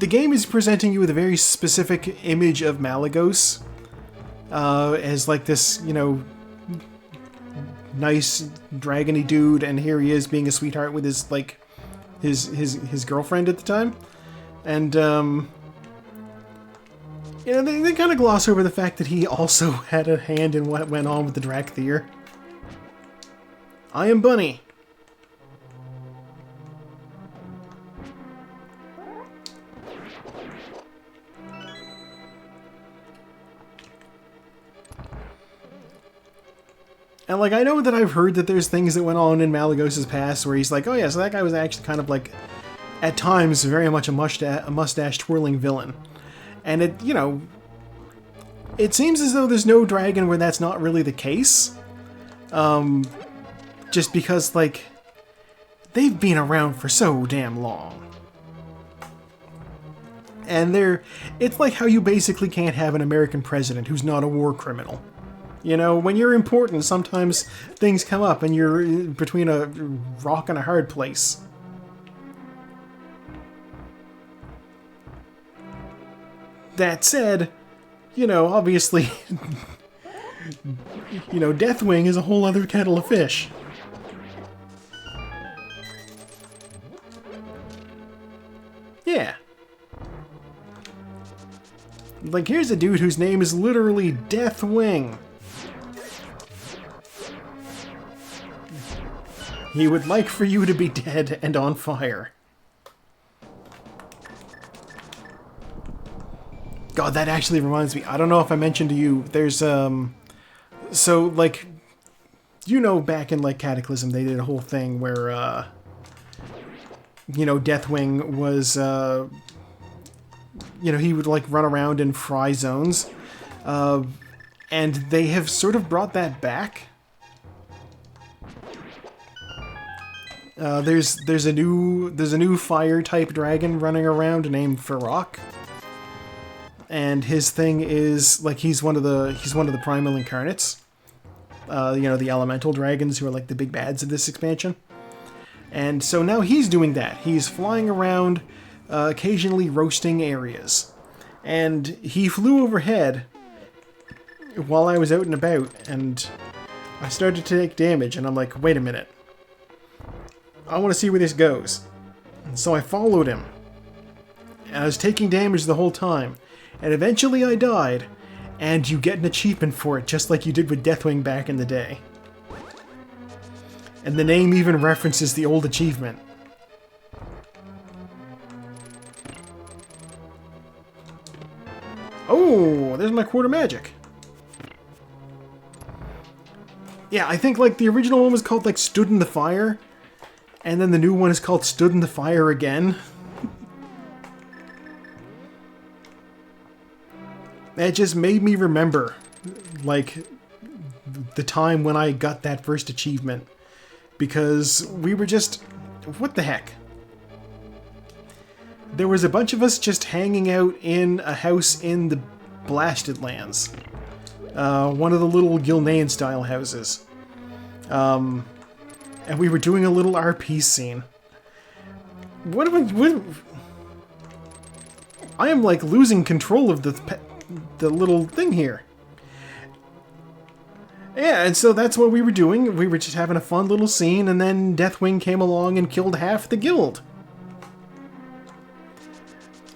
game is presenting you with a very specific image of Malagos as like this, you know, nice dragony dude, and here he is being a sweetheart with his like his girlfriend at the time, and you know, they kind of gloss over the fact that he also had a hand in what went on with the Drakthir. I am Bunny. And, like, I know that I've heard that there's things that went on in Malagos' past where he's like, oh yeah, so that guy was actually kind of like, at times, very much a mustache-twirling villain. And it, you know, it seems as though there's no dragon where that's not really the case. Just because, like, they've been around for so damn long. And it's like how you basically can't have an American president who's not a war criminal. You know, when you're important, sometimes things come up and you're between a rock and a hard place. That said, you know, obviously, you know, Deathwing is a whole other kettle of fish. Yeah. Like, here's a dude whose name is literally Deathwing. He would like for you to be dead and on fire. God, that actually reminds me. I don't know if I mentioned to you, there's, so, like, you know, back in, like, Cataclysm, they did a whole thing where, you know, Deathwing was, you know, he would, like, run around and fry zones. And they have sort of brought that back. There's a new fire-type dragon running around named Farok. And his thing is, like, he's one of the primal incarnates. You know, the elemental dragons who are like the big bads of this expansion. And so now he's doing that. He's flying around, occasionally roasting areas. And he flew overhead while I was out and about, and I started to take damage, and I'm like, wait a minute. I want to see where this goes. And so I followed him. And I was taking damage the whole time. And eventually I died, and you get an achievement for it, just like you did with Deathwing back in the day. And the name even references the old achievement. Oh, there's my quarter magic. Yeah, I think, like, the original one was called, like, Stood in the Fire, and then the new one is called Stood in the Fire again. That just made me remember, like, the time when I got that first achievement. Because we were just... what the heck? There was a bunch of us just hanging out in a house in the Blasted Lands. One of the little Gilnean-style houses. And we were doing a little RP scene. What I am, like, losing control of the little thing here. Yeah, and so that's what we were doing. We were just having a fun little scene, and then Deathwing came along and killed half the guild.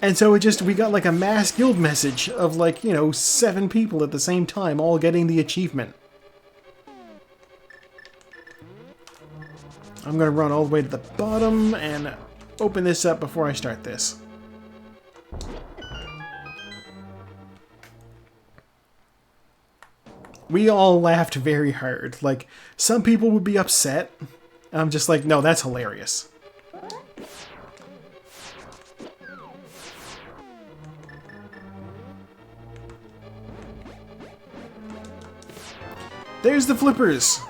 And so we got like a mass guild message of, like, you know, 7 people at the same time all getting the achievement. I'm gonna run all the way to the bottom and open this up before I start this. We all laughed very hard. Like, some people would be upset. And I'm just like, no, that's hilarious. There's the flippers.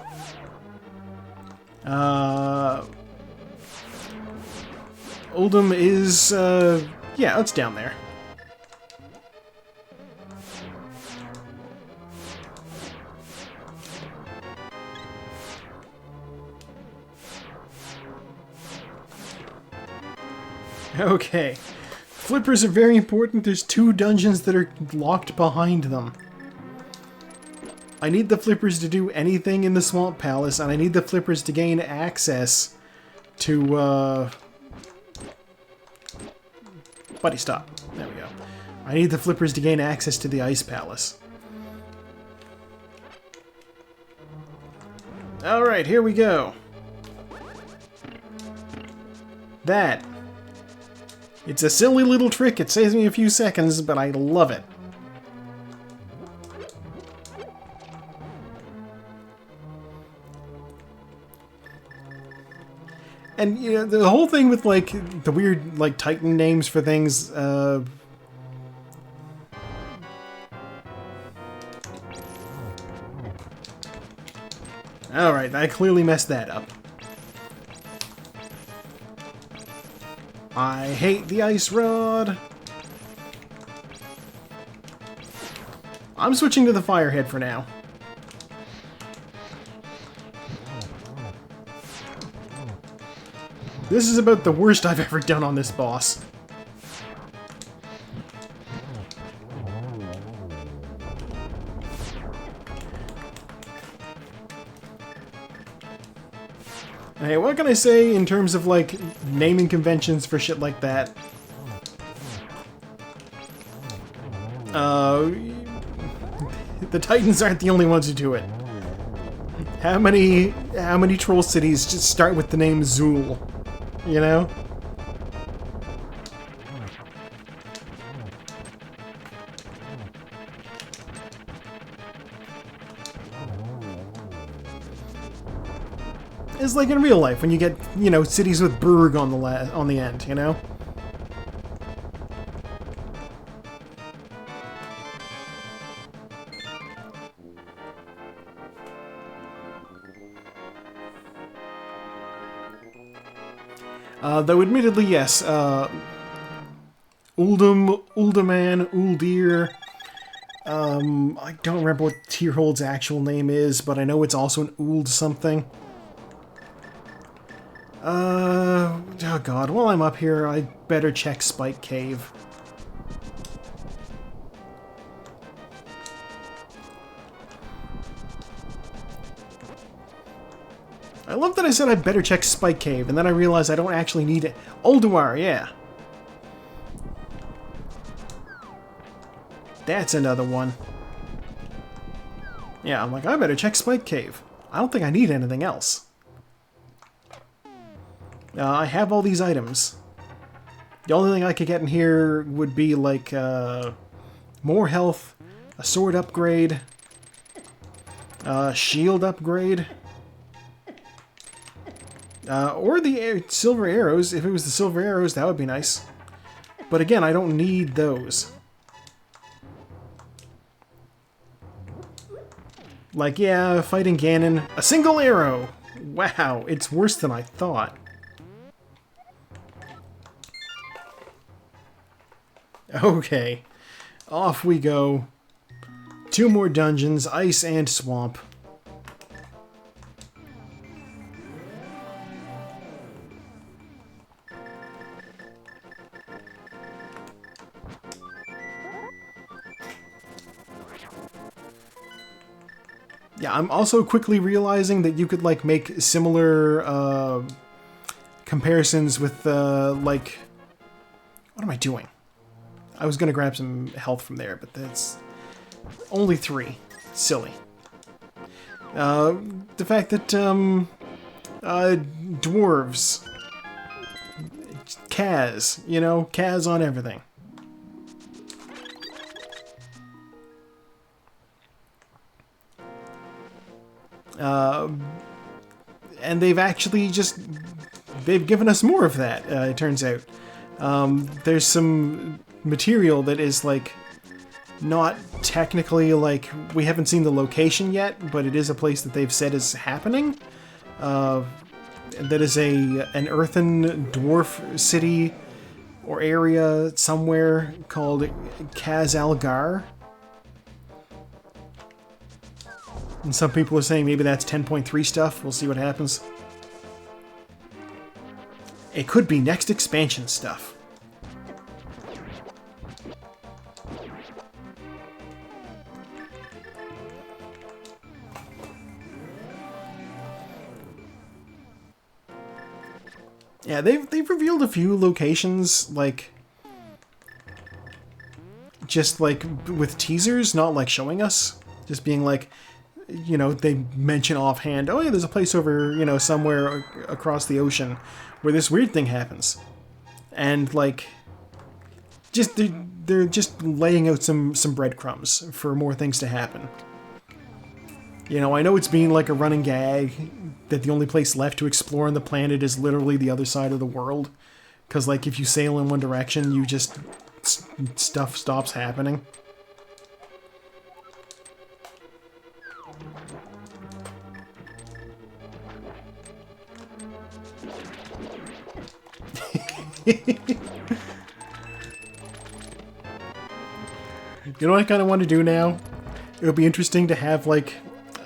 Oldham is, yeah, it's down there. Okay. Flippers are very important. There's 2 dungeons that are locked behind them. I need the flippers to do anything in the Swamp Palace, and I need the flippers to gain access to, Buddy, stop. There we go. I need the flippers to gain access to the Ice Palace. Alright, here we go. That. It's a silly little trick. It saves me a few seconds, but I love it. And, you know, the whole thing with, like, the weird, like, Titan names for things, Alright, I clearly messed that up. I hate the ice rod. I'm switching to the firehead for now. This is about the worst I've ever done on this boss. Hey, what can I say in terms of, like, naming conventions for shit like that? The Titans aren't the only ones who do it. How many troll cities just start with the name Zool? You know? It's like in real life when you get, you know, cities with Berg on the end, you know? Though admittedly, yes, Uldaman, Uldir, I don't remember what Tierhold's actual name is, but I know it's also an Uld something. Oh god, while I'm up here, I better check Spike Cave. I love that I said I'd better check Spike Cave, and then I realized I don't actually need it. Ulduar, yeah. That's another one. Yeah, I'm like, I better check Spike Cave. I don't think I need anything else. I have all these items. The only thing I could get in here would be, like, more health, a sword upgrade, shield upgrade, or the silver arrows. If it was the silver arrows, that would be nice. But again, I don't need those. Like, yeah, fighting Ganon, a single arrow! Wow, it's worse than I thought. Okay, off we go. 2 more dungeons, ice and swamp. Yeah, I'm also quickly realizing that you could, like, make similar comparisons with, like... What am I doing? I was gonna grab some health from there, but that's only 3. Silly. The fact that, dwarves... Kaz, you know? Kaz on everything. And they've actually just... They've given us more of that, it turns out. There's some material that is, like, not technically, like, we haven't seen the location yet, but it is a place that they've said is happening. That is an earthen dwarf city or area somewhere called Kaz Algar. And some people are saying maybe that's 10.3 stuff. We'll see what happens. It could be next expansion stuff. Yeah, they've revealed a few locations, like, just like with teasers, not like showing us. Just being like, you know, they mention offhand, oh yeah, there's a place over, you know, somewhere across the ocean where this weird thing happens. And like, just they're just laying out some breadcrumbs for more things to happen. You know, I know it's being like a running gag that the only place left to explore on the planet is literally the other side of the world. Because, like, if you sail in one direction, you just... stuff stops happening. You know what I kind of want to do now? It would be interesting to have, like,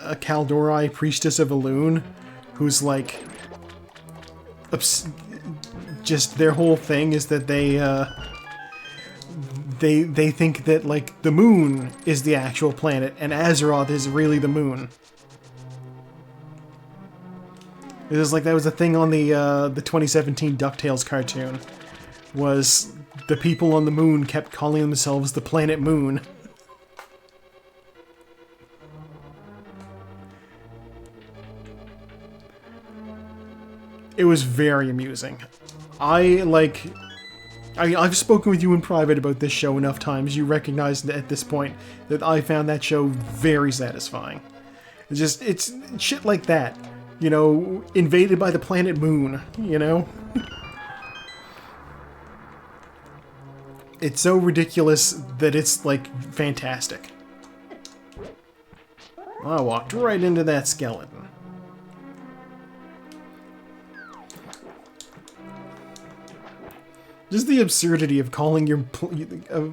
a Kaldori priestess of Elune who's, like... just their whole thing is that they think that, like, the moon is the actual planet and Azeroth is really the moon. It was like that was a thing on the 2017 DuckTales cartoon, was the people on the moon kept calling themselves the planet Moon. It was very amusing. I've spoken with you in private about this show enough times, you recognize at this point that I found that show very satisfying. It's shit like that. You know, invaded by the planet Moon, you know? It's so ridiculous that it's, like, fantastic. I walked right into that skeleton. Just the absurdity of calling your...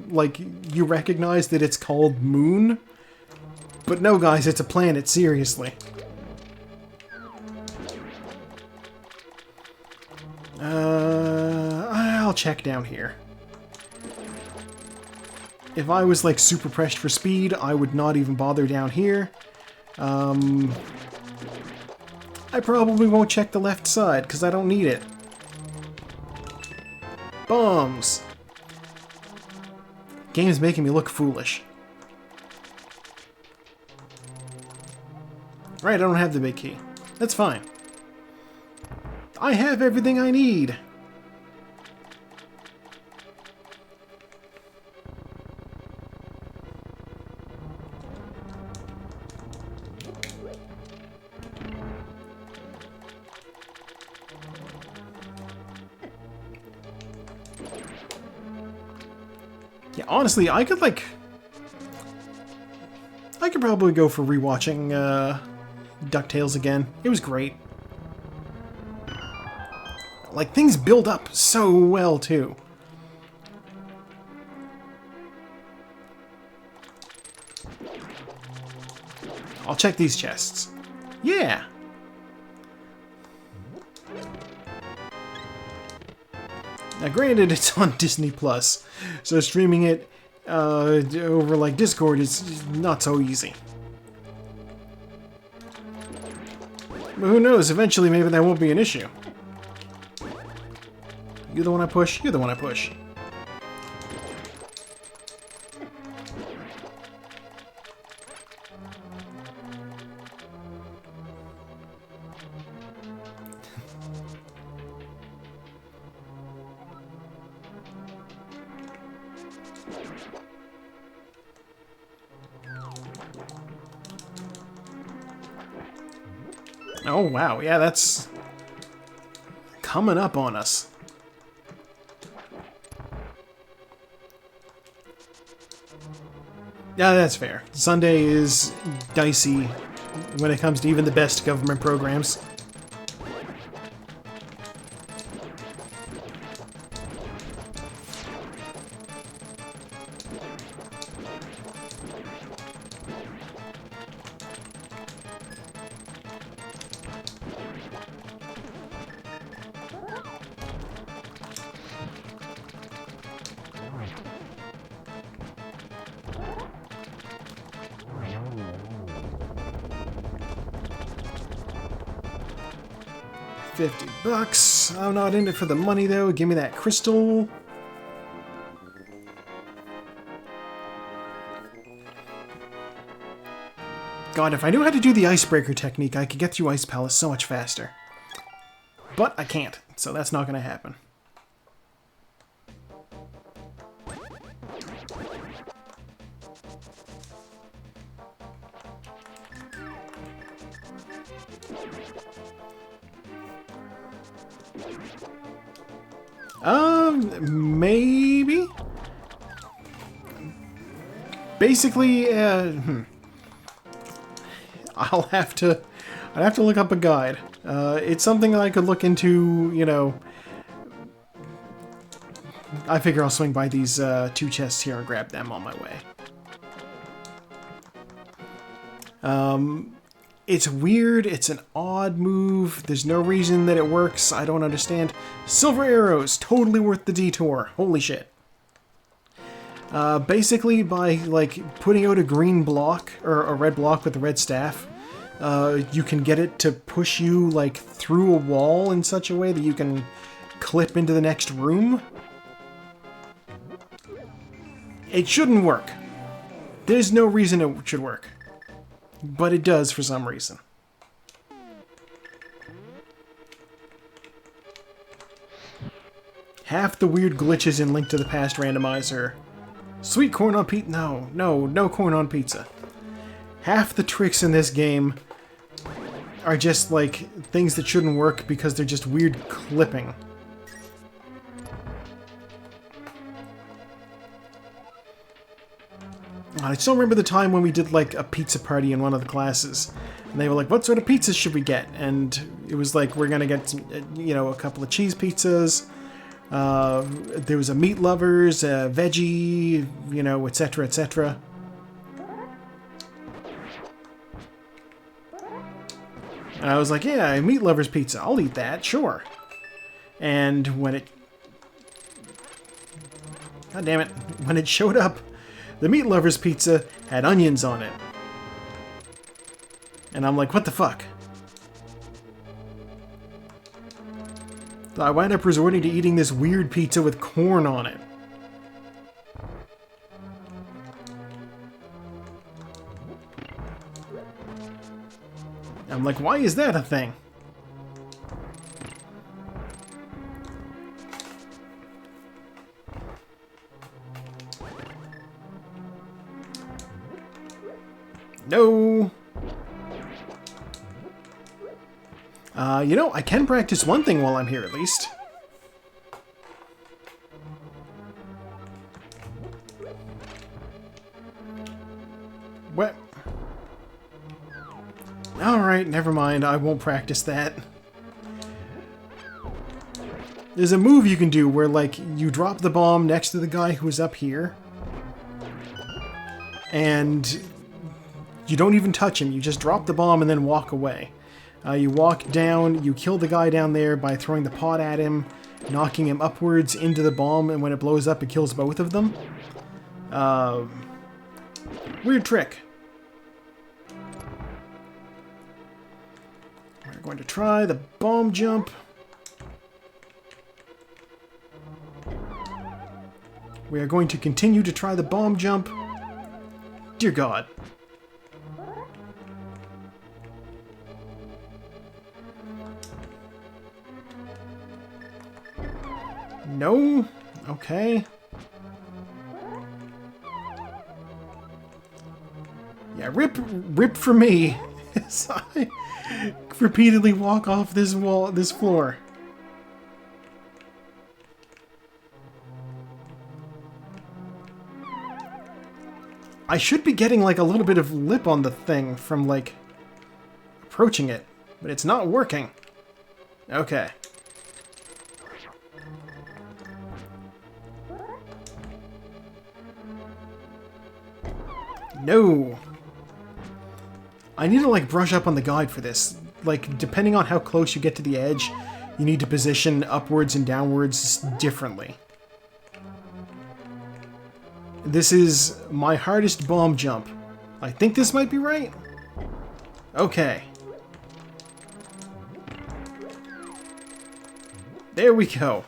like, you recognize that it's called Moon? But no, guys, it's a planet, seriously. I'll check down here. If I was, like, super pressed for speed, I would not even bother down here. I probably won't check the left side, because I don't need it. Bombs! Game's making me look foolish. Right, I don't have the big key. That's fine. I have everything I need! Yeah, honestly, I could probably go for rewatching DuckTales again. It was great. Like, things build up so well, too. I'll check these chests. Yeah! Now, granted, it's on Disney Plus, so streaming it over, like, Discord is not so easy. But who knows, eventually maybe that won't be an issue. You're the one I push, you're the one I push. Oh wow, yeah, that's coming up on us. Yeah, that's fair. Sunday is dicey when it comes to even the best government programs. $50. I'm not in it for the money, though. Give me that crystal. God, if I knew how to do the icebreaker technique, I could get through Ice Palace so much faster. But I can't, so that's not going to happen. Maybe? Basically, I'd have to look up a guide. It's something that I could look into, you know. I figure I'll swing by these 2 chests here and grab them on my way. It's weird, it's an odd move, there's no reason that it works, I don't understand. Silver arrows, totally worth the detour, holy shit. Basically by, like, putting out a green block, or a red block with a red staff, you can get it to push you, like, through a wall in such a way that you can clip into the next room. It shouldn't work. There's no reason it should work. But it does for some reason. Half the weird glitches in Link to the Past Randomizer. Sweet corn on pizza. No corn on pizza. Half the tricks in this game are just like things that shouldn't work because they're just weird clipping. I still remember the time when we did like a pizza party in one of the classes. And they were like, what sort of pizzas should we get? And it was like, we're gonna get, you know, a couple of cheese pizzas. There was a meat lovers, a veggie, you know, etc., etc. And I was like, yeah, a meat lovers pizza. I'll eat that, sure. And when it... God damn it. When it showed up, the meat lovers pizza had onions on it. And I'm like, what the fuck? So I wound up resorting to eating this weird pizza with corn on it. I'm like, why is that a thing? No! You know, I can practice one thing while I'm here, at least. What? Alright, never mind. I won't practice that. There's a move you can do where, like, you drop the bomb next to the guy who's up here. And you don't even touch him. You just drop the bomb and then walk away. You walk down, you kill the guy down there by throwing the pot at him, knocking him upwards into the bomb, and when it blows up, it kills both of them. Weird trick. We're going to try the bomb jump. We are going to continue to try the bomb jump. Dear God. No? Okay. Yeah, rip for me as I repeatedly walk off this floor. I should be getting like a little bit of lip on the thing from like approaching it, but it's not working. Okay. No! I need to, like, brush up on the guide for this. Like, depending on how close you get to the edge, you need to position upwards and downwards differently. This is my hardest bomb jump. I think this might be right? Okay. There we go.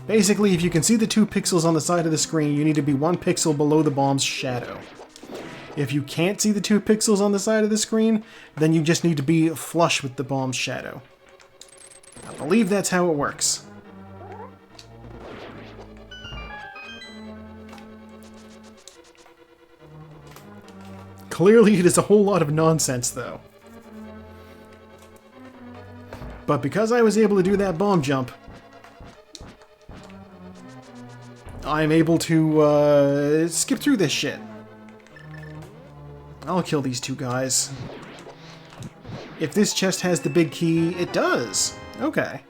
Basically, if you can see the 2 pixels on the side of the screen, you need to be 1 pixel below the bomb's shadow. If you can't see the 2 pixels on the side of the screen, then you just need to be flush with the bomb's shadow. I believe that's how it works. Clearly, it is a whole lot of nonsense, though. But because I was able to do that bomb jump, I'm able to skip through this shit. I'll kill these 2 guys. If this chest has the big key, it does. Okay.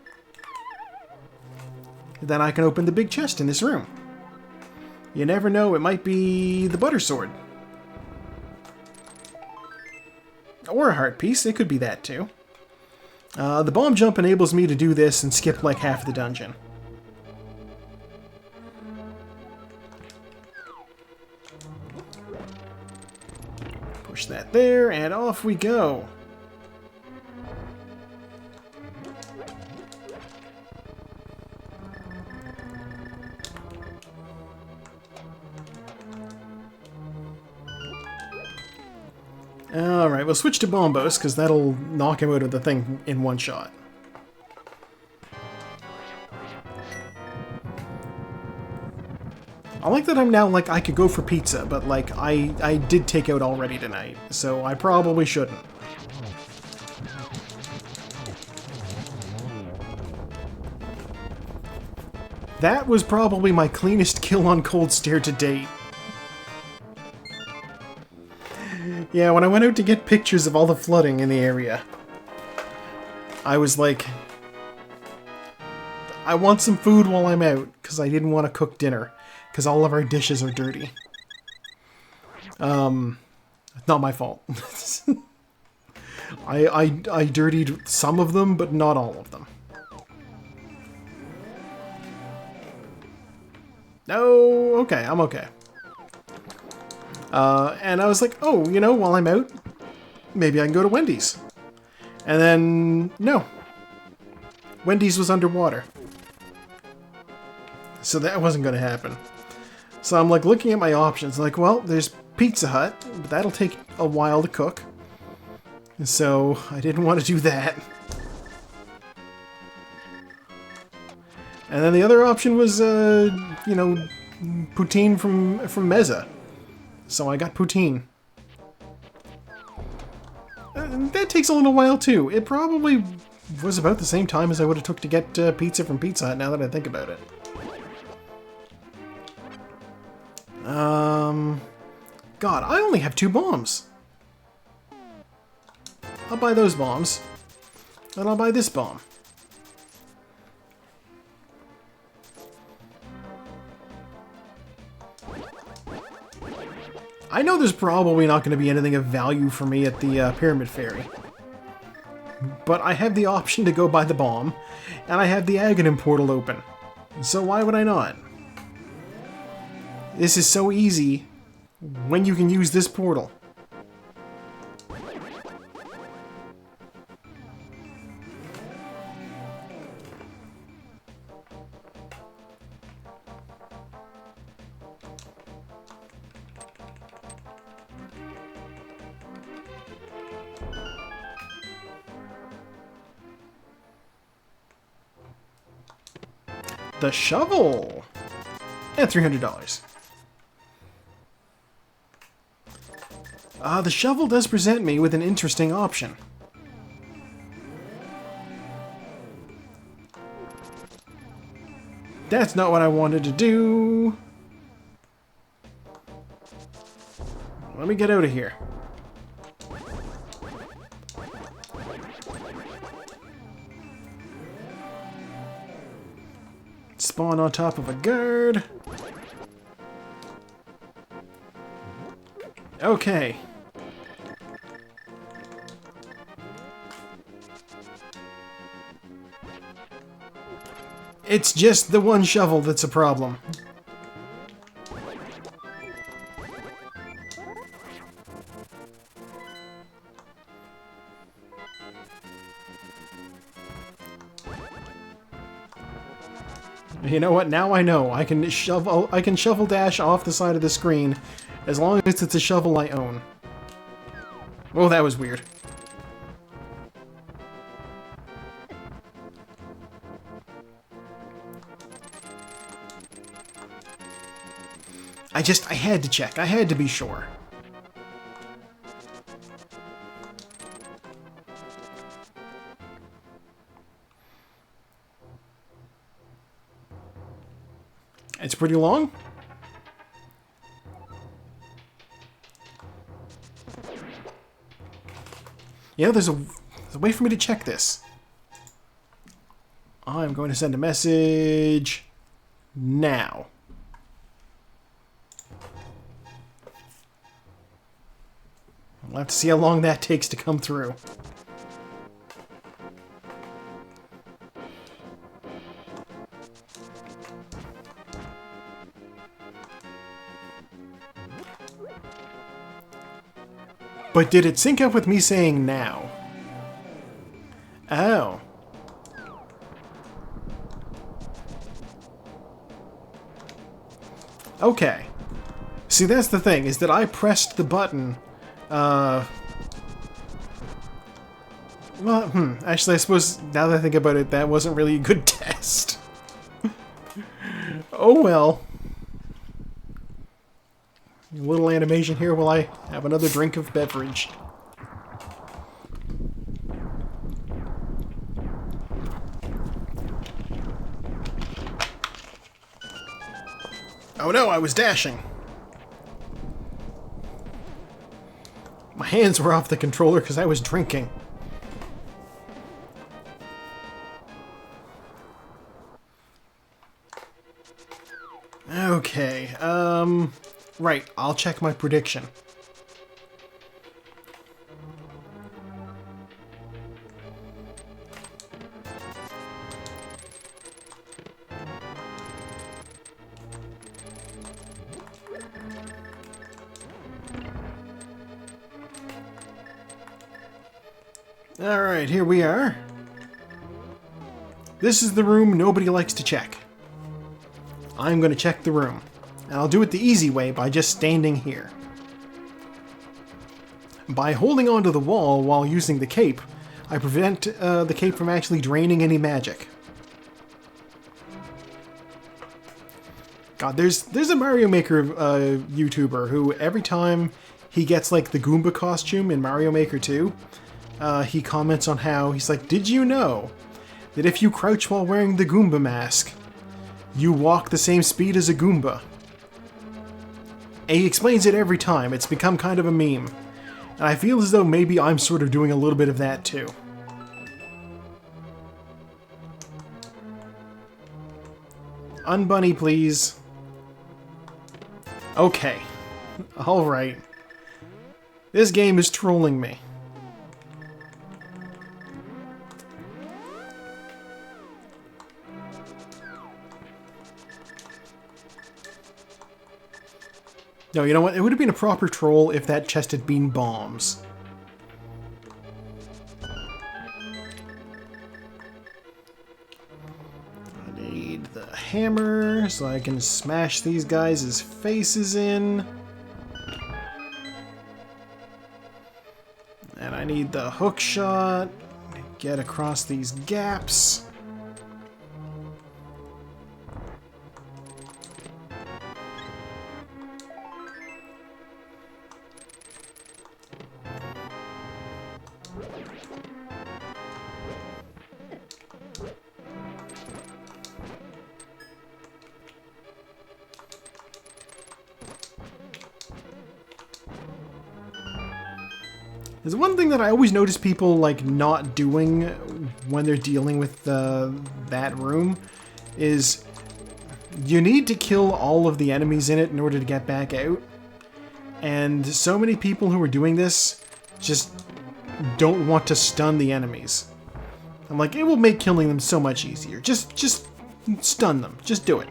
Then I can open the big chest in this room. You never know, it might be the butter sword. Or a heart piece, it could be that too. The bomb jump enables me to do this and skip like half the dungeon. Push that there, and off we go. Alright, we'll switch to Bombos, because that'll knock him out of the thing in 1 shot. I like that I'm now, like, I could go for pizza, but, like, I did take out already tonight, so I probably shouldn't. That was probably my cleanest kill on Cold Stare to date. Yeah, when I went out to get pictures of all the flooding in the area, I was like, I want some food while I'm out, because I didn't want to cook dinner, because all of our dishes are dirty. Not my fault. I dirtied some of them, but not all of them. No, okay, I'm okay. And I was like, oh, you know, while I'm out, maybe I can go to Wendy's. And then, no. Wendy's was underwater. So that wasn't going to happen. So I'm like looking at my options, like, well, there's Pizza Hut, but that'll take a while to cook. And so I didn't want to do that. And then the other option was, you know, poutine from Meza. So I got poutine. That takes a little while too. It probably was about the same time as I would have took to get pizza from Pizza Hut, now that I think about it. God, I only have 2 bombs. I'll buy those bombs. And I'll buy this bomb. I know there's probably not going to be anything of value for me at the Pyramid Ferry. But I have the option to go buy the bomb, and I have the Aghanim portal open. So why would I not? This is so easy when you can use this portal. The shovel! And $300. The shovel does present me with an interesting option. That's not what I wanted to do. Let me get out of here. Spawn on top of a guard. Okay. It's just the one shovel that's a problem. You know what? Now I know. I can shovel dash off the side of the screen as long as it's a shovel I own. Oh, that was weird. I had to check. I had to be sure. It's pretty long. Yeah, there's a way for me to check this. I'm going to send a message now. We'll have to see how long that takes to come through. But did it sync up with me saying now? Oh. Okay. See, that's the thing, is that I pressed the button, well, actually, I suppose, now that I think about it, that wasn't really a good test. Oh well. A little animation here while I have another drink of beverage. Oh no, I was dashing. My hands were off the controller because I was drinking. Okay, right, I'll check my prediction. Alright, here we are. This is the room nobody likes to check. I'm going to check the room. And I'll do it the easy way by just standing here. By holding onto the wall while using the cape, I prevent the cape from actually draining any magic. God, there's a Mario Maker YouTuber who every time he gets like the Goomba costume in Mario Maker 2, he comments on how he's like, did you know that if you crouch while wearing the Goomba mask, you walk the same speed as a Goomba? And he explains it every time. It's become kind of a meme. And I feel as though maybe I'm sort of doing a little bit of that too. Unbunny, please. Okay. Alright. This game is trolling me. No, you know what? It would have been a proper troll if that chest had been bombs. I need the hammer so I can smash these guys' faces in. And I need the hook shot to get across these gaps. There's one thing that I always notice people like not doing when they're dealing with that room is you need to kill all of the enemies in it in order to get back out. And so many people who are doing this just don't want to stun the enemies. I'm like, it will make killing them so much easier. Just stun them. Just do it.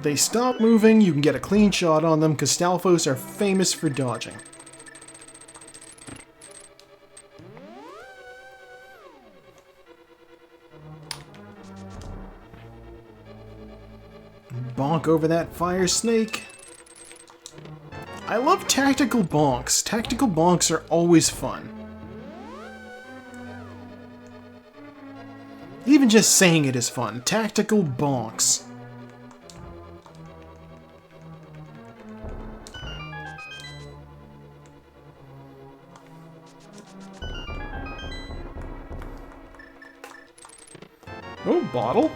They stop moving, you can get a clean shot on them, because Stalfos are famous for dodging. bonk over that fire snake. I love tactical bonks. Tactical bonks are always fun. Even just saying it is fun. Tactical bonks. Oh, bottle.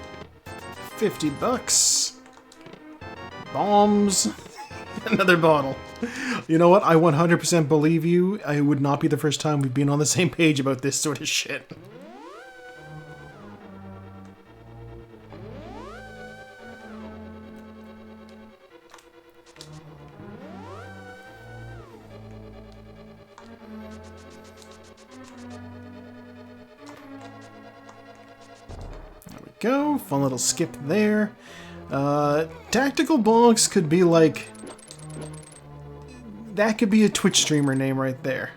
50 bucks. Bombs. Another bottle. You know what? I 100% believe you. It would not be the first time we've been on the same page about this sort of shit. Go. Fun little skip there. Tactical bonks could be like... That could be a Twitch streamer name right there.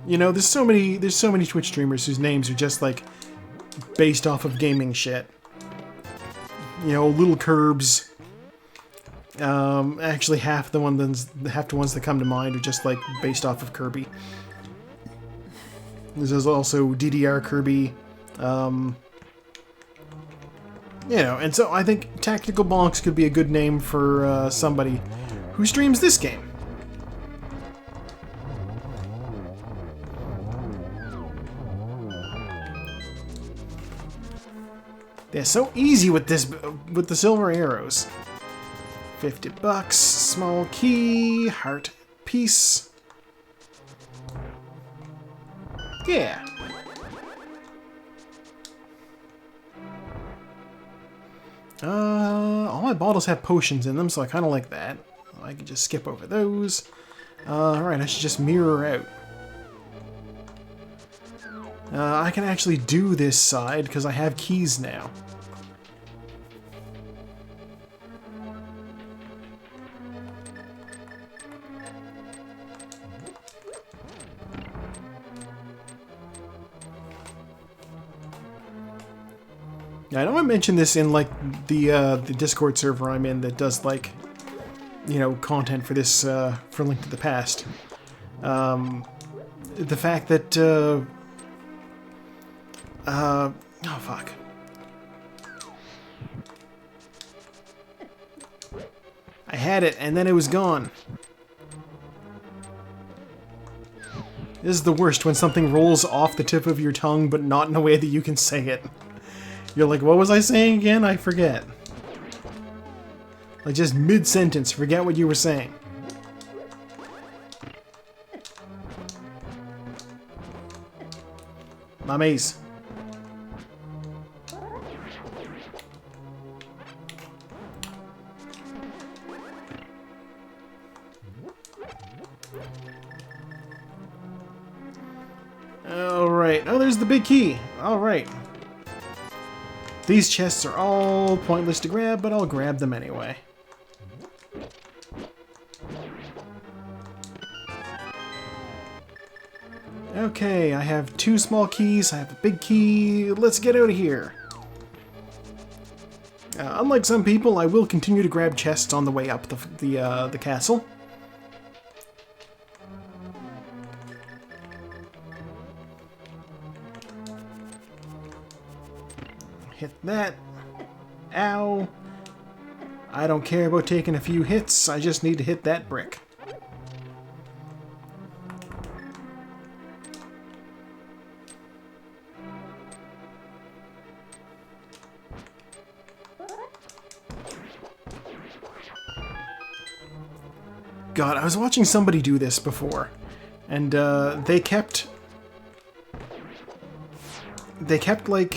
You know, there's so many Twitch streamers whose names are just like based off of gaming shit. You know, Little Curbs. Actually, half the ones that come to mind are just like based off of Kirby. There's also DDR Kirby. You know, and so I think Tactical Bonks could be a good name for somebody who streams this game. They're so easy with this, with the silver arrows. 50 bucks, small key, heart piece. Yeah. All my bottles have potions in them, so I kind of like that. I can just skip over those. Alright, I should just mirror out. I can actually do this side because I have keys now. I know I mentioned this in like the Discord server I'm in that does like, you know, content for this for Link to the Past. The fact that oh fuck. I had it and then it was gone. This is the worst when something rolls off the tip of your tongue but not in a way that you can say it. You're like, what was I saying again? I forget. Like, just mid-sentence, forget what you were saying. My maze. Alright. Oh, there's the big key. Alright. These chests are all pointless to grab, but I'll grab them anyway. Okay, I have 2 small keys, I have a big key, let's get out of here. Unlike some people, I will continue to grab chests on the way up the castle. Hit that. Ow. I don't care about taking a few hits, I just need to hit that brick. God, I was watching somebody do this before, and they kept like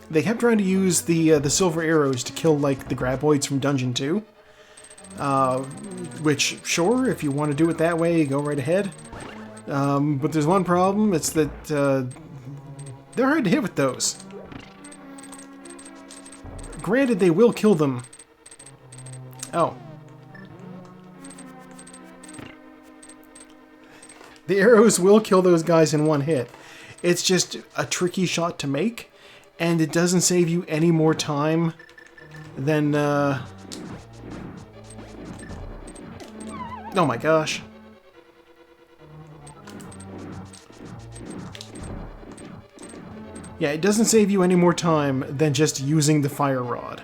they kept trying to use the silver arrows to kill like the graboids from Dungeon 2. Which, sure, if you want to do it that way, go right ahead. But there's one problem, it's that they're hard to hit with those. Granted, they will kill them. Oh. The arrows will kill those guys in one hit. It's just a tricky shot to make, and it doesn't save you any more time than, oh my gosh. Yeah, it doesn't save you any more time than just using the fire rod.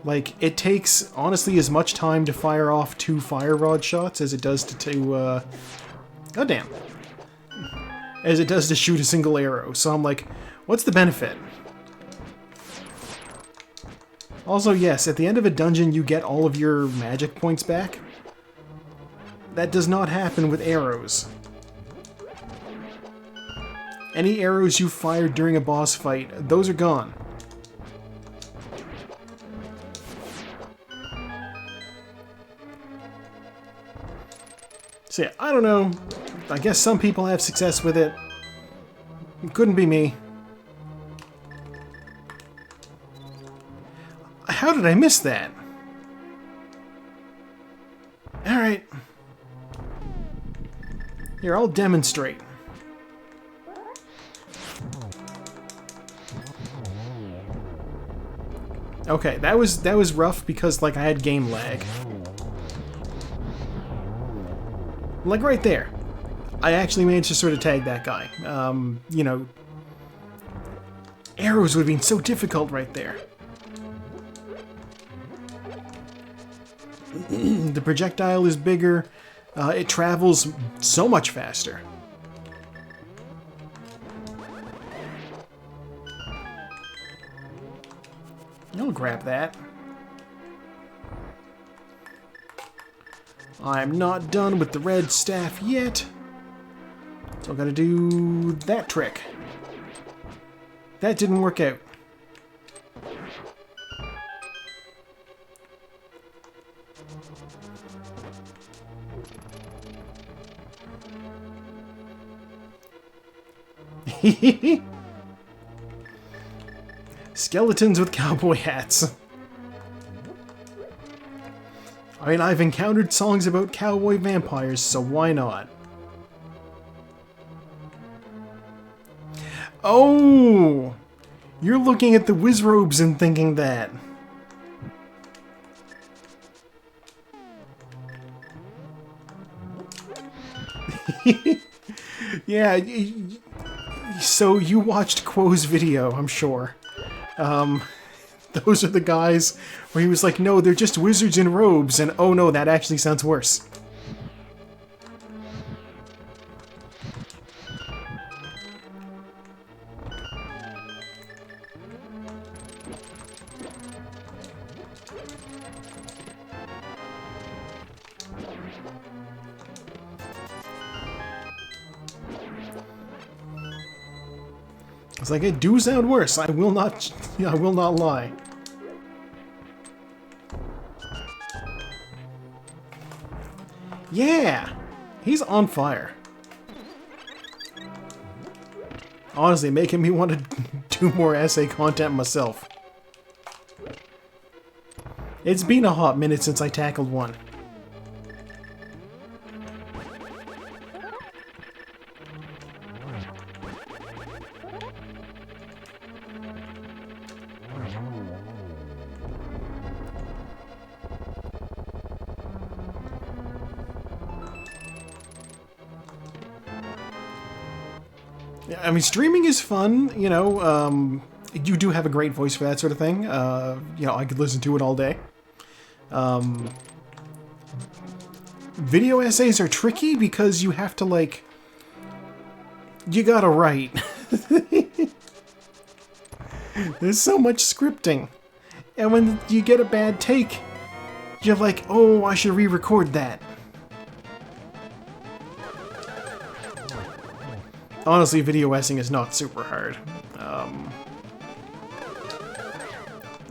Like, it takes, honestly, as much time to fire off 2 fire rod shots as it does to oh damn. As it does to shoot a single arrow. So I'm like, what's the benefit? Also, yes, at the end of a dungeon you get all of your magic points back. That does not happen with arrows. Any arrows you fired during a boss fight, those are gone. So yeah, I don't know. I guess some people have success with it. It couldn't be me. How did I miss that? Alright. Here, I'll demonstrate. Okay, that was rough because, like, I had game lag. Like, right there. I actually managed to sort of tag that guy. You know, arrows would have been so difficult right there. The projectile is bigger. It travels so much faster. I'll grab that. I'm not done with the red staff yet. So I gotta do that trick. That didn't work out. Skeletons with cowboy hats. I mean, I've encountered songs about cowboy vampires, so why not? Oh! You're looking at the Wizrobes and thinking that. Yeah, so you watched Quo's video, I'm sure. Those are the guys where he was like, no, they're just wizards in robes, and oh no, that actually sounds worse. It's like, it do sound worse. I will not lie. Yeah! He's on fire. Honestly, making me want to do more essay content myself. It's been a hot minute since I tackled one. I mean, streaming is fun, you know, you do have a great voice for that sort of thing. You know, I could listen to it all day. Video essays are tricky because you have to, like, you gotta write. There's so much scripting. And when you get a bad take, you're like, oh, I should re-record that. Honestly, video essaying is not super hard.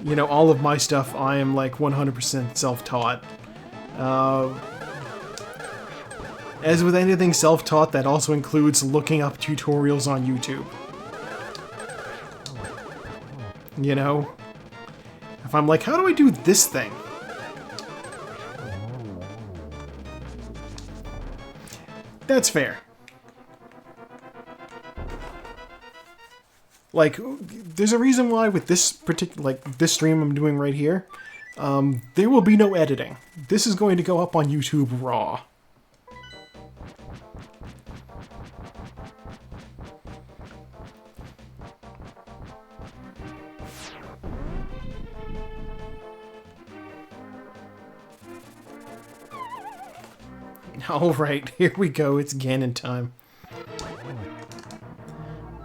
You know, all of my stuff, I am like 100% self-taught. As with anything self-taught, that also includes looking up tutorials on YouTube. You know? If I'm like, how do I do this thing? That's fair. Like, there's a reason why with this particular, like, this stream I'm doing right here, there will be no editing. This is going to go up on YouTube raw. Alright, here we go, it's Ganon time.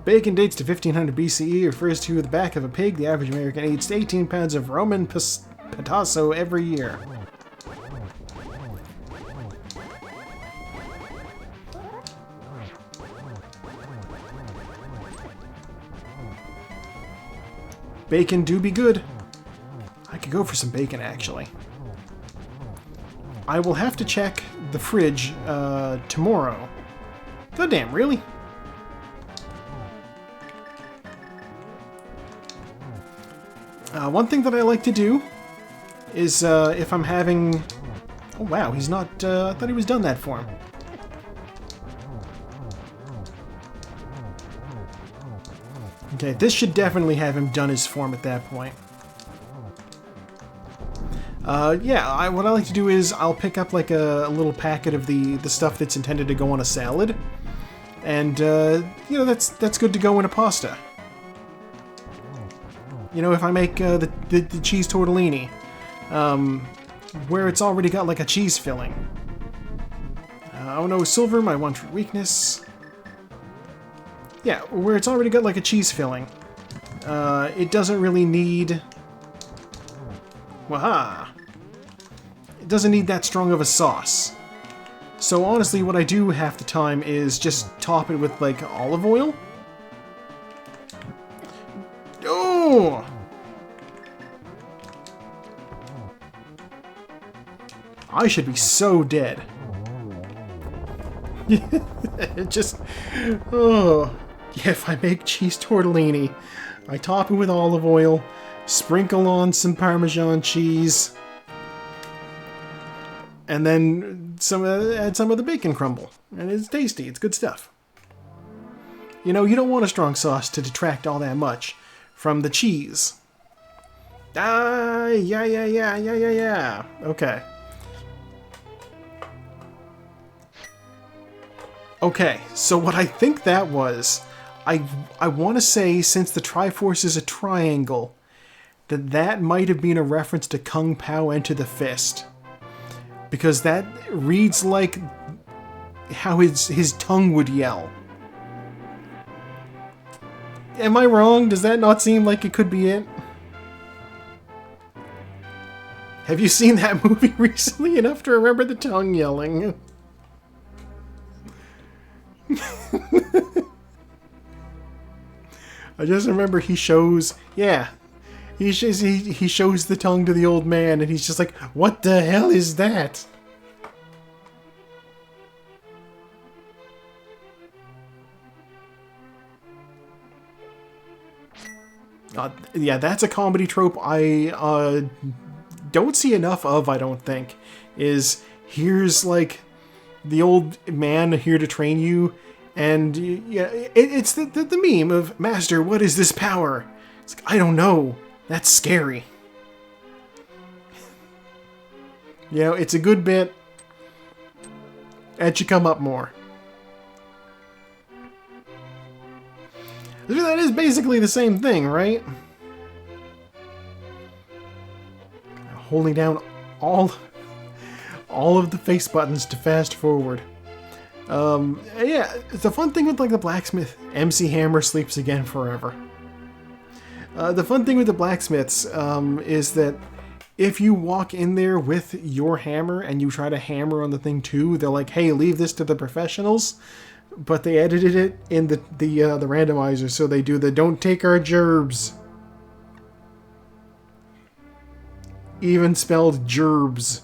Bacon dates to 1500 BCE, refers to the back of a pig. The average American eats 18 pounds of Roman patasso every year. Bacon do be good. I could go for some bacon, actually. I will have to check the fridge tomorrow. God damn, really? One thing that I like to do is if I'm having... Oh wow, he's not... I thought he was done that form. Okay, this should definitely have him done his form at that point. Yeah, what I like to do is I'll pick up like a little packet of the stuff that's intended to go on a salad. And, you know, that's good to go in a pasta. You know, if I make the cheese tortellini, where it's already got like a cheese filling. Oh no, silver, my one true weakness. Yeah, where it's already got like a cheese filling. It doesn't really need... Waha! It doesn't need that strong of a sauce. So honestly, what I do half the time is just top it with like olive oil. Oh! I should be so dead. It just... Oh. Yeah, if I make cheese tortellini, I top it with olive oil, sprinkle on some Parmesan cheese, and then add some of the bacon crumble. And it's tasty. It's good stuff. You know, you don't want a strong sauce to detract all that much from the cheese. Ah, yeah. Okay. Okay, so what I think that was, I want to say, since the Triforce is a triangle, that might have been a reference to Kung Pao Enter the Fist. Because that reads like how his tongue would yell. Am I wrong? Does that not seem like it could be it? Have you seen that movie recently enough to remember the tongue yelling? I just remember he shows... Yeah. He shows the tongue to the old man, and he's just like, what the hell is that? Yeah, that's a comedy trope I don't see enough of, I don't think. Is, here's like the old man here to train you, and yeah, it's the meme of, Master, what is this power? It's like, I don't know. That's scary. You know, it's a good bit. It should come up more. That is basically the same thing, right? Holding down all of the face buttons to fast forward. Yeah, the fun thing with like the blacksmith, MC Hammer sleeps again forever. The fun thing with the blacksmiths is that if you walk in there with your hammer and you try to hammer on the thing too, they're like, hey, leave this to the professionals. But they edited it in the randomizer, so they do the don't take our gerbs. Even spelled gerbs.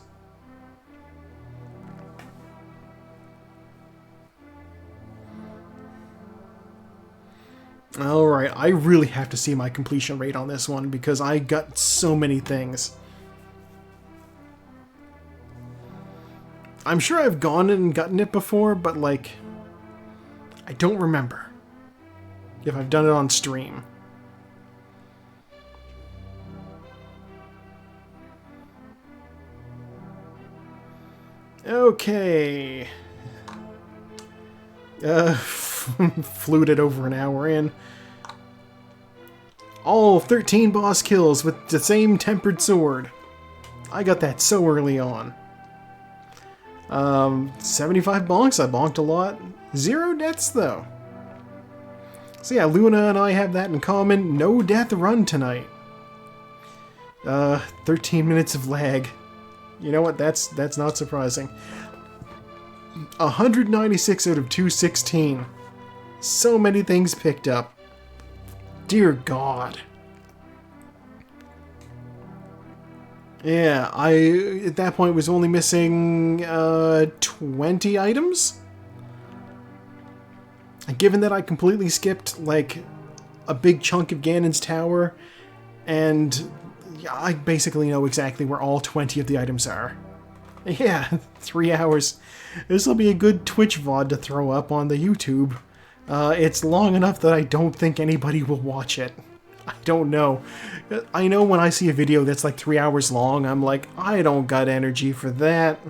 Alright, I really have to see my completion rate on this one because I got so many things. I'm sure I've gone and gotten it before, but like, I don't remember if I've done it on stream. Okay. Fluted over an hour in. All 13 boss kills with the same tempered sword. I got that so early on. 75 bonks, I bonked a lot. 0 deaths though. So yeah, Luna and I have that in common. No death run tonight. 13 minutes of lag. You know what, that's not surprising. 196 out of 216. So many things picked up. Dear God. Yeah, I, at that point, was only missing 20 items? Given that I completely skipped, like, a big chunk of Ganon's tower, and I basically know exactly where all 20 of the items are. Yeah, 3 hours. This will be a good Twitch VOD to throw up on the YouTube. It's long enough that I don't think anybody will watch it. I don't know. I know when I see a video that's like 3 hours long, I'm like, I don't got energy for that.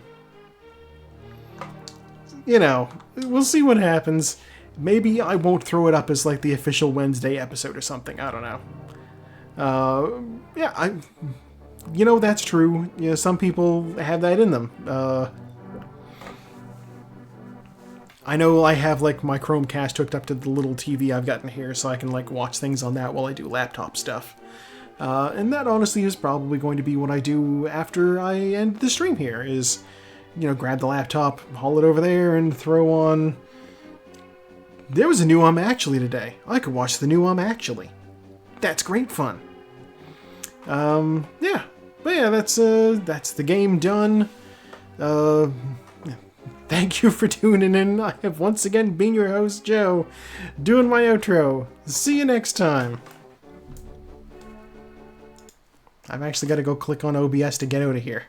You know, we'll see what happens. Maybe I won't throw it up as like the official Wednesday episode or something. I don't know. Yeah, you know, that's true. You know, some people have that in them. I know I have like my Chromecast hooked up to the little TV I've got in here, so I can like watch things on that while I do laptop stuff. And that honestly is probably going to be what I do after I end the stream here, is, you know, grab the laptop, haul it over there, and throw on... There was a new Actually today. I could watch the new Actually. That's great fun. Yeah. But yeah, that's the game done. Thank you for tuning in. I have once again been your host, Joe, doing my outro. See you next time. I've actually got to go click on OBS to get out of here.